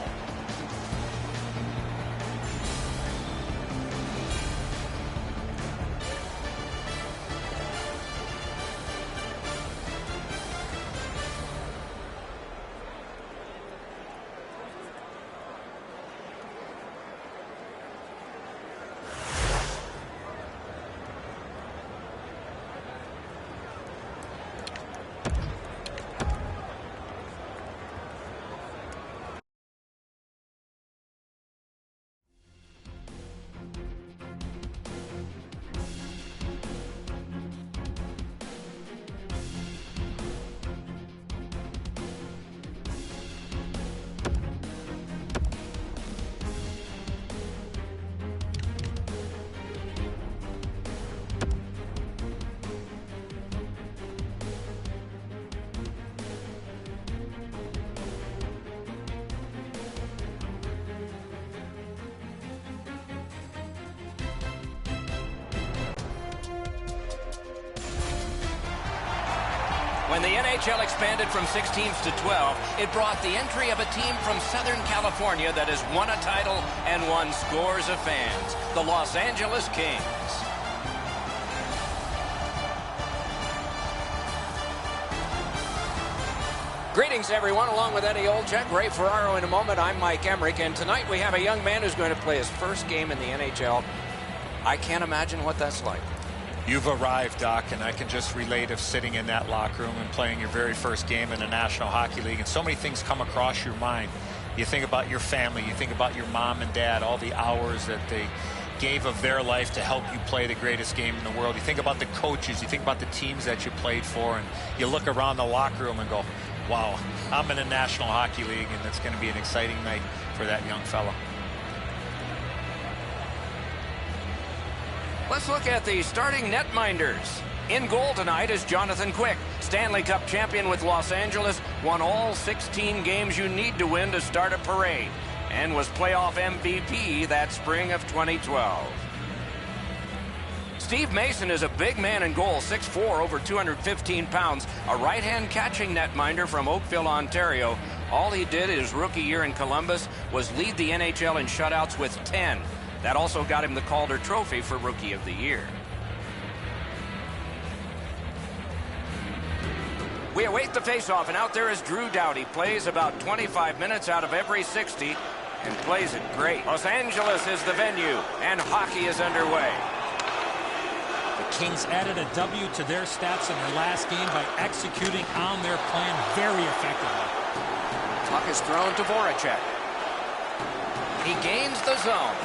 [SPEAKER 1] When the NHL expanded from 6 teams to 12, it brought the entry of a team from Southern California that has won a title and won scores of fans, the Los Angeles Kings. Greetings, everyone. Along with Eddie Olczyk, Ray Ferraro in a moment, I'm Mike Emmerich, and tonight we have a young man who's going to play his first game in the NHL. I can't imagine what that's like.
[SPEAKER 2] You've arrived, Doc, and I can just relate of sitting in that locker room and playing your very first game in the National Hockey League, and so many things come across your mind. You think about your family, you think about your mom and dad, all the hours that they gave of their life to help you play the greatest game in the world. You think about the coaches, you think about the teams that you played for, and you look around the locker room and go, wow, I'm in the National Hockey League, and it's going to be an exciting night for that young fella.
[SPEAKER 1] Let's look at the starting netminders. In goal tonight is Jonathan Quick, Stanley Cup champion with Los Angeles, won all 16 games you need to win to start a parade, and was playoff MVP that spring of 2012. Steve Mason is a big man in goal, 6'4", over 215 pounds, a right-hand catching netminder from Oakville, Ontario. All he did his rookie year in Columbus was lead the NHL in shutouts with 10. That also got him the Calder Trophy for Rookie of the Year. We await the faceoff, and out there is Drew Doughty. Plays about 25 minutes out of every 60 and plays it great. Los Angeles is the venue, and hockey is underway.
[SPEAKER 5] The Kings added a W to their stats in their last game by executing on their plan very effectively.
[SPEAKER 1] Puck is thrown to Voracek. He gains the zone.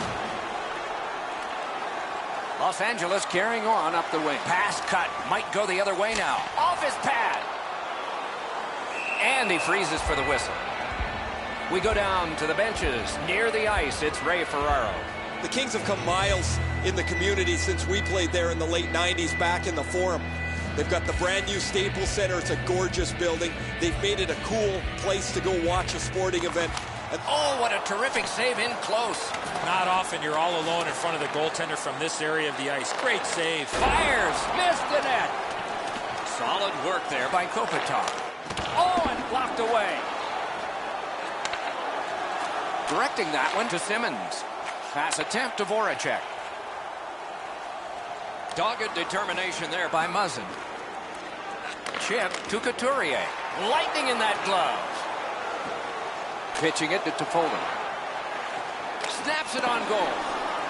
[SPEAKER 1] Los Angeles carrying on up the wing. Pass cut. Might go the other way now. Off his pad. And he freezes for the whistle. We go down to the benches. Near the ice, it's Ray Ferraro.
[SPEAKER 3] The Kings have come miles in the community since we played there in the late 90s back in the Forum. They've got the brand new Staples Center. It's a gorgeous building. They've made it a cool place to go watch a sporting event.
[SPEAKER 1] And oh, what a terrific save in close.
[SPEAKER 5] Not often you're all alone in front of the goaltender from this area of the ice. Great save.
[SPEAKER 1] Fires. Missed the net. Solid work there by Kopitar. Oh, and blocked away. Directing that one to Simmons. Pass attempt to Voracek. Dogged determination there by Muzzin. Chip to Couturier. Lightning in that glove. Pitching it to Toffoli. Snaps it on goal.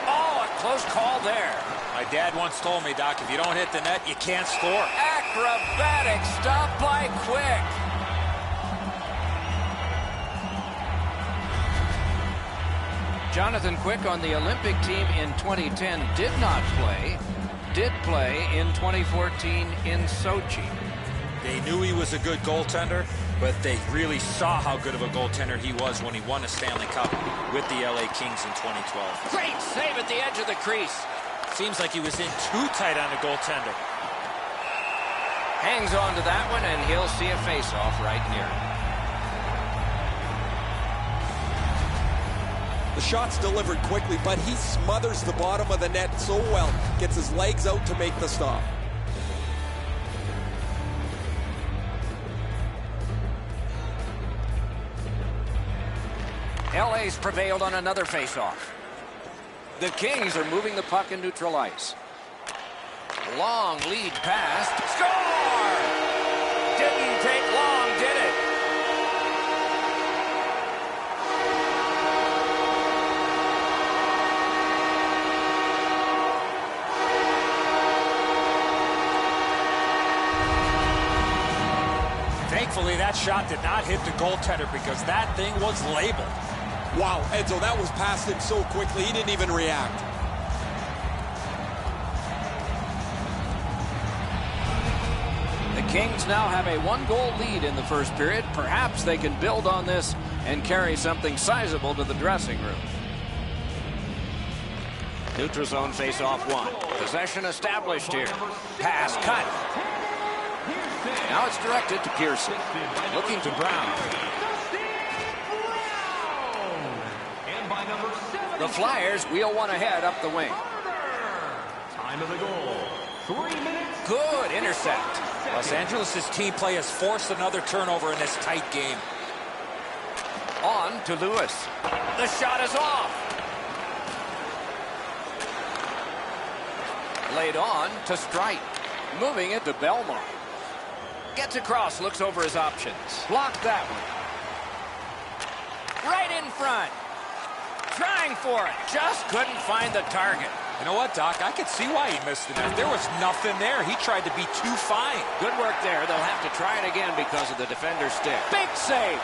[SPEAKER 1] Oh, a close call there.
[SPEAKER 2] My dad once told me, Doc, if you don't hit the net, you can't score.
[SPEAKER 1] Acrobatic stop by Quick. Jonathan Quick on the Olympic team in 2010 did not play. Did play in 2014 in Sochi.
[SPEAKER 2] They knew he was a good goaltender, but they really saw how good of a goaltender he was when he won a Stanley Cup with the LA Kings in 2012.
[SPEAKER 1] Great save at the edge of the crease.
[SPEAKER 5] Seems like he was in too tight on the goaltender.
[SPEAKER 1] Hangs on to that one, and he'll see a face-off right near him.
[SPEAKER 3] The shot's delivered quickly, but he smothers the bottom of the net so well. Gets his legs out to make the stop.
[SPEAKER 1] LA's prevailed on another face-off. The Kings are moving the puck in neutral ice. Long lead pass. Score! Didn't take long, did it?
[SPEAKER 5] Thankfully, that shot did not hit the goaltender because that thing was labeled.
[SPEAKER 3] Wow, Enzo, that was past him so quickly, he didn't even react.
[SPEAKER 1] The Kings now have a one-goal lead in the first period. Perhaps they can build on this and carry something sizable to the dressing room. Neutral zone face-off one. Possession established here. Pass cut. Now it's directed to Pearson. Looking to Brown. The Flyers wheel one ahead up the wing.
[SPEAKER 4] Time of the goal, 3 minutes.
[SPEAKER 1] Good intercept.
[SPEAKER 2] Los Angeles' team play has forced another turnover in this tight game.
[SPEAKER 1] On to Lewis. The shot is off. Laid on to Strite. Moving it to Belmont. Gets across, looks over his options. Blocked that one. Right in front. Trying for it. Just couldn't find the target.
[SPEAKER 2] You know what, Doc? I could see why he missed the net. There was nothing there. He tried to be too fine.
[SPEAKER 1] Good work there. They'll have to try it again because of the defender's stick. Big save.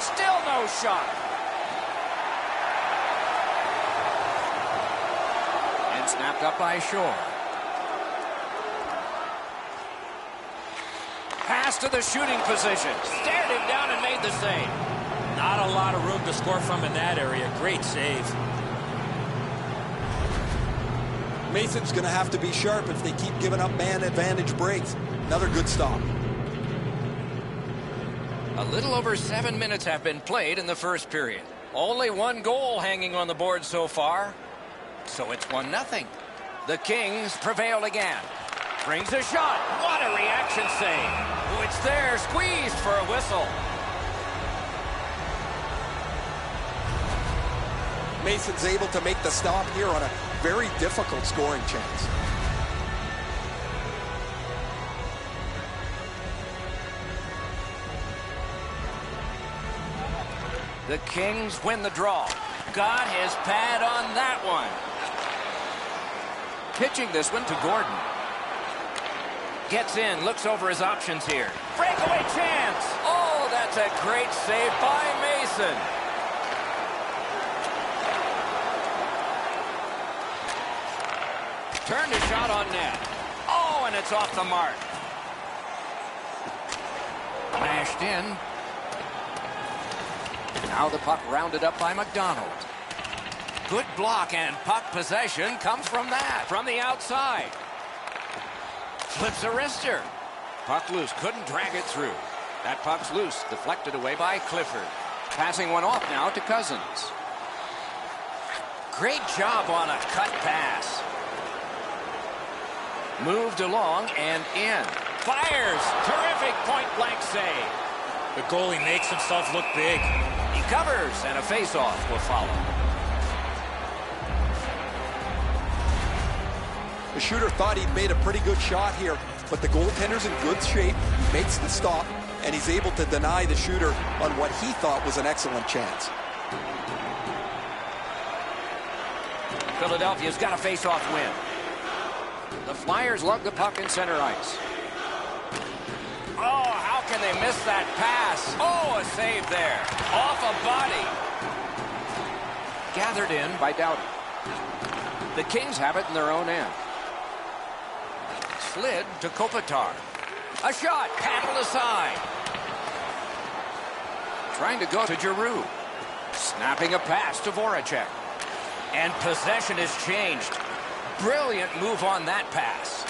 [SPEAKER 1] Still no shot. Snapped up by Shore. Pass to the shooting position. Stared him down and made the save.
[SPEAKER 5] Not a lot of room to score from in that area. Great save.
[SPEAKER 7] Mason's going to have to be sharp if they keep giving up man advantage breaks. Another good stop.
[SPEAKER 1] A little over 7 minutes have been played in the first period. Only one goal hanging on the board so far. So it's 1-0. The Kings prevail again. Brings a shot. What a reaction save. Oh, it's there. Squeezed for a whistle.
[SPEAKER 7] Mason's able to make the stop here on a very difficult scoring chance.
[SPEAKER 1] The Kings win the draw. Got his pad on that one. Pitching this one to Gordon. Gets in, looks over his options here. Breakaway chance. Oh, that's a great save by Mason. Turned a shot on net. Oh, and it's off the mark. Mashed in. Now the puck rounded up by McDonald. Good block, and puck possession comes from that. From the outside. Flips a wrister. Puck loose. Couldn't drag it through. That puck's loose. Deflected away by Clifford. Passing one off now to Cousins. Great job on a cut pass. Moved along and in. Fires. Terrific point-blank save.
[SPEAKER 5] The goalie makes himself look big.
[SPEAKER 1] He covers, and a face-off will follow.
[SPEAKER 7] The shooter thought he'd made a pretty good shot here, but the goaltender's in good shape. He makes the stop, and he's able to deny the shooter on what he thought was an excellent chance.
[SPEAKER 1] Philadelphia's got a face-off win. The Flyers lug the puck in center ice. Oh, how can they miss that pass? Oh, a save there. Off a body. Gathered in by Doughty. The Kings have it in their own end. Slid to Kopitar. A shot, paddled aside. Trying to go to Giroux. Snapping a pass to Voracek. And possession is changed. Brilliant move on that pass.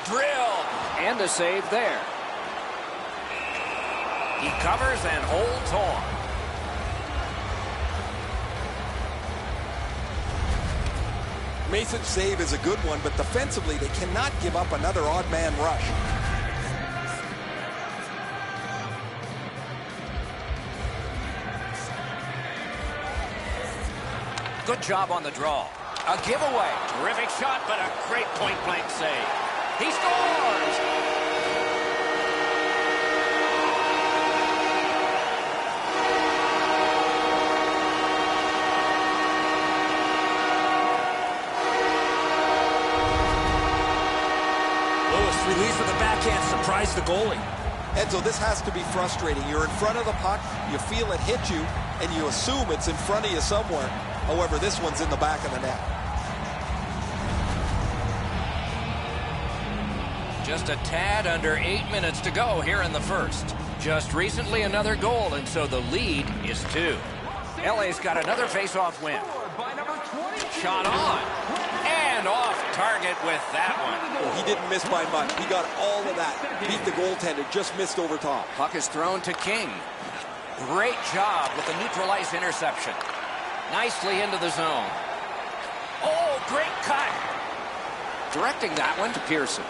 [SPEAKER 1] Drilled. And a save there. He covers and holds on.
[SPEAKER 7] Mason's save is a good one, but defensively they cannot give up another odd man rush.
[SPEAKER 1] Good job on the draw. A giveaway. Terrific shot, but a great point-blank save. He scores!
[SPEAKER 5] Release with the backhand surprised the goalie.
[SPEAKER 7] Enzo, this has to be frustrating. You're in front of the puck, you feel it hit you, and you assume it's in front of you somewhere. However, this one's in the back of the net.
[SPEAKER 1] Just a tad under 8 minutes to go here in the first. Just recently another goal, and so the lead is 2. LA's got another face-off win. Shot on. And off target with that one.
[SPEAKER 7] Oh, he didn't miss by much. He got all of that. Beat the goaltender, just missed over top.
[SPEAKER 1] Puck is thrown to King. Great job with the neutral ice interception. Nicely into the zone. Oh, great cut. Directing that one to Pearson.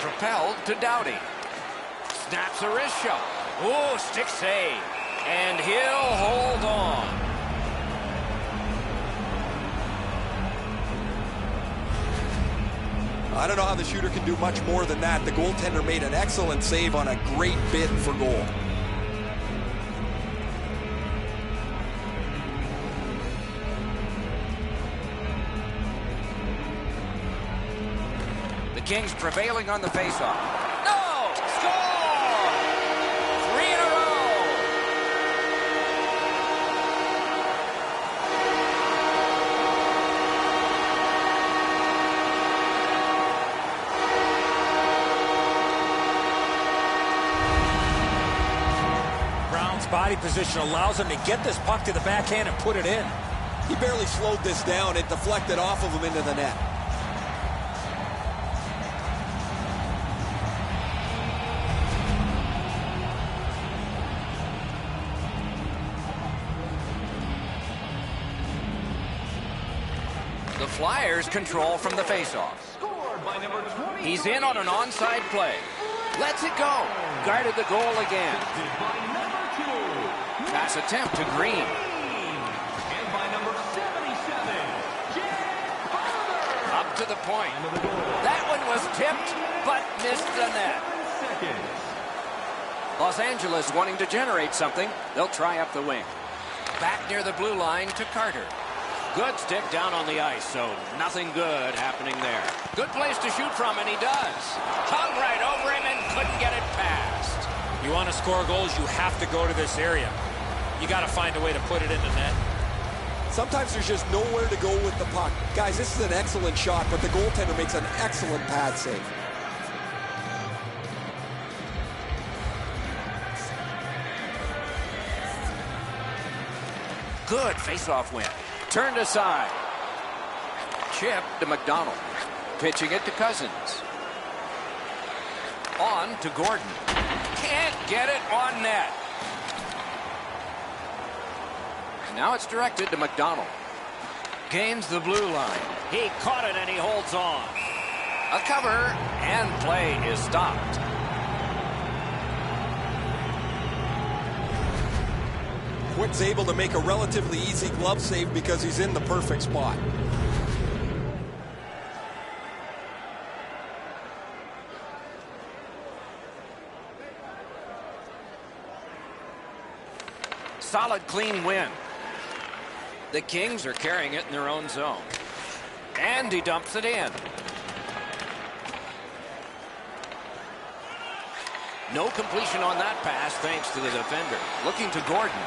[SPEAKER 1] Propelled to Doughty. Snaps a wrist shot. Oh, stick save. And he'll hold on.
[SPEAKER 7] I don't know how the shooter can do much more than that. The goaltender made an excellent save on a great bid for goal.
[SPEAKER 1] The Kings prevailing on the faceoff. No! Score! 3 in a row!
[SPEAKER 2] body position allows him to get this puck to the backhand and put it in.
[SPEAKER 7] He barely slowed this down. It deflected off of him into the net.
[SPEAKER 1] The Flyers control from the faceoff. He's in on an onside play. Lets it go. Guarded the goal again. Pass attempt to Green.
[SPEAKER 4] And by number 77,
[SPEAKER 1] Up to the point. That one was tipped, but missed the net. Los Angeles wanting to generate something. They'll try up the wing. Back near the blue line to Carter. Good stick down on the ice, so nothing good happening there. Good place to shoot from, and he does. Hung right over him and couldn't get it past.
[SPEAKER 2] You want to score goals, you have to go to this area. You got to find a way to put it in the net.
[SPEAKER 7] Sometimes there's just nowhere to go with the puck. Guys, this is an excellent shot, but the goaltender makes an excellent pad save.
[SPEAKER 1] Good face-off win. Turned aside. Chip to McDonald. Pitching it to Cousins. On to Gordon. Can't get it on net. And now it's directed to McDonald. Gains the blue line. He caught it and he holds on. A cover and play is stopped.
[SPEAKER 7] Quick's able to make a relatively easy glove save because he's in the perfect spot.
[SPEAKER 1] Solid, clean win. The Kings are carrying it in their own zone. And he dumps it in. No completion on that pass thanks to the defender. Looking to Gordon.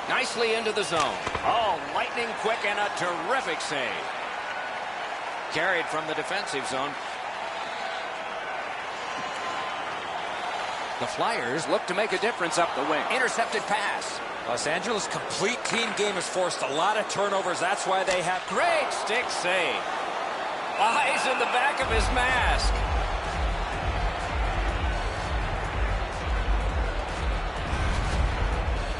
[SPEAKER 1] Nicely into the zone. Oh, lightning quick and a terrific save. Carried from the defensive zone. The Flyers look to make a difference up the wing. Intercepted pass.
[SPEAKER 2] Los Angeles' complete team game has forced a lot of turnovers. That's why they have...
[SPEAKER 1] Great stick save. Eyes in the back of his mask.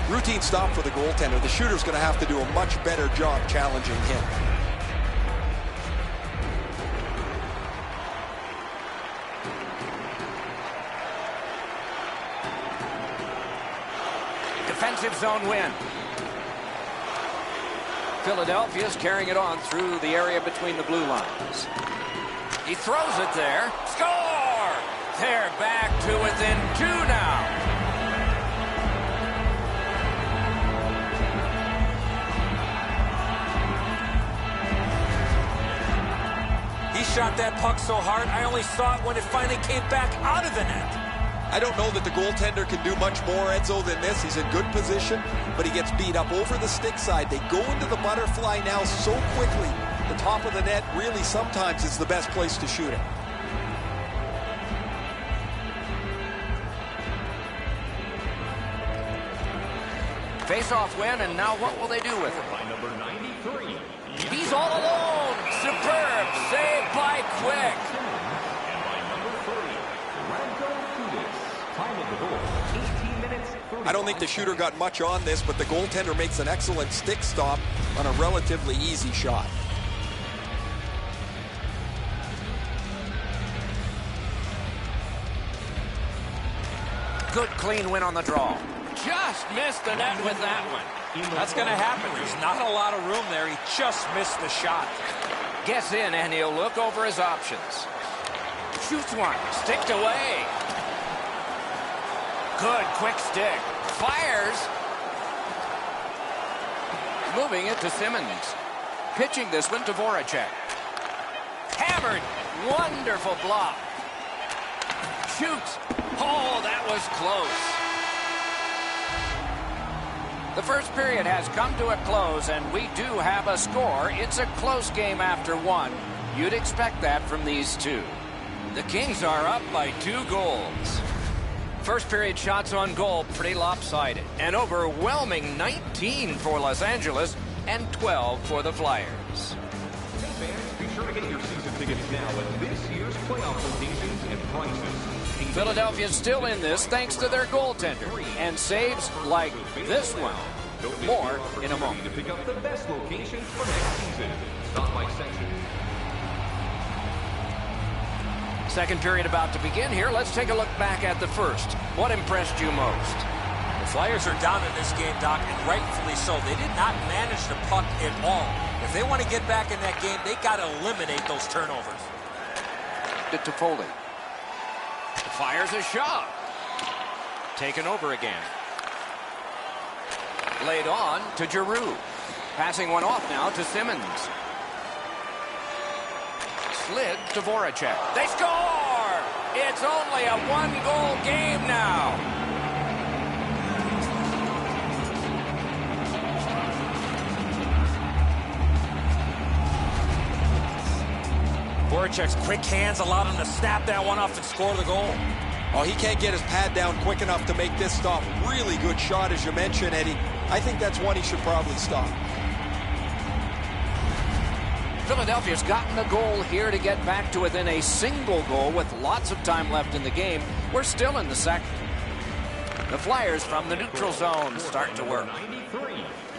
[SPEAKER 7] Routine stop for the goaltender. The shooter's going to have to do a much better job challenging him.
[SPEAKER 1] Defensive zone win. Philadelphia's carrying it on through the area between the blue lines. He throws it there. Score! They're back to within 2 now.
[SPEAKER 2] He shot that puck so hard, I only saw it when it finally came back out of the net.
[SPEAKER 7] I don't know that the goaltender can do much more, Edzo, than this. He's in good position, but he gets beat up over the stick side. They go into the butterfly now so quickly. The top of the net really sometimes is the best place to shoot it.
[SPEAKER 1] Face-off win, and now what will they do with it?
[SPEAKER 4] by number 93.
[SPEAKER 1] He's all alone. Superb save by Quick.
[SPEAKER 4] And by number 30, time of the goal, 18 minutes.
[SPEAKER 7] I don't think the shooter got much on this, but the goaltender makes an excellent stick stop on a relatively easy shot.
[SPEAKER 1] Good clean win on the draw. Just missed the net with that one.
[SPEAKER 2] That's going to happen. There's not a lot of room there. He just missed the shot.
[SPEAKER 1] Gets in, and he'll look over his options. Shoots one. Sticked away. Good quick stick. Fires. Moving it to Simmons. Pitching this one to Voracek. Hammered. Wonderful block. Shoots. Oh, that was close. The first period has come to a close, and we do have a score. It's a close game after one. You'd expect that from these two. The Kings are up by 2 goals. First period shots on goal, pretty lopsided. An overwhelming 19 for Los Angeles and 12 for the Flyers.
[SPEAKER 4] Hey fans, be sure to get your season tickets now at this year's playoff locations and prices.
[SPEAKER 1] Philadelphia's still in this thanks to their goaltender and saves like this one. More in a moment.
[SPEAKER 4] To pick up the best locations for next season. Stop by section.
[SPEAKER 1] Second period about to begin here. Let's take a look back at the first. What impressed you most?
[SPEAKER 2] The Flyers are down in this game, Doc, and rightfully so. They did not manage the puck at all. If they want to get back in that game, they got to eliminate those turnovers.
[SPEAKER 1] To Foley. Fires a shot. Taken over again. Laid on to Giroux. Passing one off now to Simmons. Slid to Voracek. They score! It's only a one-goal game now.
[SPEAKER 2] Voracek's quick hands allowed him to snap that one off and score the goal.
[SPEAKER 7] Oh, he can't get his pad down quick enough to make this stop. Really good shot, as you mentioned, Eddie. I think that's one he should probably stop.
[SPEAKER 1] Philadelphia's gotten a goal here to get back to within a single goal with lots of time left in the game. We're still in the second. The Flyers from the neutral zone start to work.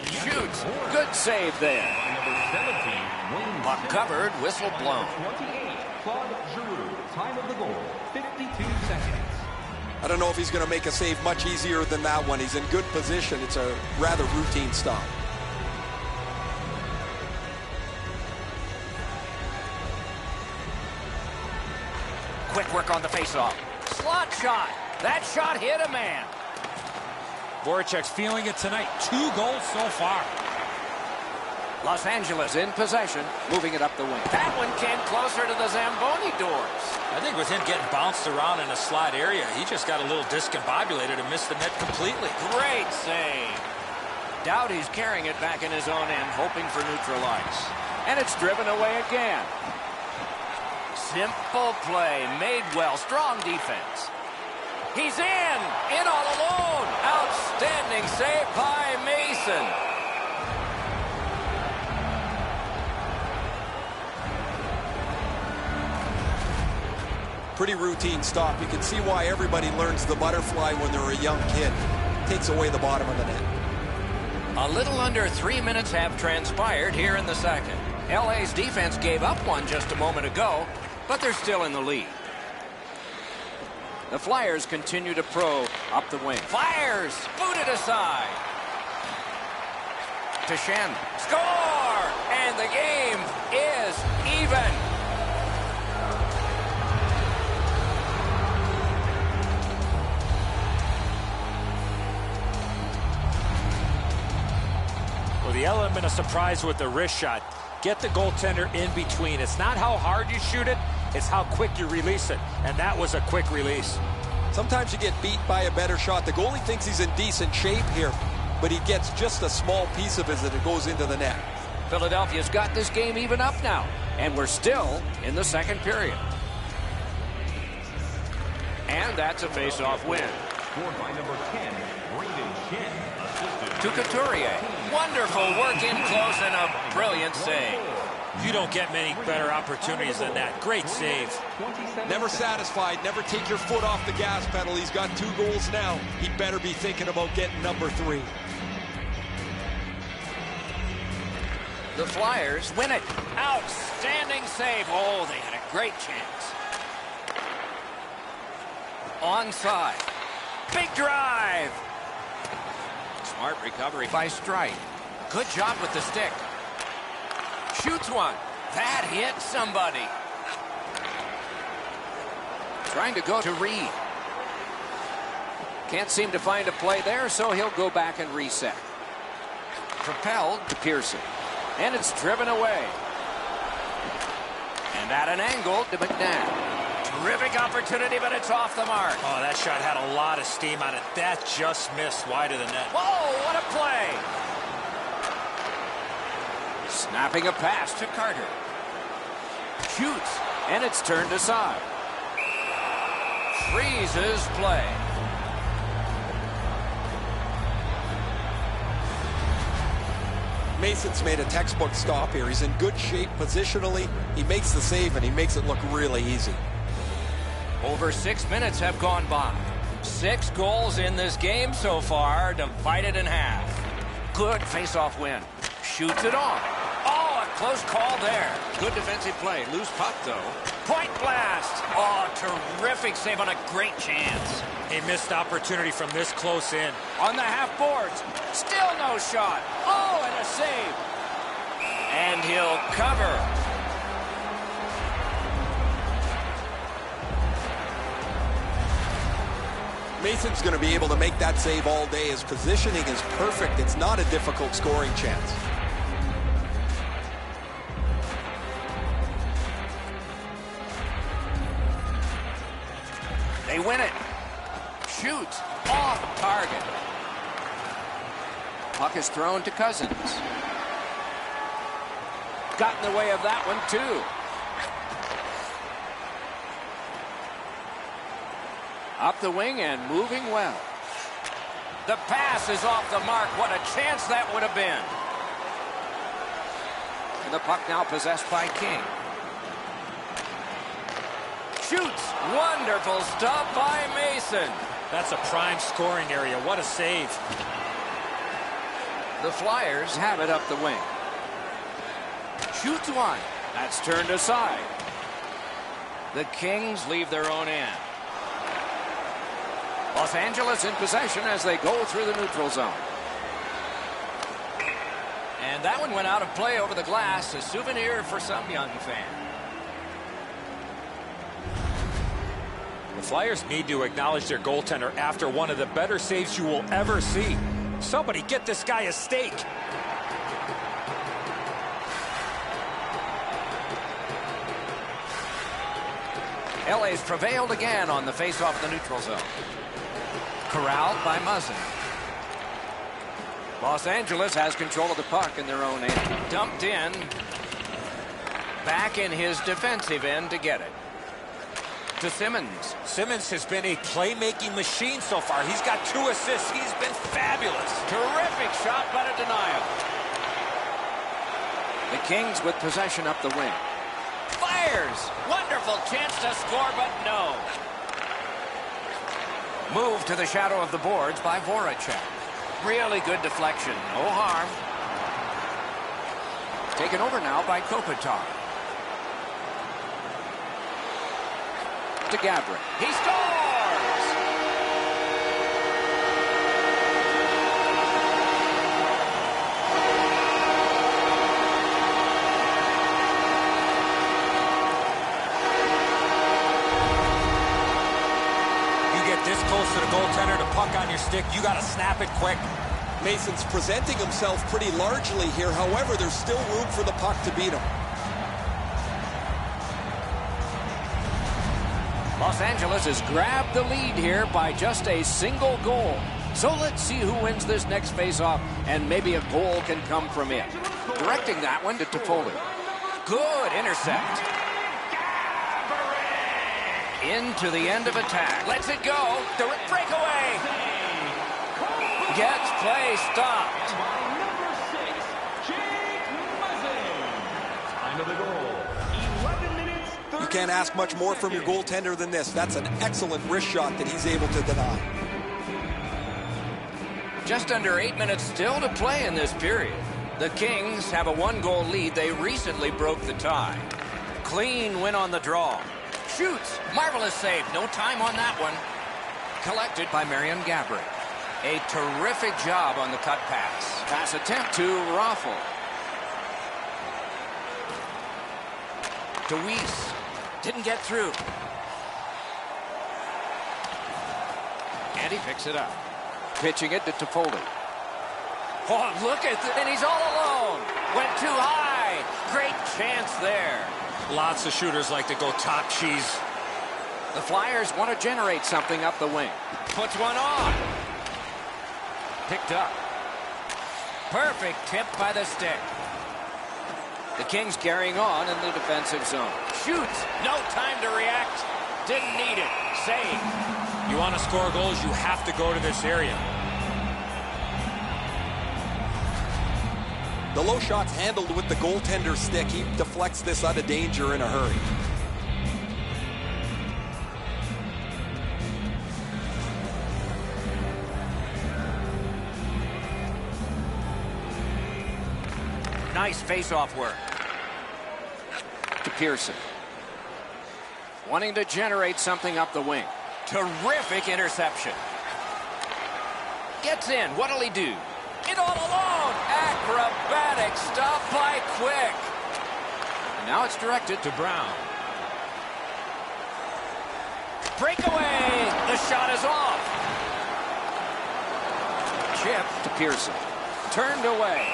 [SPEAKER 1] Shoots. Good save there. Puck covered, whistle blown.
[SPEAKER 4] 28, Claude Giroux. Time of the goal, 52 seconds.
[SPEAKER 7] I don't know if he's going to make a save much easier than that one. He's in good position. It's a rather routine stop.
[SPEAKER 1] Quick work on the faceoff. Slot shot. That shot hit a man.
[SPEAKER 5] Voracek's feeling it tonight. 2 goals so far.
[SPEAKER 1] Los Angeles in possession, moving it up the wing. That one came closer to the Zamboni doors.
[SPEAKER 2] I think with him getting bounced around in a slot area, he just got a little discombobulated and missed the net completely.
[SPEAKER 1] Great save. Doughty's carrying it back in his own end, hoping for neutral ice. And it's driven away again. Simple play, made well, strong defense. He's in all alone. Outstanding save by Mason.
[SPEAKER 7] Pretty routine stop. You can see why everybody learns the butterfly when they're a young kid. Takes away the bottom of the net.
[SPEAKER 1] A little under 3 minutes have transpired here in the second. LA's defense gave up one just a moment ago, but they're still in the lead. The Flyers continue to probe up the wing. Fires! Booted aside. To Shen. Score! And the game is even.
[SPEAKER 5] Well, the element of surprise with the wrist shot. Get the goaltender in between. It's not how hard you shoot it, it's how quick you release it. And that was a quick release.
[SPEAKER 7] Sometimes you get beat by a better shot. The goalie thinks he's in decent shape here, but he gets just a small piece of it as it goes into the net.
[SPEAKER 1] Philadelphia's got this game even up now, and we're still in the second period. And that's a face-off win.
[SPEAKER 4] Scored by number 10, Brayden Schenn. Assisted
[SPEAKER 1] To Couturier. Wonderful work in close and a brilliant save.
[SPEAKER 5] You don't get many better opportunities than that. Great save.
[SPEAKER 7] Never satisfied. Never take your foot off the gas pedal. He's got 2 goals now. He better be thinking about getting number 3.
[SPEAKER 1] The Flyers win it. Outstanding save. Oh, they had a great chance. Onside. Big drive. Smart recovery by Strite. Good job with the stick. Shoots one. That hit somebody. Trying to go to Reed. Can't seem to find a play there, so he'll go back and reset. Propelled to Pearson. And it's driven away. And at an angle to McNabb. Terrific opportunity, but it's off the mark.
[SPEAKER 5] Oh, that shot had a lot of steam on it. That just missed wide of the net.
[SPEAKER 1] Whoa, what a play. Snapping a pass to Carter. Shoots, and it's turned aside. Freezes play.
[SPEAKER 7] Mason's made a textbook stop here. He's in good shape positionally. He makes the save, and he makes it look really easy.
[SPEAKER 1] Over 6 minutes have gone by. 6 goals in this game so far, divided in half. Good face-off win. Shoots it on. Oh, a close call there. Good defensive play. Loose puck, though. Point blast. Oh, terrific save on a great chance.
[SPEAKER 5] A missed opportunity from this close in.
[SPEAKER 1] On the half boards. Still no shot. Oh, and a save. And he'll cover.
[SPEAKER 7] Mason's going to be able to make that save all day. His positioning is perfect. It's not a difficult scoring chance.
[SPEAKER 1] They win it. Shoots off target. Puck is thrown to Cousins. Got in the way of that one, too. Up the wing and moving well. The pass is off the mark. What a chance that would have been. And the puck now possessed by King. Shoots. Wonderful stop by Mason.
[SPEAKER 5] That's a prime scoring area. What a save.
[SPEAKER 1] The Flyers have it up the wing. Shoots one. That's turned aside. The Kings leave their own end. Los Angeles in possession as they go through the neutral zone. And that one went out of play over the glass. A souvenir for some young fan.
[SPEAKER 5] The Flyers need to acknowledge their goaltender after one of the better saves you will ever see. Somebody get this guy a steak.
[SPEAKER 1] LA's prevailed again on the face-off the neutral zone. Corralled by Muzzin. Los Angeles has control of the puck in their own end. Dumped in. Back in his defensive end to get it. To Simmons.
[SPEAKER 2] Simmons has been a playmaking machine so far. He's got 2 assists. He's been fabulous.
[SPEAKER 1] Terrific shot, but a denial. The Kings with possession up the wing. Fires! Wonderful chance to score, but no. Move to the shadow of the boards by Voracek. Really good deflection. No harm. Taken over now by Kopitar. To Gabriel. He scores!
[SPEAKER 2] You get this close to the goaltender, to puck on your stick, you got to snap it quick.
[SPEAKER 7] Mason's presenting himself pretty largely here. However, there's still room for the puck to beat him.
[SPEAKER 1] Los Angeles has grabbed the lead here by just a single goal. So let's see who wins this next face-off, and maybe a goal can come from it. Directing that one to Toffoli. Good intercept. Into the end of attack. Lets it go. The breakaway. Gets play stopped.
[SPEAKER 4] Time of the goal. 11 minutes.
[SPEAKER 7] You can't ask much more from your goaltender than this. That's an excellent wrist shot that he's able to deny.
[SPEAKER 1] Just under 8 minutes still to play in this period. The Kings have a 1-goal lead. They recently broke the tie. Clean win on the draw. Shoots. Marvelous save. No time on that one. Collected by Marion Gabriel. A terrific job on the cut pass. Pass attempt to Raffle. To Weiss. Didn't get through. And he picks it up. Pitching it to Toffoli. Oh, look at that. And he's all alone. Went too high. Great chance there.
[SPEAKER 5] Lots of shooters like to go top cheese.
[SPEAKER 1] The Flyers want to generate something up the wing. Puts one on. Picked up. Perfect tip by the stick. The Kings carrying on in the defensive zone. Shoots. No time to react. Didn't need it. Save.
[SPEAKER 5] You want to score goals, you have to go to this area.
[SPEAKER 7] The low shot's handled with the goaltender's stick. He deflects this out of danger in a hurry.
[SPEAKER 1] Nice face-off work. To Pearson. Wanting to generate something up the wing. Terrific interception. Gets in. What'll he do? It all alone. Acrobatic stop by Quick. And now it's directed to Brown. Breakaway. The shot is off. Chip to Pearson. Turned away.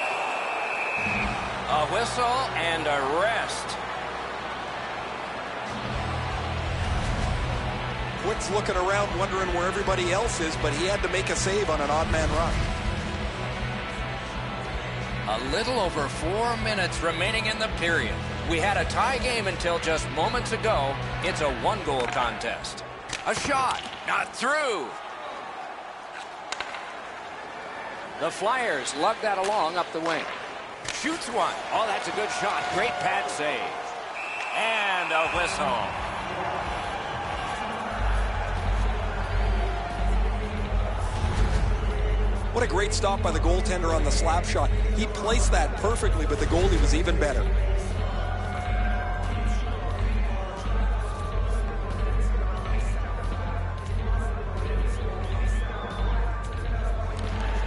[SPEAKER 1] A whistle and a rest.
[SPEAKER 7] Quick's looking around wondering where everybody else is, but he had to make a save on an odd man run.
[SPEAKER 1] A little over 4 minutes remaining in the period. We had a tie game until just moments ago. It's a one-goal contest. A shot, not through. The Flyers lug that along up the wing. Shoots one. Oh, that's a good shot. Great pad save. And a whistle.
[SPEAKER 7] What a great stop by the goaltender on the slap shot. He placed that perfectly, but the goalie was even better.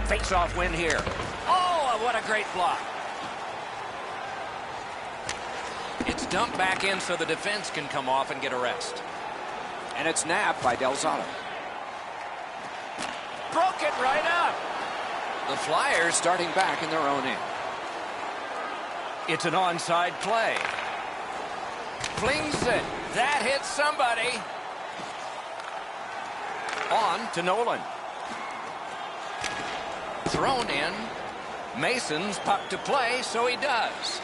[SPEAKER 1] Face-off win here. Oh, what a great block. It's dumped back in so the defense can come off and get a rest. And it's nabbed by Del Zotto. Broke it right up. The Flyers starting back in their own end. It's an onside play. Flings it. That hits somebody. On to Nolan. Thrown in. Mason's puck to play, so he does.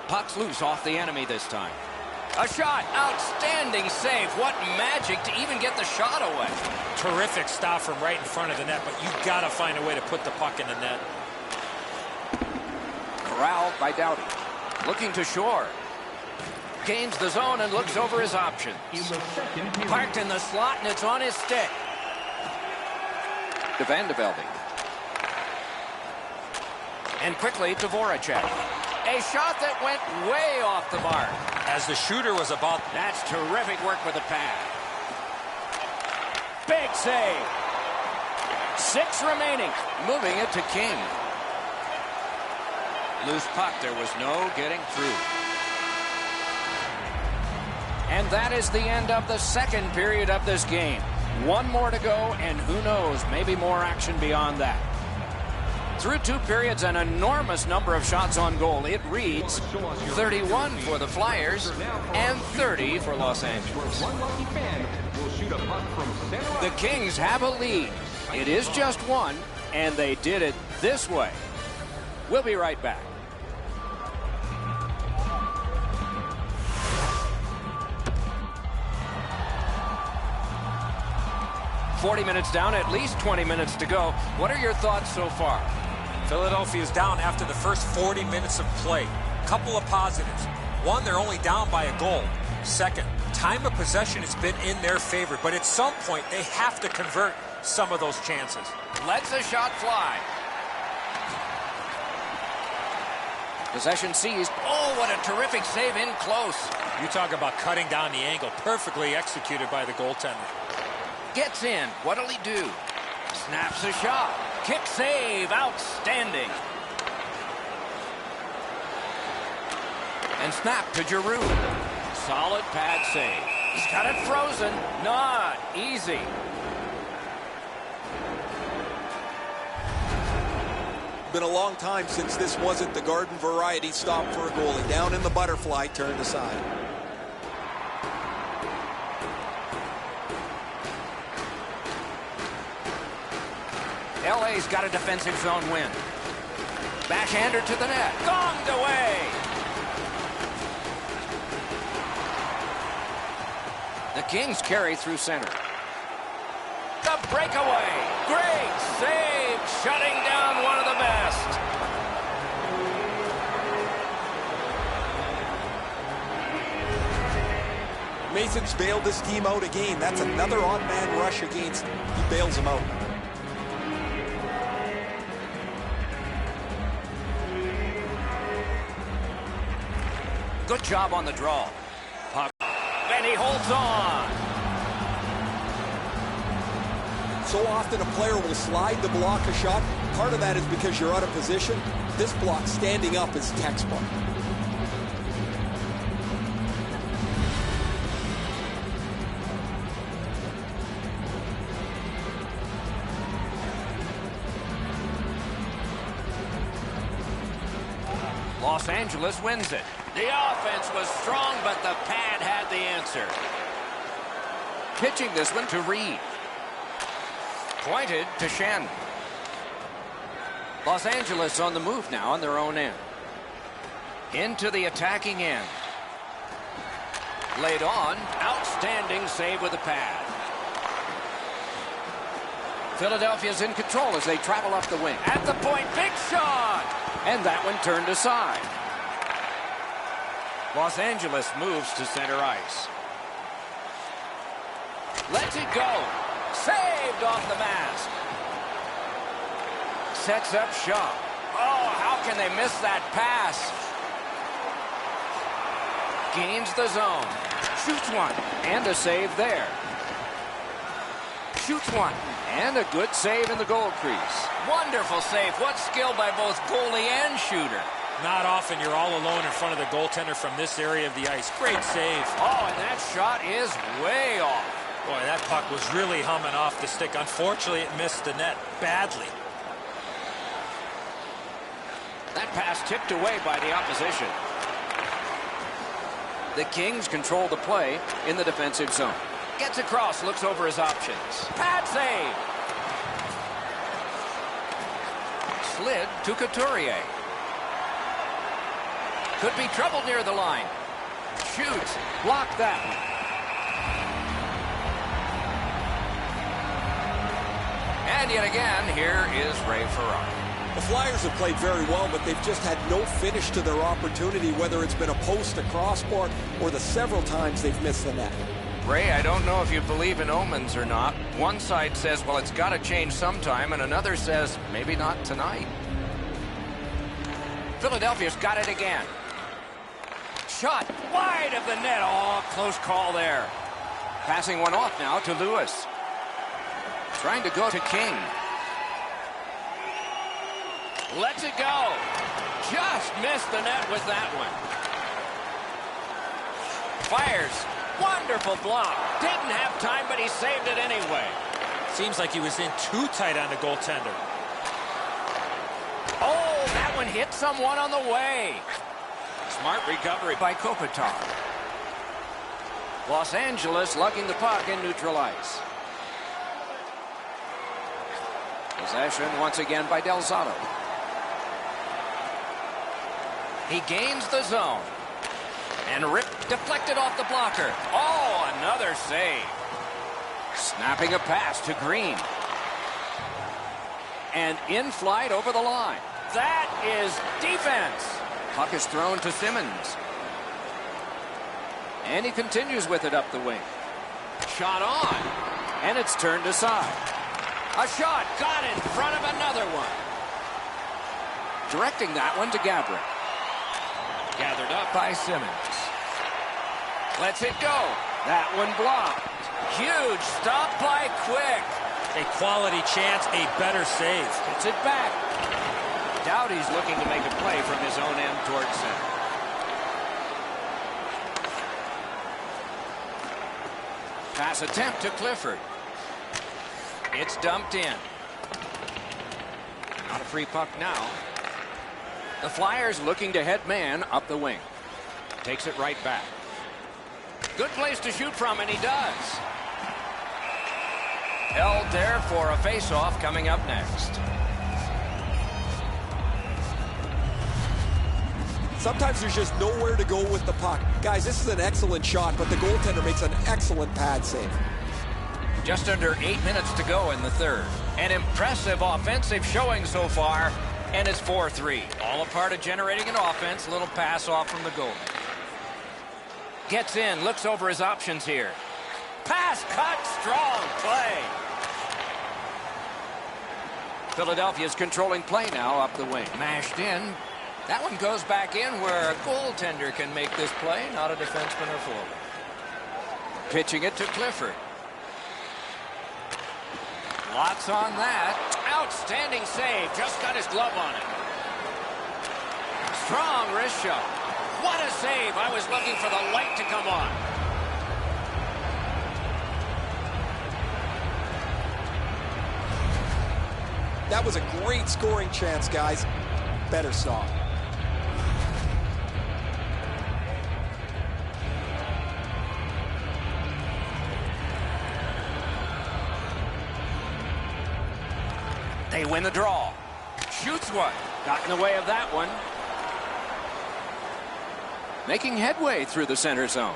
[SPEAKER 1] Puck's loose off the enemy this time. A shot. Outstanding save. What magic to even get the shot away.
[SPEAKER 5] Terrific stop from right in front of the net, but you've got to find a way to put the puck in the net.
[SPEAKER 1] Corralled by Doughty. Looking to shore. Gains the zone and looks over his options. Parked in the slot, and it's on his stick. To Van de Velde. And quickly to Voracek. A shot that went way off the mark.
[SPEAKER 5] As the shooter was about...
[SPEAKER 1] That's terrific work with the pad. Big save. 6 remaining. Moving it to King. Loose puck. There was no getting through. And that is the end of the second period of this game. 1 more to go, and who knows, maybe more action beyond that. Through 2 periods, an enormous number of shots on goal. It reads 31 for the Flyers and 30 for Los Angeles. The Kings have a lead. It is just 1, and they did it this way. We'll be right back. $40 minutes down, at least 20 minutes to go. What are your thoughts so far?
[SPEAKER 2] Philadelphia's down after the first 40 minutes of play. Couple of positives. One, they're only down by a goal. Second, time of possession has been in their favor, but at some point they have to convert some of those chances.
[SPEAKER 1] Lets a shot fly. Possession seized. Oh, what a terrific save in close.
[SPEAKER 5] You talk about cutting down the angle. Perfectly executed by the goaltender.
[SPEAKER 1] Gets in. What'll he do? Snaps a shot. Kick save. Outstanding. And snap to Giroux. Solid pad save. He's got it frozen. Not easy.
[SPEAKER 7] Been a long time since this wasn't the garden variety stop for a goalie. Down in the butterfly, turned aside.
[SPEAKER 1] LA's got a defensive zone win. Backhander to the net. Gonged away. The Kings carry through center. The breakaway. Great save. Shutting down one of the best.
[SPEAKER 7] Mason's bailed this team out again. That's another odd man rush against. He bails him out.
[SPEAKER 1] Good job on the draw. Puck. And he holds on.
[SPEAKER 7] So often a player will slide to block a shot. Part of that is because you're out of position. This block standing up is textbook.
[SPEAKER 1] Los Angeles wins it. The offense was strong, but the pad had the answer. Pitching this one to Reed. Pointed to Shen. Los Angeles on the move now on their own end. Into the attacking end. Laid on. Outstanding save with the pad. Philadelphia's in control as they travel up the wing. At the point, big shot! And that one turned aside. Los Angeles moves to center ice. Lets it go. Saved off the mask. Sets up shot. Oh, how can they miss that pass? Gains the zone. Shoots one. And a save there. Shoots one. And a good save in the goal crease. Wonderful save. What skill by both goalie and shooter.
[SPEAKER 5] Not often you're all alone in front of the goaltender from this area of the ice. Great save.
[SPEAKER 1] Oh, and that shot is way off.
[SPEAKER 5] Boy, that puck was really humming off the stick. Unfortunately, it missed the net badly.
[SPEAKER 1] That pass tipped away by the opposition. The Kings control the play in the defensive zone. Gets across, looks over his options. Pad save. Slid to Couturier. Could be trouble near the line. Shoots. Block that one. And yet again, here is Ray Ferraro.
[SPEAKER 7] The Flyers have played very well, but they've just had no finish to their opportunity, whether it's been a post, a crossbar, or the several times they've missed the net.
[SPEAKER 1] Ray, I don't know if you believe in omens or not. One side says, well, it's got to change sometime, and another says, maybe not tonight. Philadelphia's got it again. Shot wide of the net. Oh, close call there. Passing one off now to Lewis. Trying to go to King. Lets it go. Just missed the net with that one. Fires. Wonderful block. Didn't have time, but he saved it anyway.
[SPEAKER 5] Seems like he was in too tight on the goaltender.
[SPEAKER 1] Oh, that one hit someone on the way. Smart recovery by Kopitar. Los Angeles lugging the puck in neutral ice. Possession once again by Del Zotto. He gains the zone. And deflected off the blocker. Oh, another save. Snapping a pass to Green. And in flight over the line. That is defense. Puck is thrown to Simmons. And he continues with it up the wing. Shot on. And it's turned aside. A shot got in front of another one. Directing that one to Gabrick. Gathered up by Simmons. Lets it go. That one blocked. Huge stop by Quick.
[SPEAKER 5] A quality chance, a better save.
[SPEAKER 1] Gets it back. Doughty's looking to make a play from his own end towards center. Pass attempt to Clifford. It's dumped in. Not a free puck now. The Flyers looking to head man up the wing. Takes it right back. Good place to shoot from, and he does. Held there for a face-off coming up next.
[SPEAKER 7] Sometimes there's just nowhere to go with the puck. Guys, this is an excellent shot, but the goaltender makes an excellent pad save.
[SPEAKER 1] Just under 8 minutes to go in the third. An impressive offensive showing so far, and it's 4-3. All a part of generating an offense. A little pass off from the goalie. Gets in, looks over his options here. Pass cut, strong play. Philadelphia's controlling play now up the wing. Mashed in. That one goes back in where a goaltender can make this play, not a defenseman or forward. Pitching it to Clifford. Lots on that. Outstanding save. Just got his glove on it. Strong wrist shot. What a save. I was looking for the light to come on.
[SPEAKER 7] That was a great scoring chance, guys. Better stop.
[SPEAKER 1] They win the draw. Shoots one. Got in the way of that one. Making headway through the center zone.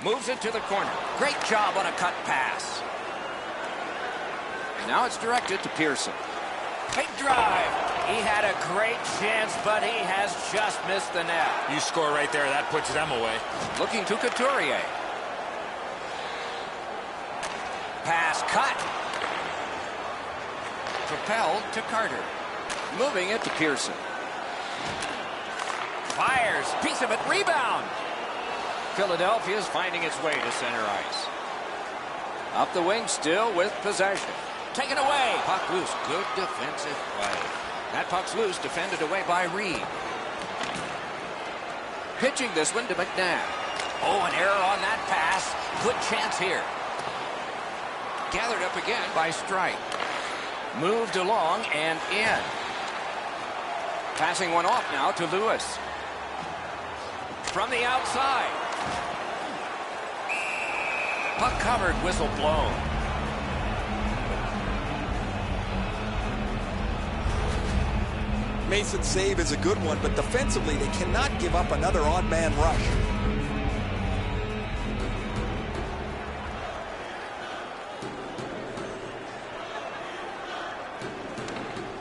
[SPEAKER 1] Moves it to the corner. Great job on a cut pass. Now it's directed to Pearson. Big drive. He had a great chance, but he has just missed the net.
[SPEAKER 2] You score right there, that puts them away.
[SPEAKER 1] Looking to Couturier. Pass cut. Propelled to Carter. Moving it to Pearson. Fires. Piece of it. Rebound. Philadelphia's finding its way to center ice. Up the wing still with possession. Taken away. Puck loose. Good defensive play. That puck's loose. Defended away by Reed. Pitching this one to McNabb. Oh, an error on that pass. Good chance here. Gathered up again by Strike. Moved along and in. Passing one off now to Lewis. From the outside. Puck covered, whistle blown.
[SPEAKER 7] Mason's save is a good one, but defensively they cannot give up another odd-man rush.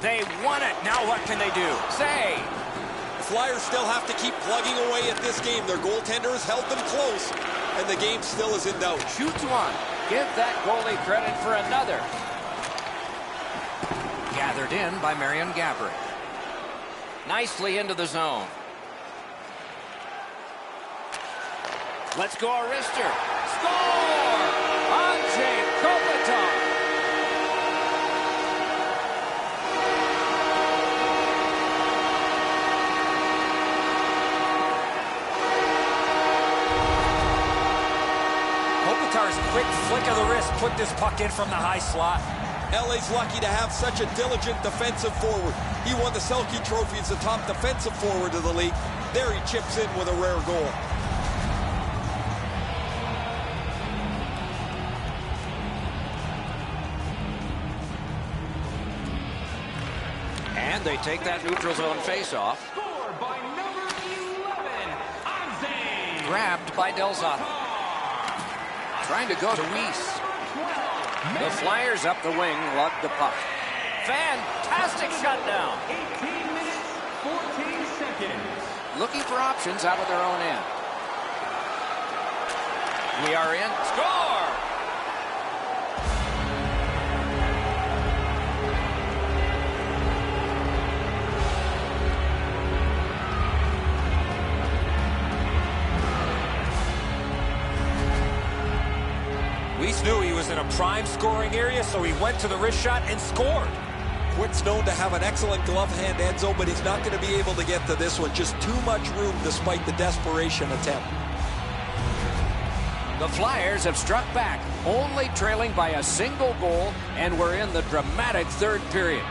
[SPEAKER 1] They won it. Now what can they do? Save.
[SPEAKER 7] The Flyers still have to keep plugging away at this game. Their goaltender has held them close, and the game still is in doubt.
[SPEAKER 1] Shoots one. Give that goalie credit for another. Gathered in by Marion Gaborik. Nicely into the zone. Let's go, Arister. Score! Andrei Kopitar.
[SPEAKER 5] Kopitar's quick flick of the wrist put this puck in from the high slot.
[SPEAKER 7] LA's lucky to have such a diligent defensive forward. He won the Selke Trophy as the top defensive forward of the league. There he chips in with a rare goal.
[SPEAKER 1] And they take that neutral zone face-off.
[SPEAKER 4] Scored by number 11, Anze.
[SPEAKER 1] Grabbed by Del Zotto. Trying to go to Weiss. The Flyers up the wing lug the puck. Fantastic shutdown.
[SPEAKER 4] 18 minutes, 14 seconds.
[SPEAKER 1] Looking for options out of their own end. We are in. Score!
[SPEAKER 2] Weiss knew he was in a prime scoring area, so he went to the wrist shot and scored.
[SPEAKER 7] Quick's known to have an excellent glove hand, Enzo, but he's not going to be able to get to this one. Just too much room despite the desperation attempt.
[SPEAKER 1] The Flyers have struck back, only trailing by a single goal, and we're in the dramatic third period.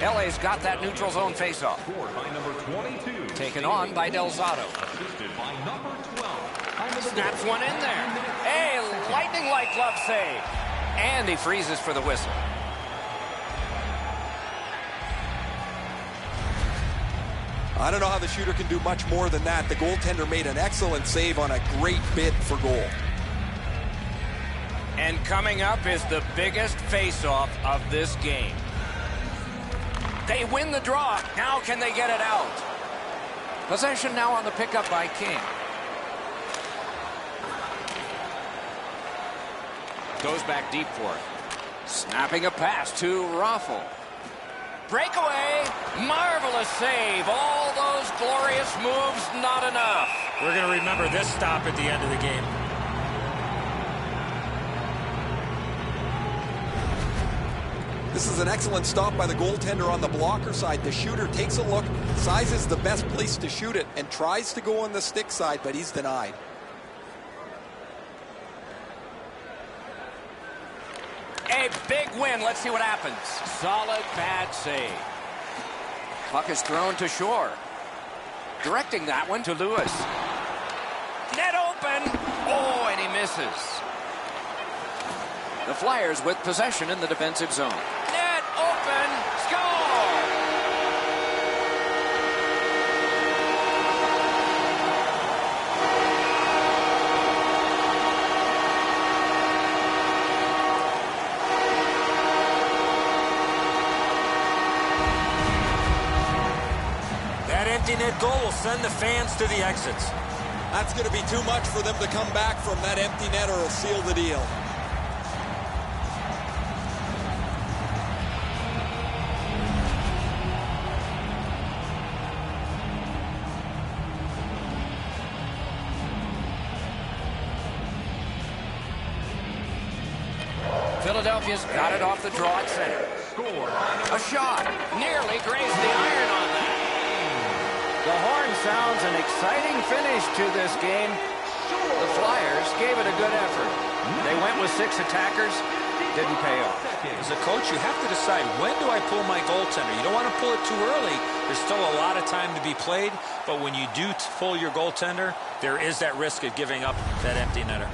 [SPEAKER 1] LA's got that neutral zone faceoff.
[SPEAKER 4] Scored by number 22.
[SPEAKER 1] Taken on by Del Zotto.
[SPEAKER 4] Assisted by number 12.
[SPEAKER 1] Snaps one in there. A lightning-like glove save. And he freezes for the whistle.
[SPEAKER 7] I don't know how the shooter can do much more than that. The goaltender made an excellent save on a great bid for goal.
[SPEAKER 1] And coming up is the biggest face-off of this game. They win the draw. Now can they get it out? Possession now on the pickup by King. Goes back deep for it. Snapping a pass to Raffle. Breakaway. Marvelous save. All those glorious moves, not enough.
[SPEAKER 5] We're going to remember this stop at the end of the game.
[SPEAKER 7] This is an excellent stop by the goaltender on the blocker side. The shooter takes a look, sizes the best place to shoot it, and tries to go on the stick side, but he's denied.
[SPEAKER 1] A big win. Let's see what happens. Solid pad save. Puck is thrown to Shore. Directing that one to Lewis. Net open. Oh, and he misses. The Flyers with possession in the defensive zone. Net open. Score!
[SPEAKER 5] That empty net goal will send the fans to the exits.
[SPEAKER 7] That's going to be too much for them to come back from that empty net, or it'll seal the deal.
[SPEAKER 1] Philadelphia's got it off the draw at center. A shot. Nearly grazed the iron on that. The horn sounds an exciting finish to this game. The Flyers gave it a good effort. They went with 6 attackers. Didn't pay off.
[SPEAKER 2] As a coach, you have to decide, when do I pull my goaltender? You don't want to pull it too early. There's still a lot of time to be played. But when you do pull your goaltender, there is that risk of giving up that empty netter.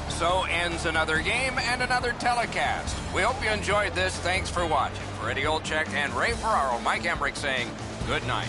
[SPEAKER 1] So ends another game and another telecast. We hope you enjoyed this. Thanks for watching. For Eddie Olczyk and Ray Ferraro, Mike Emmerich saying good night.